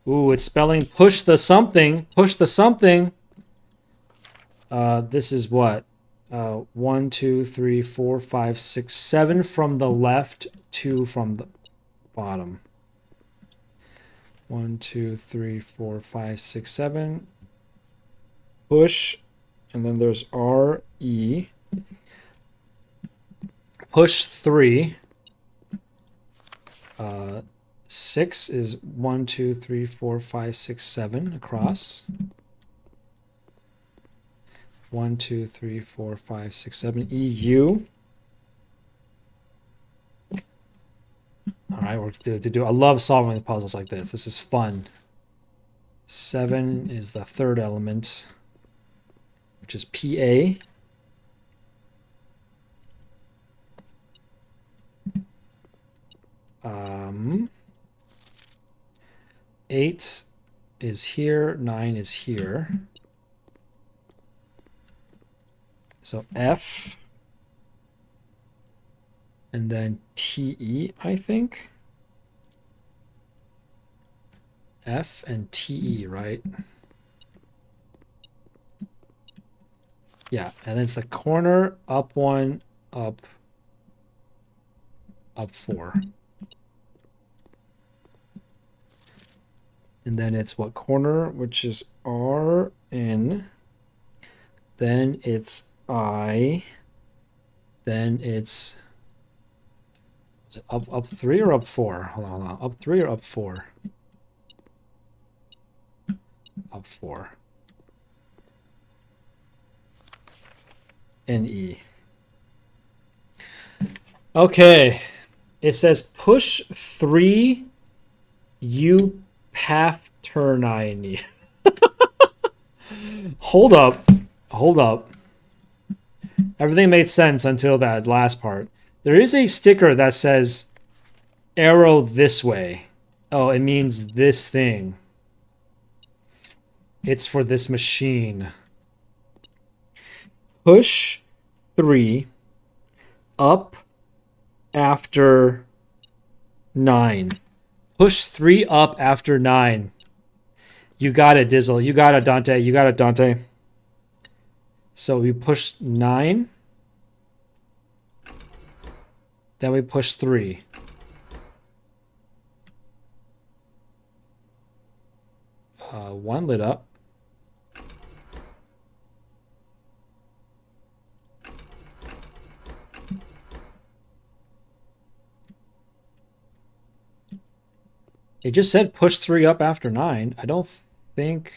Ooh, it's spelling push the something. This is what? 1, 2, 3, 4, 5, 6, 7 from the left, 2 from the bottom. 1, 2, 3, 4, 5, 6, 7. Push, and then there's RE. Push 3. 6 is 1, 2, 3, 4, 5, 6, 7 across. 1, 2, 3, 4, 5, 6, 7. EU. All right, we're to do. I love solving the puzzles like this. This is fun. 7 is the third element, which is PA. Eight is here. 9 is here. So F. And then TE, I think. F and TE, right? Yeah, and it's the corner, up 1, up 4. And then it's what corner, which is R, N, Then it's I. Then it's... Is it up 3 or up 4? Hold on. Up 3 or up 4? Up 4. NE. Okay. It says push 3 U path turn I need. Hold up. Everything made sense until that last part. There is a sticker that says arrow this way. Oh, it means this thing. It's for this machine. Push 3 up after 9. Push 3 up after 9. You got it, Dizzle. You got it, Dante. So we push 9. Then we push 3. One lit up. It just said push 3 up after 9. I don't think...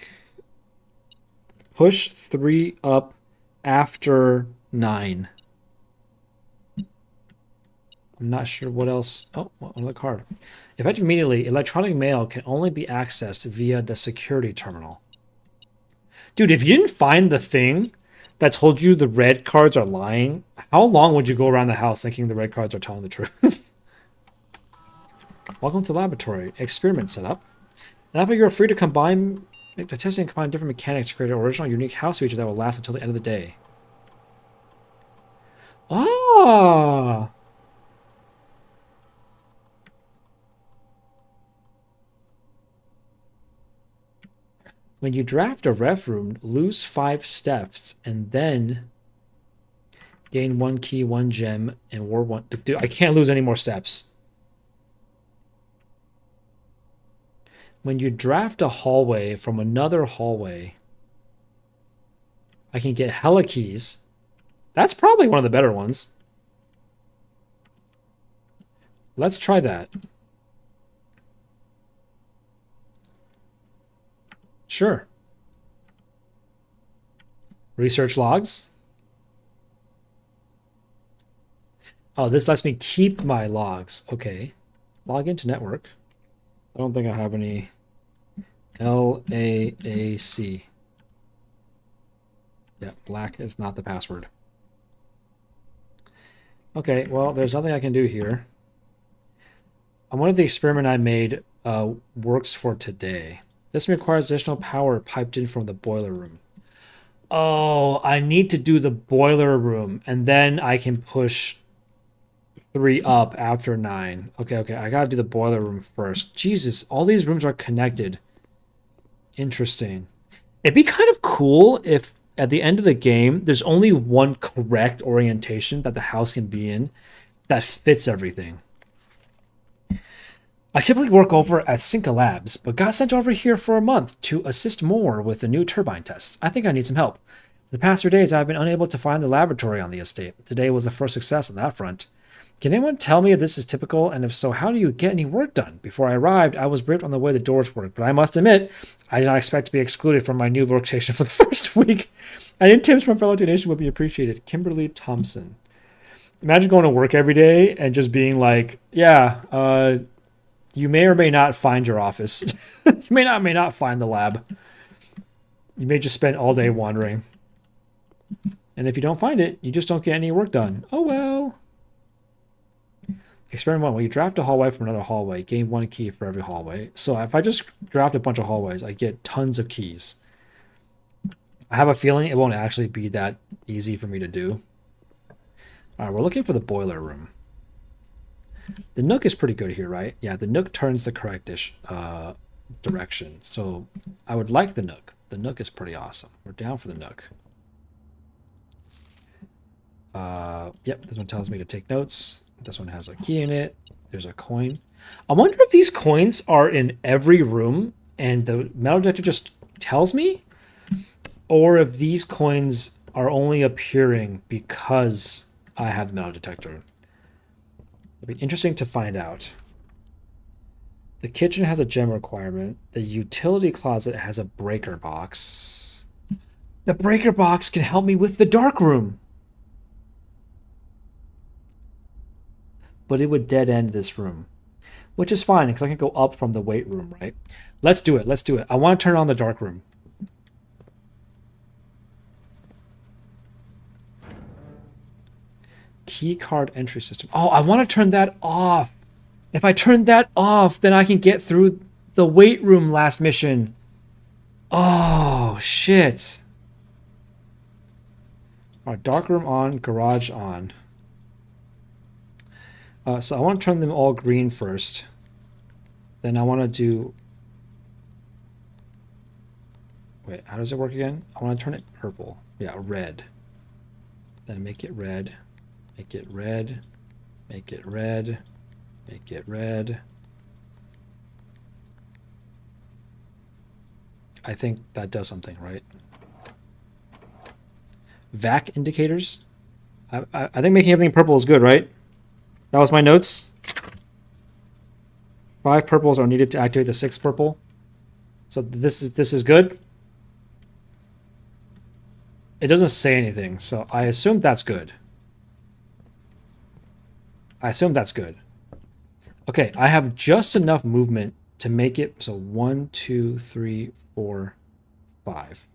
Push 3 up after 9. I'm not sure what else... Oh, another card. Effective immediately, electronic mail can only be accessed via the security terminal. Dude, if you didn't find the thing that told you the red cards are lying, how long would you go around the house thinking the red cards are telling the truth? Welcome to the laboratory. Experiment setup. Now you're free to combine, test and combine different mechanics to create an original, unique house feature that will last until the end of the day. Ah! When you draft a ref room, lose 5 steps and then gain 1 key, 1 gem, and war 1. Dude, I can't lose any more steps. When you draft a hallway from another hallway, I can get hella keys. That's probably one of the better ones. Let's try that. Sure. Research logs. Oh, this lets me keep my logs. Okay. Log into network. I don't think I have any LAAC. Yeah, black is not the password. Okay, well, there's nothing I can do here. I wonder if the experiment I made works for today. This requires additional power piped in from the boiler room. Oh, I need to do the boiler room, and then I can push 3 up after 9. Okay, I gotta do the boiler room first. Jesus, all these rooms are connected. Interesting. It'd be kind of cool if at the end of the game, there's only one correct orientation that the house can be in that fits everything. I typically work over at Cinca Labs, but got sent over here for a month to assist more with the new turbine tests. I think I need some help. The past 3 days, I've been unable to find the laboratory on the estate. Today was the first success on that front. Can anyone tell me if this is typical, and if so, how do you get any work done? Before I arrived, I was briefed on the way the doors work, but I must admit, I did not expect to be excluded from my new workstation for the first week. Any tips from fellow Nation would be appreciated. Kimberly Thompson. Imagine going to work every day and just being like, yeah, you may or may not find your office. You may not find the lab. You may just spend all day wandering. And if you don't find it, you just don't get any work done. Oh well. Experiment 1. When you draft a hallway from another hallway, gain 1 key for every hallway. So if I just draft a bunch of hallways, I get tons of keys. I have a feeling it won't actually be that easy for me to do. All right, we're looking for the boiler room. The Nook is pretty good here, right? Yeah, the Nook turns the correct direction. So I would like the Nook. The Nook is pretty awesome. We're down for the Nook. Yep, this one tells me to take notes. This one has a key in it. There's a coin. I wonder if these coins are in every room and the metal detector just tells me, or if these coins are only appearing because I have the metal detector. It'll be interesting to find out. The kitchen has a gem requirement. The utility closet has a breaker box. The breaker box can help me with the dark room. But it would dead end this room. Which is fine, because I can go up from the weight room, right? Let's do it. Let's do it. I want to turn on the dark room. Key card entry system. Oh, I want to turn that off. If I turn that off, then I can get through the weight room last mission. Oh, shit. All right, dark room on, garage on. So I want to turn them all green first. Then I want to do... Wait, how does it work again? I want to turn it purple. Yeah, red. Then make it red. Make it red. Make it red. Make it red. I think that does something, right? VAC indicators. I think making everything purple is good, right? That was my notes. 5 purples are needed to activate the 6th purple. So this is good. It doesn't say anything, so I assume that's good. I assume that's good. Okay, I have just enough movement to make it so 1, 2, 3, 4, 5.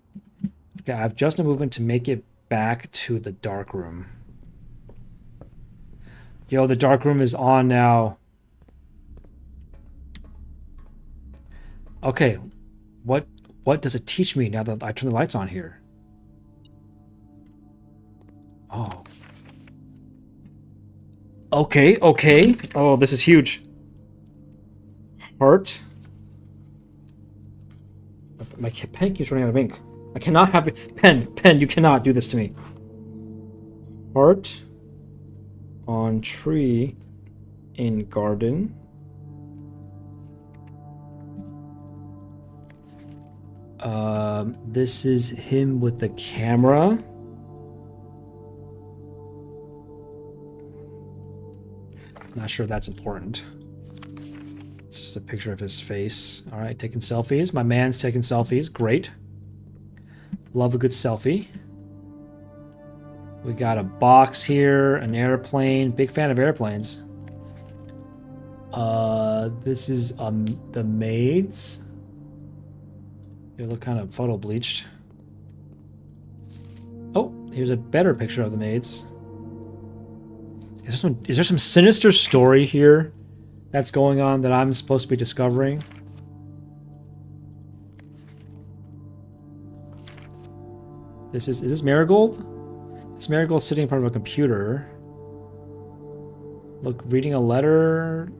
Okay, I have just enough movement to make it back to the dark room. Yo, the dark room is on now. Okay, what does it teach me now that I turn the lights on here? Oh. Okay, okay. Oh, this is huge. Heart. My pen keeps running out of ink. I cannot have it. Pen, you cannot do this to me. Heart on tree in garden. This is him with the camera. Not sure that's important. It's just a picture of his face. All right, taking selfies. My man's taking selfies. Great. Love a good selfie. We got a box here, an airplane. Big fan of airplanes. This is the maids. They look kind of photo bleached. Oh, here's a better picture of the maids. Is there some sinister story here that's going on that I'm supposed to be discovering? Is this Marigold? This Marigold's sitting in front of a computer. Look, reading a letter.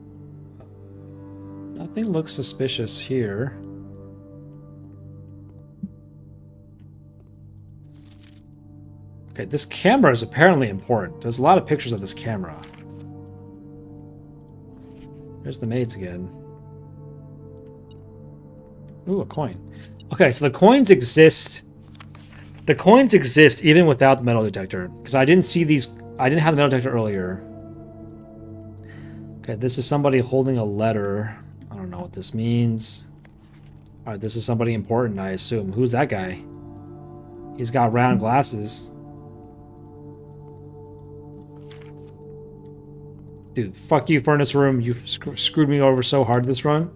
Nothing looks suspicious here. Okay, this camera is apparently important. There's a lot of pictures of this camera. There's the maids again. Ooh, a coin. Okay, so the coins exist. The coins exist even without the metal detector. Because I didn't see these... I didn't have the metal detector earlier. Okay, this is somebody holding a letter. I don't know what this means. Alright, this is somebody important, I assume. Who's that guy? He's got round glasses. Dude, fuck you, Furnace Room. You've screwed me over so hard this run.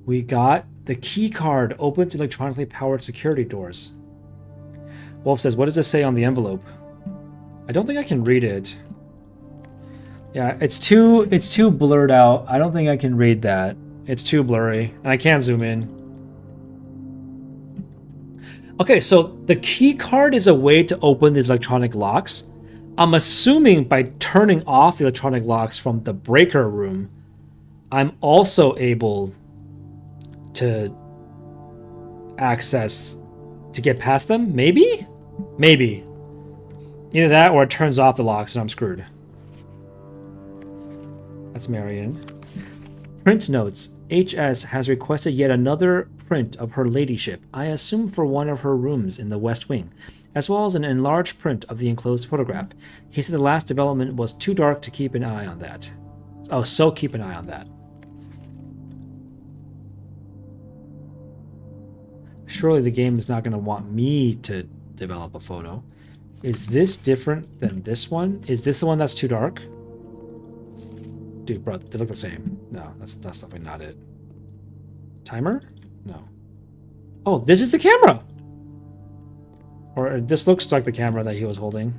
We got the key card. Opens electronically powered security doors. Wolf says, what does this say on the envelope? I don't think I can read it. Yeah, it's too blurred out. I don't think I can read that. It's too blurry. And I can't zoom in. Okay, so the key card is a way to open these electronic locks. I'm assuming by turning off the electronic locks from the breaker room, I'm also able to access, to get past them? Maybe? Maybe. Either that or it turns off the locks and I'm screwed. That's Marion. Print notes. HS has requested yet another print of her ladyship, I assume for one of her rooms in the West Wing, as well as an enlarged print of the enclosed photograph. He said the last development was too dark to keep an eye on that. Oh, so keep an eye on that. Surely the game is not going to want me to develop a photo. Is this different than this one? Is this the one that's too dark? Dude, bro, they look the same. No, that's definitely not it. Timer? No. Oh, this is the camera! Or this looks like the camera that he was holding.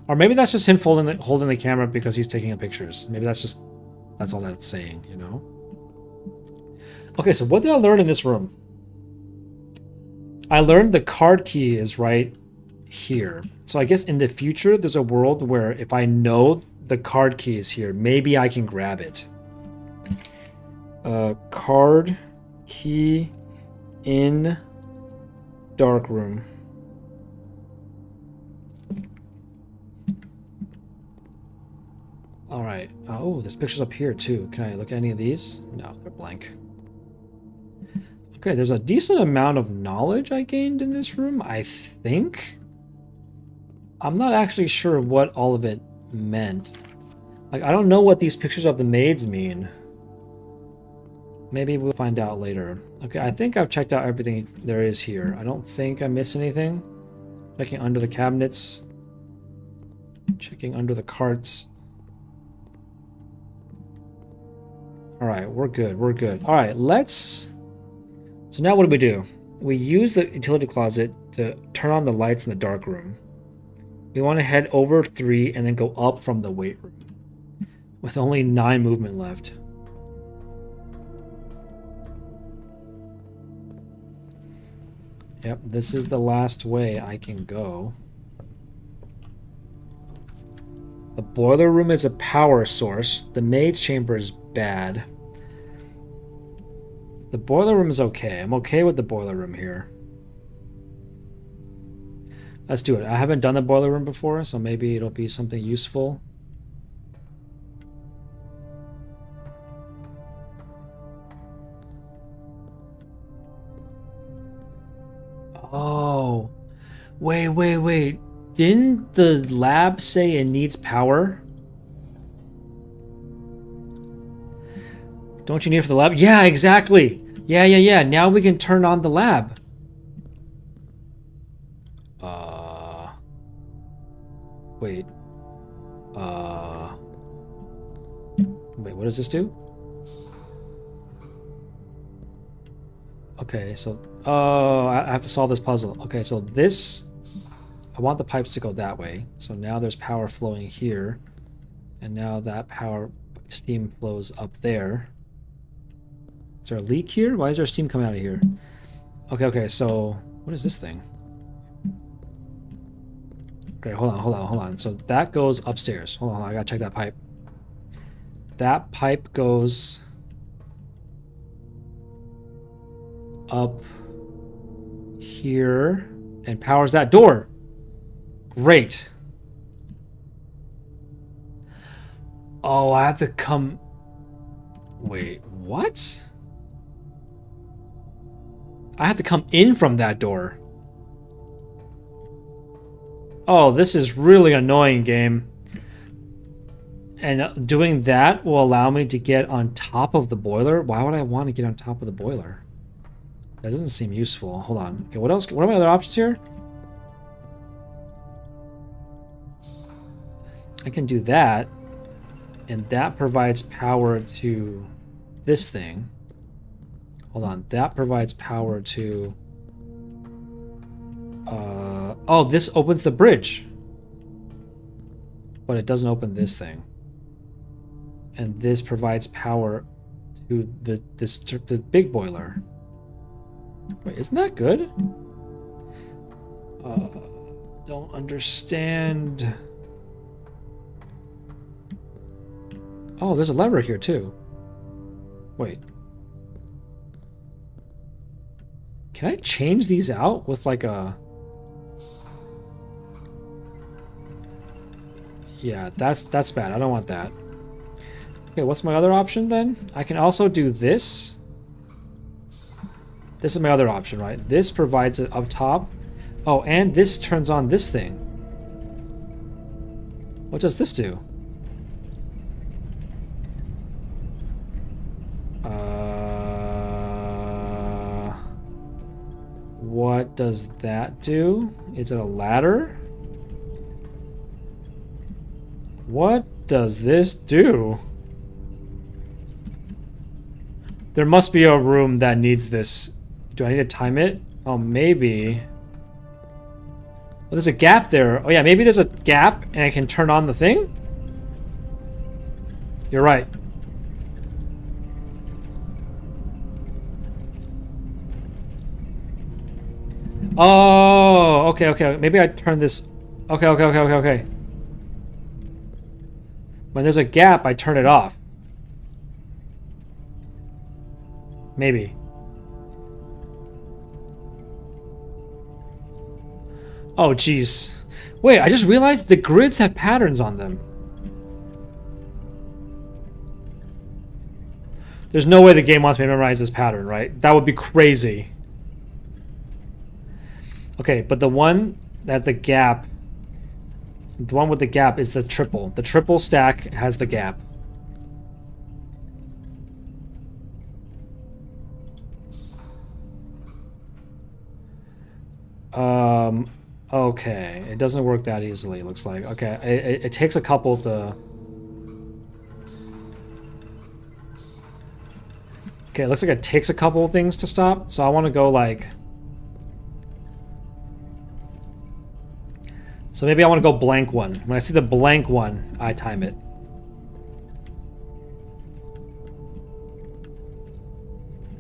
Or maybe that's just him holding the camera because he's taking pictures. Maybe that's all that's saying, you know? Okay, so what did I learn in this room? I learned the card key is right here. So I guess in the future, there's a world where if I know the card key is here, maybe I can grab it. Card key in dark room. All right. Oh, there's pictures up here too. Can I look at any of these? No, they're blank. Okay, there's a decent amount of knowledge I gained in this room, I think. I'm not actually sure what all of it meant. Like, I don't know what these pictures of the maids mean. Maybe we'll find out later. Okay, I think I've checked out everything there is here. I don't think I missed anything. Checking under the cabinets. Checking under the carts. Alright, we're good, we're good. Alright, let's... So now what do? We use the utility closet to turn on the lights in the dark room. We want to head over 3 and then go up from the weight room. With only 9 movement left. Yep, this is the last way I can go. The boiler room is a power source. The maid's chamber is bad. The boiler room is okay. I'm okay with the boiler room here. Let's do it. I haven't done the boiler room before, so maybe it'll be something useful. Oh. Wait. Didn't the lab say it needs power? Don't you need it for the lab? Yeah, exactly. Yeah. Now we can turn on the lab. Wait. Wait, what does this do? Okay, so... Oh, I have to solve this puzzle. Okay, so this... I want the pipes to go that way. So now there's power flowing here. And now that power... Steam flows up there. Is there a leak here? Why is there steam coming out of here? Okay, so... What is this thing? Okay, hold on. So that goes upstairs. Hold on, I gotta check that pipe. That pipe goes... up here and powers that door. Great. Oh, I have to come... Wait, what? I have to come in from that door. Oh, this is really annoying, game. And doing that will allow me to get on top of the boiler? Why would I want to get on top of the boiler? That doesn't seem useful. Hold on. Okay, what else? What are my other options here? I can do that. And that provides power to this thing. Hold on. That provides power to... oh, this opens the bridge. But it doesn't open this thing. And this provides power to the big boiler. Wait, isn't that good? Don't understand. Oh, there's a lever here too. Wait. Can I change these out with like a... Yeah, that's bad. I don't want that. Okay, what's my other option then? I can also do this. This is my other option, right? This provides it up top. Oh, and this turns on this thing. What does this do? What does that do? Is it a ladder? What does this do? There must be a room that needs this. Do I need to time it? Oh, maybe. Well, there's a gap there. Oh yeah, maybe there's a gap and I can turn on the thing? You're right. Oh, okay. Maybe I turn this... Okay. When there's a gap, I turn it off. Maybe. Oh, jeez. Wait, I just realized the grids have patterns on them. There's no way the game wants me to memorize this pattern, right? That would be crazy. Okay, but the one that the gap... The one with the gap is the triple. The triple stack has the gap. Okay. It doesn't work that easily, it looks like. Okay, it takes a couple to... Okay, it looks like it takes a couple of things to stop, so I want to go like... So maybe I want to go blank one. When I see the blank one, I time it.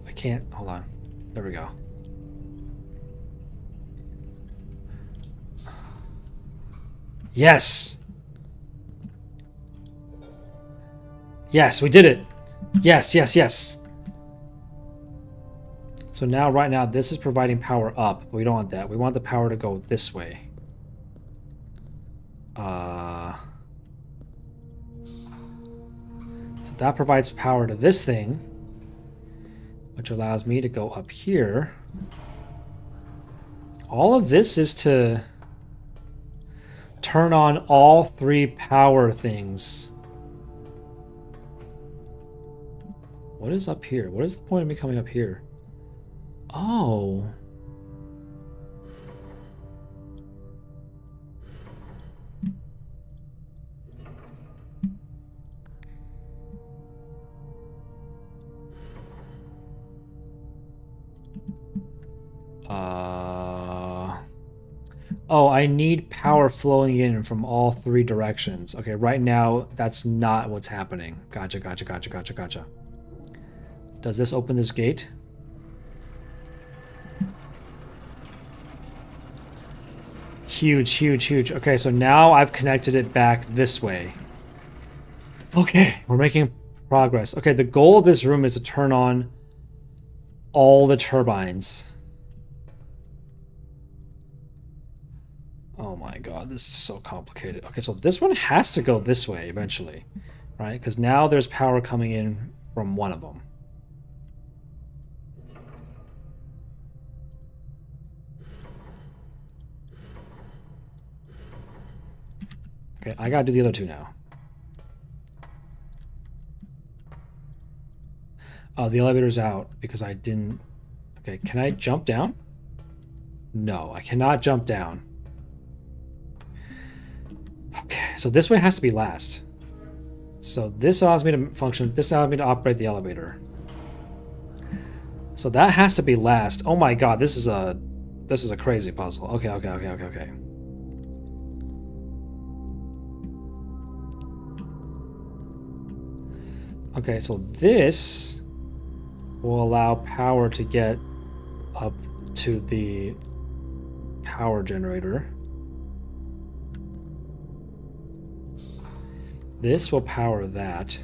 I can't... Hold on. There we go. Yes! Yes, we did it! Yes. So now, right now, this is providing power up, but we don't want that. We want the power to go this way. So that provides power to this thing, which allows me to go up here. All of this is to turn on all three power things. What is up here? What is the point of me coming up here? Oh. Oh, I need power flowing in from all three directions. Okay, right now, that's not what's happening. Gotcha. Does this open this gate? Huge. Okay, so now I've connected it back this way. Okay, we're making progress. Okay, the goal of this room is to turn on all the turbines. Oh my god, this is so complicated. Okay, so this one has to go this way eventually, right? Because now there's power coming in from one of them. Okay, I gotta do the other two now. Oh, the elevator's out because I didn't... Okay, can I jump down? No, I cannot jump down. Okay, so this way has to be last. So this allows me to function, this allows me to operate the elevator. So that has to be last. Oh my god, this is a crazy puzzle. Okay. Okay, so this will allow power to get up to the power generator. This will power that.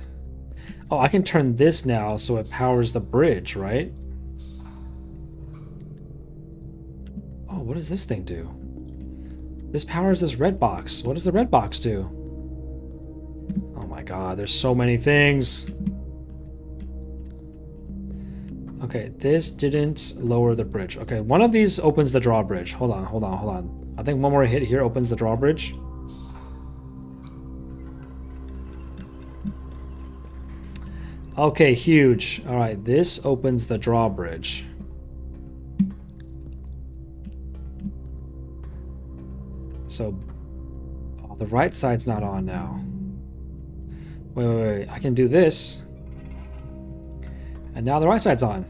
Oh, I can turn this now so it powers the bridge, right? Oh, what does this thing do? This powers this red box. What does the red box do? Oh my god, there's so many things. Okay, this didn't lower the bridge. Okay, one of these opens the drawbridge. Hold on, hold on, hold on. I think one more hit here opens the drawbridge. Okay, huge. All right, this opens the drawbridge. So, oh, the right side's not on now. Wait, wait, wait. I can do this. And now the right side's on.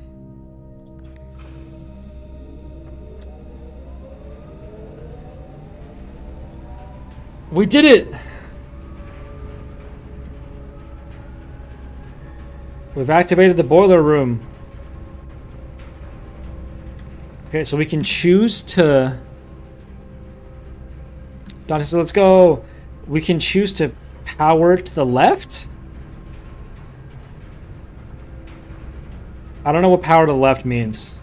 We did it! We've activated the boiler room. Okay, so we can choose to... Dante said, let's go. We can choose to power to the left? I don't know what power to the left means.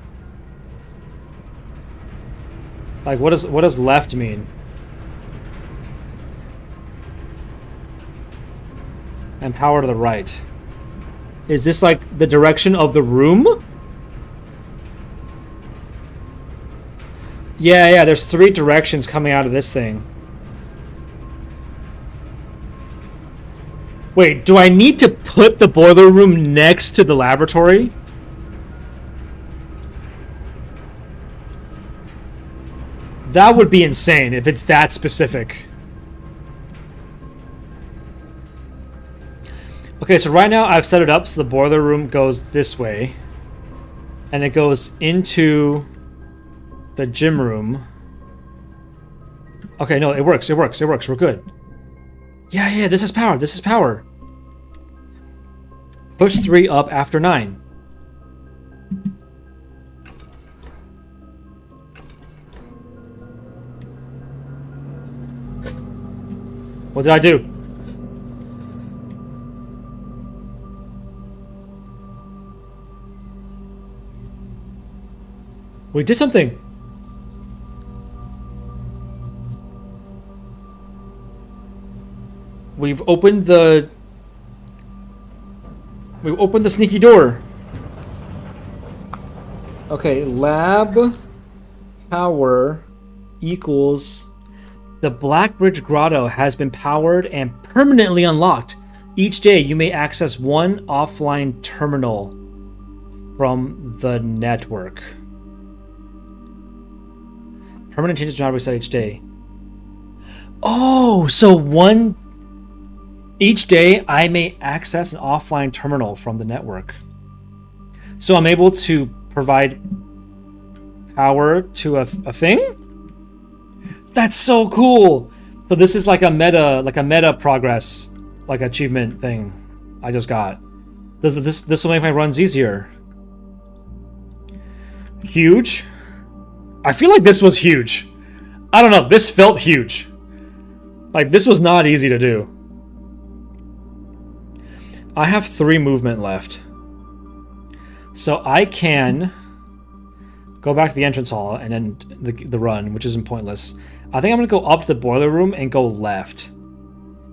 Like, what does left mean? And power to the right. Is this like the direction of the room? Yeah, there's 3 directions coming out of this thing. Wait, do I need to put the boiler room next to the laboratory? That would be insane if it's that specific. Okay, so right now I've set it up so the boiler room goes this way. And it goes into the gym room. Okay, no, it works, we're good. Yeah, this is power, Push 3 up after 9. What did I do? We did something. We've opened the sneaky door. Okay, lab power equals the Blackbridge Grotto has been powered and permanently unlocked. Each day you may access one offline terminal from the network. Permanent changes do not reset each day. Oh, so each day I may access an offline terminal from the network. So I'm able to provide power to a thing? That's so cool. So this is like a meta progress, like achievement thing I just got. This will make my runs easier. Huge. I feel like this was huge. I don't know, this felt huge. Like, this was not easy to do. I have 3 movement left. So I can go back to the entrance hall and then the run, which isn't pointless. I think I'm going to go up to the boiler room and go left.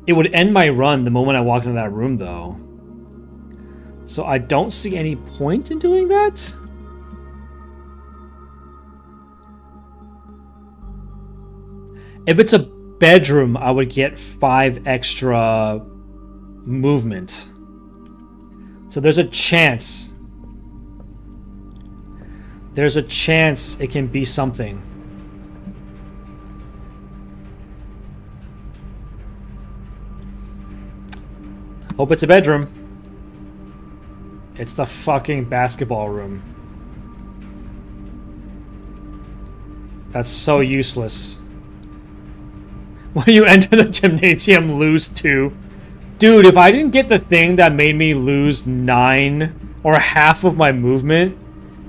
It would end my run the moment I walked into that room, though. So I don't see any point in doing that. If it's a bedroom, I would get 5 extra movement. So there's a chance. There's a chance it can be something. Hope it's a bedroom. It's the fucking basketball room. That's so useless. When you enter the gymnasium, lose 2. Dude, if I didn't get the thing that made me lose 9 or half of my movement,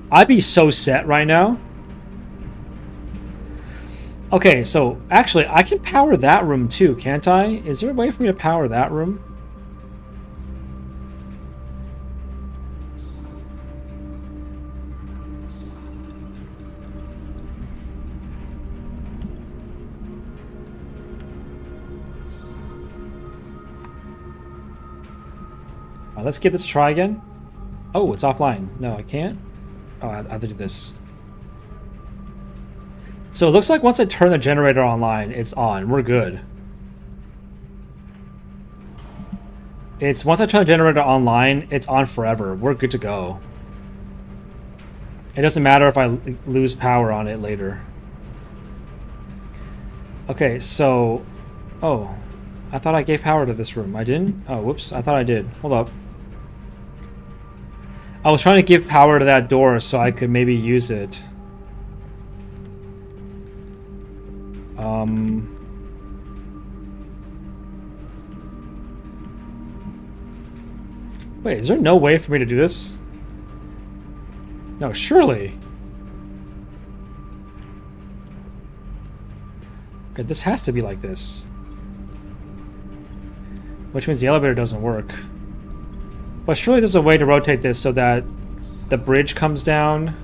I'd be so set right now. Okay, so actually, I can power that room too, can't I? Is there a way for me to power that room? Let's give this a try again. Oh, it's offline. No, I can't. Oh, I have to do this. So it looks like once I turn the generator online, it's on. We're good. It's once I turn the generator online, it's on forever. We're good to go. It doesn't matter if I lose power on it later. Okay, so... Oh. I thought I gave power to this room. I didn't? Oh, whoops. I thought I did. Hold up. I was trying to give power to that door so I could maybe use it. Wait, is there no way for me to do this? No, surely. Okay, this has to be like this. Which means the elevator doesn't work. But surely there's a way to rotate this so that the bridge comes down.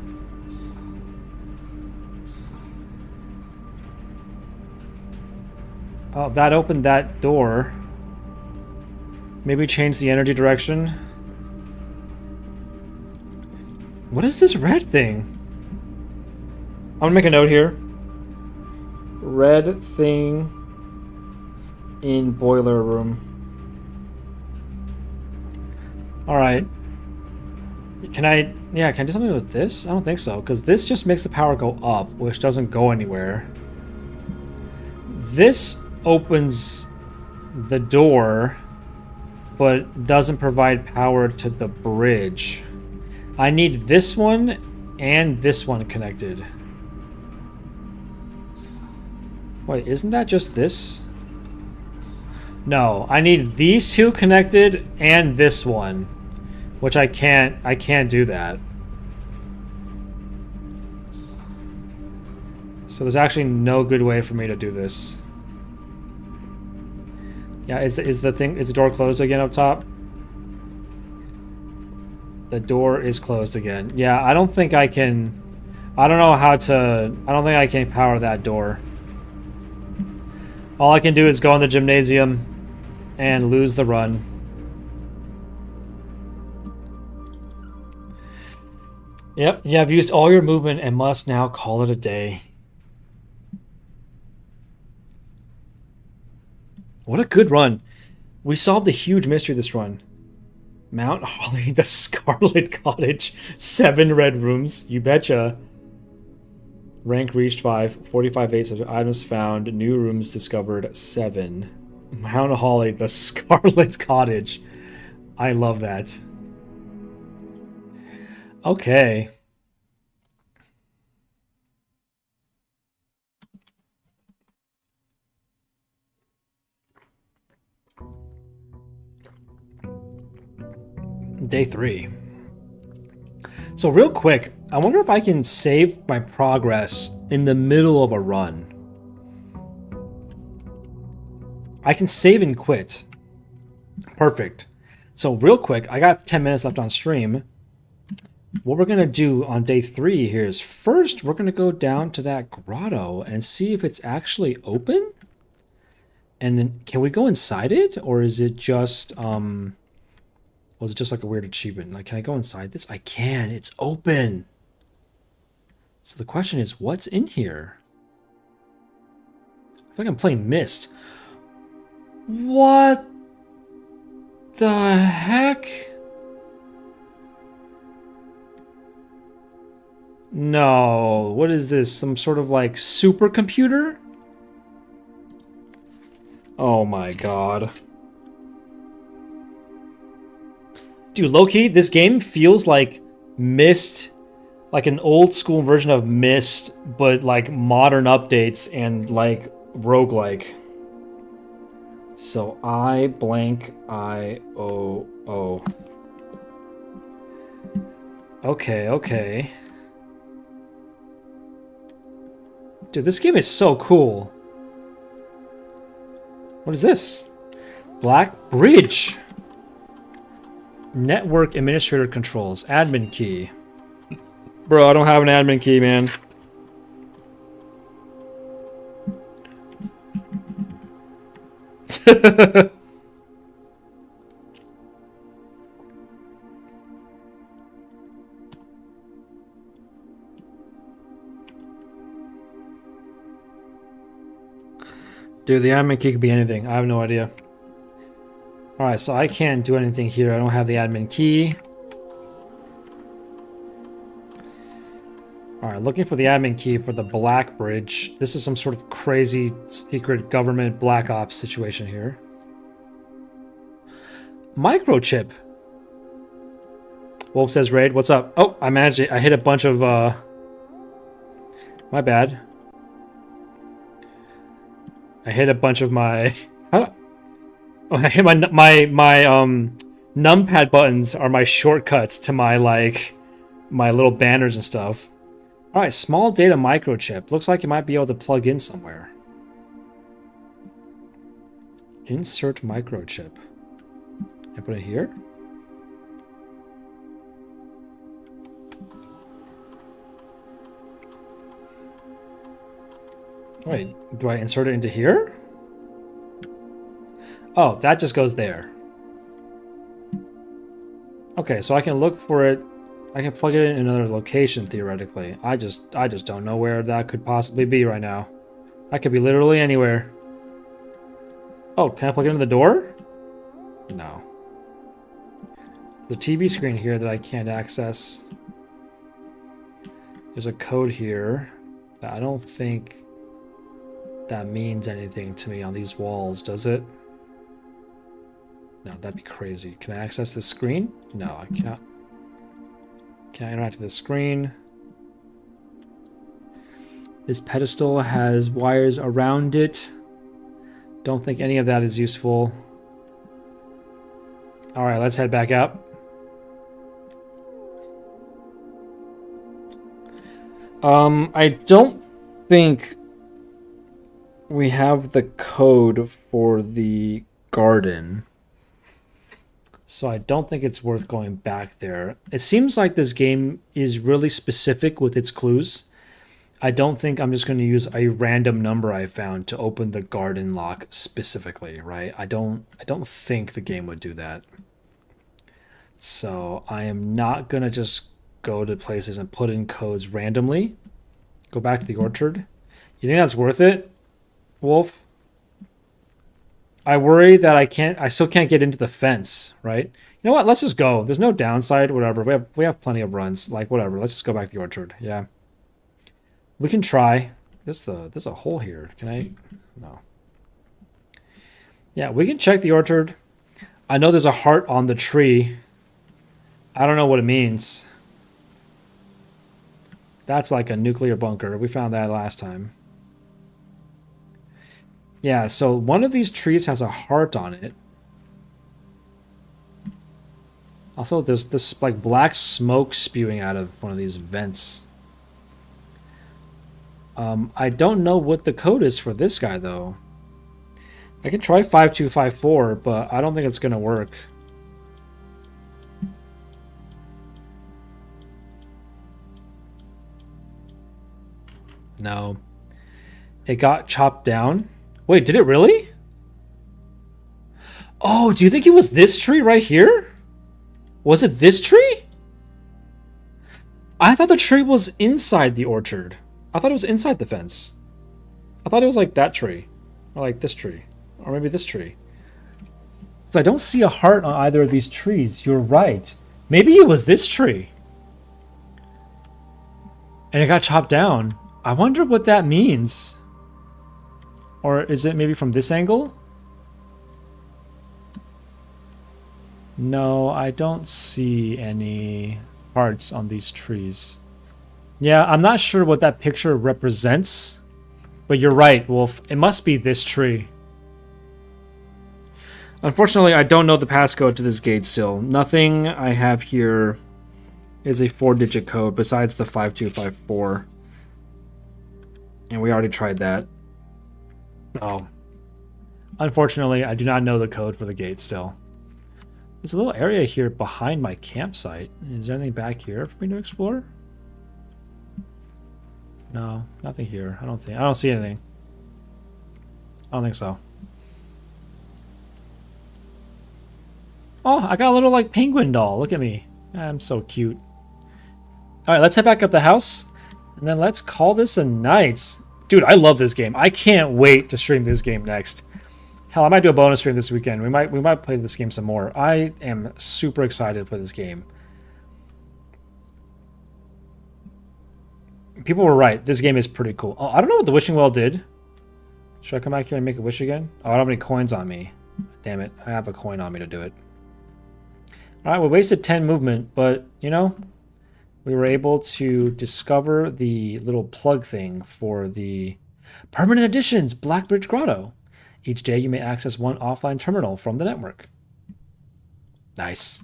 Oh, that opened that door. Maybe change the energy direction. What is this red thing? I'm gonna make a note here. Red thing in boiler room. Alright. Can I do something with this? I don't think so, because this just makes the power go up, which doesn't go anywhere. This opens the door, but doesn't provide power to the bridge. I need this one and this one connected. Wait, isn't that just this? No, I need these two connected and this one, which I can't do that. So there's actually no good way for me to do this. Yeah, is the door closed again up top? The door is closed again. Yeah, I don't think I can... I don't think I can power that door. All I can do is go in the gymnasium and lose the run. Yep, you have used all your movement and must now call it a day. What a good run. We solved a huge mystery this run. Mount Holly, the Scarlet Cottage, 7 red rooms, you betcha. Rank reached 5, 45 8 items found, new rooms discovered 7. Mount Holly, the Scarlet Cottage. I love that. Okay. Day 3. So real quick, I wonder if I can save my progress in the middle of a run. I can save and quit. Perfect. So real quick, I got 10 minutes left on stream. What we're going to do on day 3 here is first, we're going to go down to that grotto and see if it's actually open. And then, can we go inside it? Or is it just, was it just like a weird achievement? Like, can I go inside this? I can. It's open. So the question is, what's in here? I feel like I'm playing Myst. What the heck? No. What is this? Some sort of like supercomputer? Oh my god. Dude, low-key, this game feels like Myst, like an old school version of Myst, but like modern updates and like roguelike. So I-blank-I-O-O. Okay, okay. Dude, this game is so cool. What is this? Black Bridge. Network administrator controls. Admin key. Bro, I don't have an admin key, man. Dude, the admin key could be anything. I have no idea. Alright, so I can't do anything here. I don't have the admin key. Alright, looking for the admin key for the Black Bridge. This is some sort of crazy secret government black ops situation here. Microchip. Wolf says raid. What's up? Oh, I managed it. I hit a bunch of my bad. I hit a bunch of my I hit my numpad buttons are my shortcuts to my my little banners and stuff. All right, small data microchip. Looks like you might be able to plug in somewhere. Insert microchip. Can I put it here? Wait, do I insert it into here? Oh, that just goes there. Okay, so I can look for it. I can plug it in another location, theoretically. I just don't know where that could possibly be right now. That could be literally anywhere. Oh, can I plug it into the door? No. The TV screen here that I can't access. There's a code here that I don't think that means anything to me on these walls, does it? No, that'd be crazy. Can I access this screen? No, I cannot. Can I interact with this screen? This pedestal has wires around it. Don't think any of that is useful. All right, let's head back up. I don't think we have the code for the garden. So I don't think it's worth going back there. It seems like this game is really specific with its clues. I don't think I'm just going to use a random number I found to open the garden lock specifically, right? I don't think the game would do that. So I am not going to just go to places and put in codes randomly. Go back to the orchard. You think that's worth it, Wolf? I worry that I still can't get into the fence, right? You know what? Let's just go. There's no downside, whatever. We have plenty of runs. Like, whatever. Let's just go back to the orchard. Yeah. We can try. There's a hole here. Can I? No. Yeah, we can check the orchard. I know there's a heart on the tree. I don't know what it means. That's like a nuclear bunker. We found that last time. Yeah, so one of these trees has a heart on it. Also, there's this like black smoke spewing out of one of these vents. I don't know what the code is for this guy, though. I can try 5254, but I don't think it's going to work. No. It got chopped down. Wait, did it really? Oh, do you think it was this tree right here? Was it this tree? I thought the tree was inside the orchard. I thought it was inside the fence. I thought it was like that tree. Or like this tree. Or maybe this tree. So I don't see a heart on either of these trees. You're right. Maybe it was this tree. And it got chopped down. I wonder what that means. Or is it maybe from this angle? No, I don't see any hearts on these trees. Yeah, I'm not sure what that picture represents. But you're right, Wolf. It must be this tree. Unfortunately, I don't know the passcode to this gate still. Nothing I have here is a 4-digit code besides the 5254. And we already tried that. So, unfortunately, I do not know the code for the gate still. There's a little area here behind my campsite. Is there anything back here for me to explore? No, nothing here. I don't see anything. I don't think so. Oh, I got a little like penguin doll. Look at me. I'm so cute. All right, let's head back up the house. And then let's call this a night. Dude, I love this game. I can't wait to stream this game next. Hell, I might do a bonus stream this weekend. We might play this game some more. I am super excited for this game. People were right. This game is pretty cool. Oh, I don't know what the wishing well did. Should I come back here and make a wish again? Oh, I don't have any coins on me. Damn it. I have a coin on me to do it. Alright, we wasted 10 movement, but, you know, we were able to discover the little plug thing for the permanent additions, Blackbridge Grotto. Each day you may access one offline terminal from the network. Nice.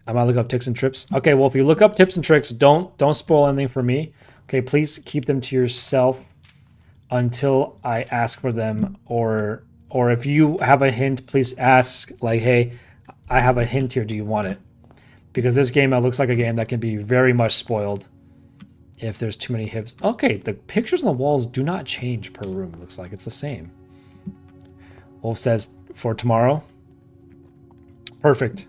I might look up tips and tricks. Okay, well, if you look up tips and tricks, don't spoil anything for me. Okay, please keep them to yourself until I ask for them, or if you have a hint, please ask, like, hey, I have a hint here, do you want it? Because this game looks like a game that can be very much spoiled if there's too many hips. Okay, the pictures on the walls do not change per room. It looks like it's the same. Wolf says for tomorrow. Perfect.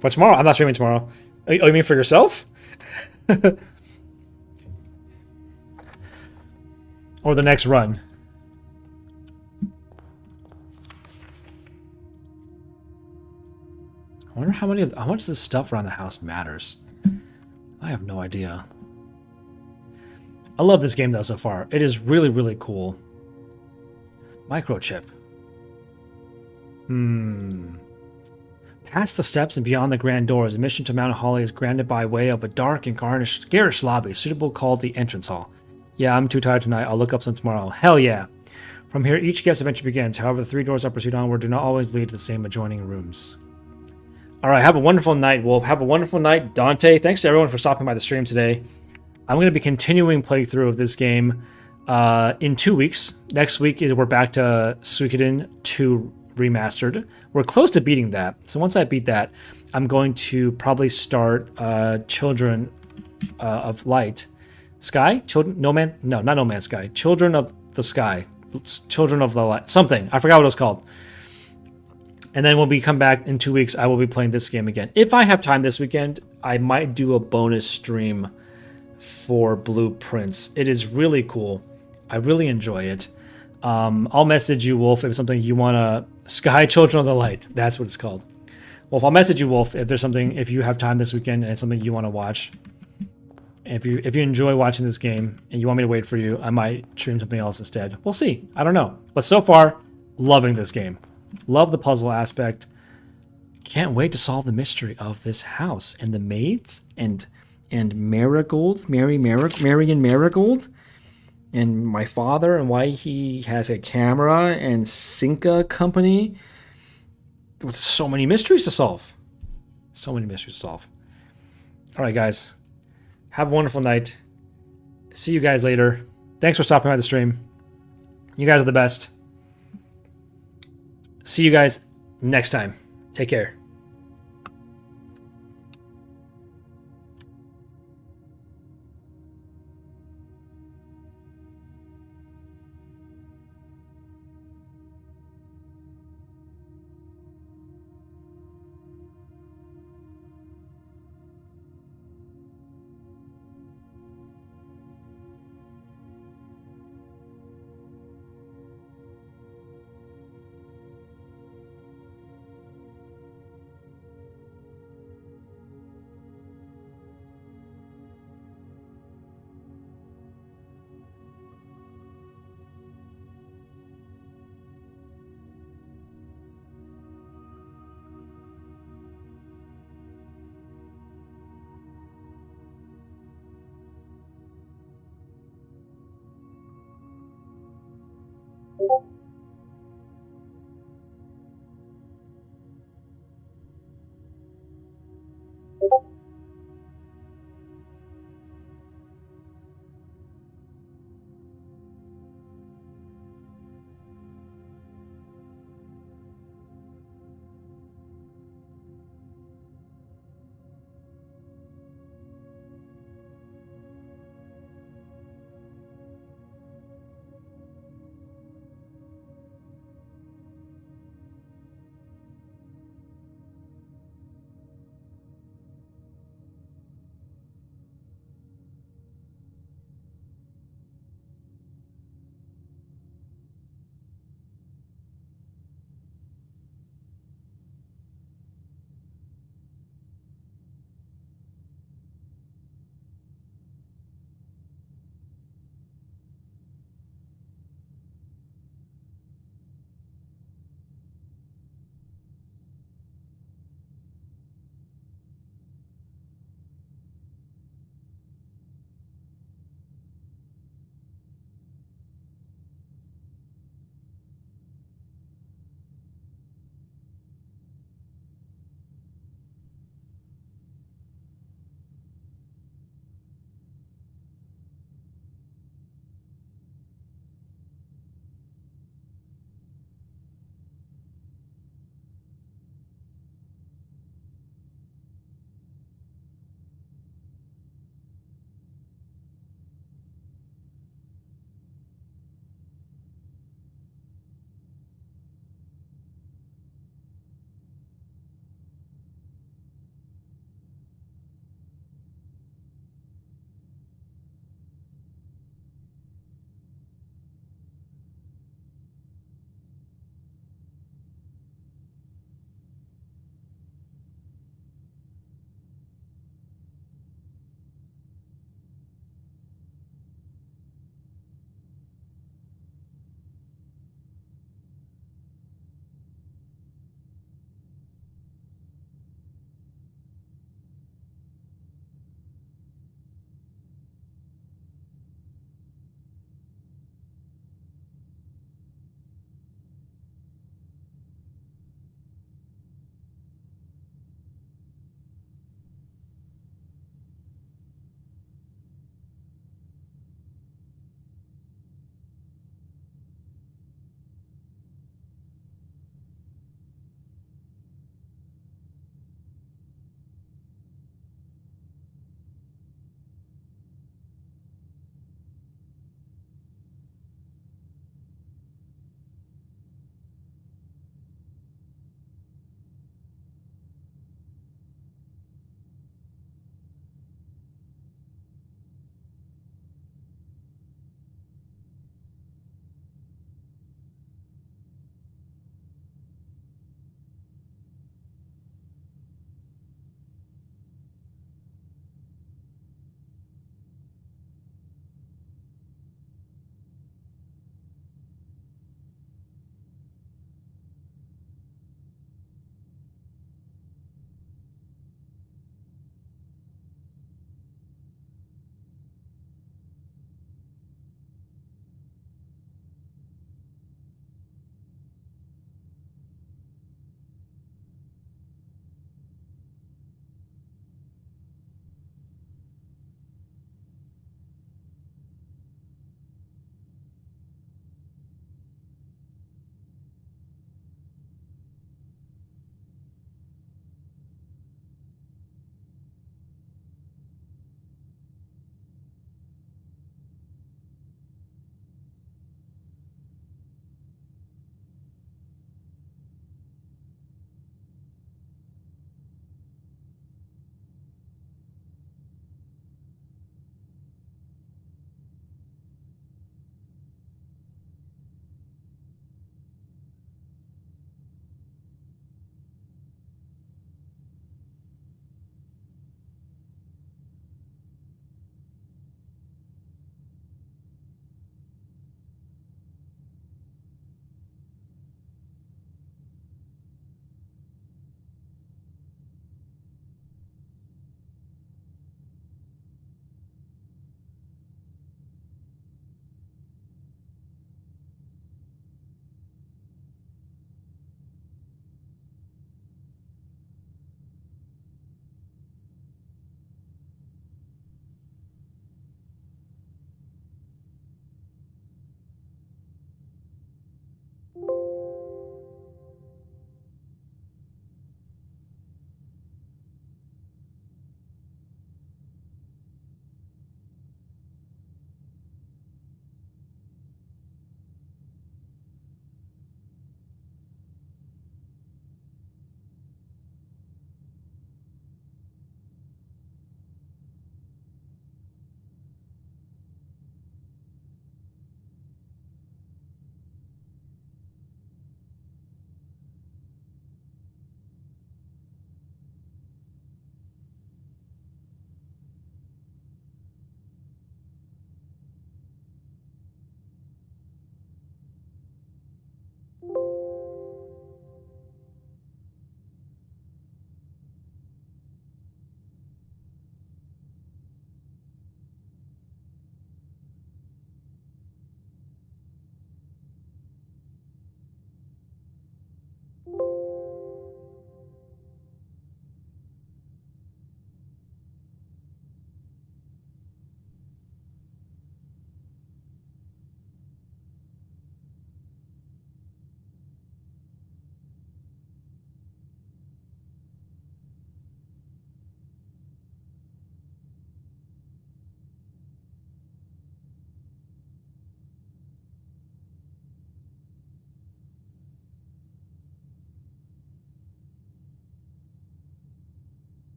For tomorrow? I'm not streaming tomorrow. Oh, you mean for yourself? Or the next run? I wonder how much of this stuff around the house matters. I have no idea. I love this game though so far. It is really, really cool. Microchip. Past the steps and beyond the grand doors, admission to Mount Holly is granted by way of a dark and garish lobby, suitable called the entrance hall. Yeah, I'm too tired tonight. I'll look up some tomorrow. Hell yeah. From here, each guest adventure begins. However, the 3 doors I pursued onward do not always lead to the same adjoining rooms. All right, have a wonderful night, Wolf. Have a wonderful night, Dante. Thanks to everyone for stopping by the stream today. I'm going to be continuing playthrough of this game in 2 weeks. Next week we're back to Suikoden 2 Remastered. We're close to beating that. So once I beat that, I'm going to probably start Children of Light. Sky? Children? No Man's Sky. Children of the Sky. Children of the Light. Something. I forgot what it was called. And then when we come back in 2 weeks, I will be playing this game again. If I have time this weekend, I might do a bonus stream for Blueprints. It is really cool. I really enjoy it. I'll message you, Wolf, if it's something you want to... Sky Children of the Light. That's what it's called. Wolf, I'll message you, Wolf, if there's something... If you have time this weekend and it's something you want to watch. If you enjoy watching this game and you want me to wait for you, I might stream something else instead. We'll see. I don't know. But so far, loving this game. Love the puzzle aspect. Can't wait to solve the mystery of this house and the maids and Marigold, Marion Marigold, and my father and why he has a camera and Cinca Company. With so many mysteries to solve. So many mysteries to solve. All right, guys. Have a wonderful night. See you guys later. Thanks for stopping by the stream. You guys are the best. See you guys next time. Take care.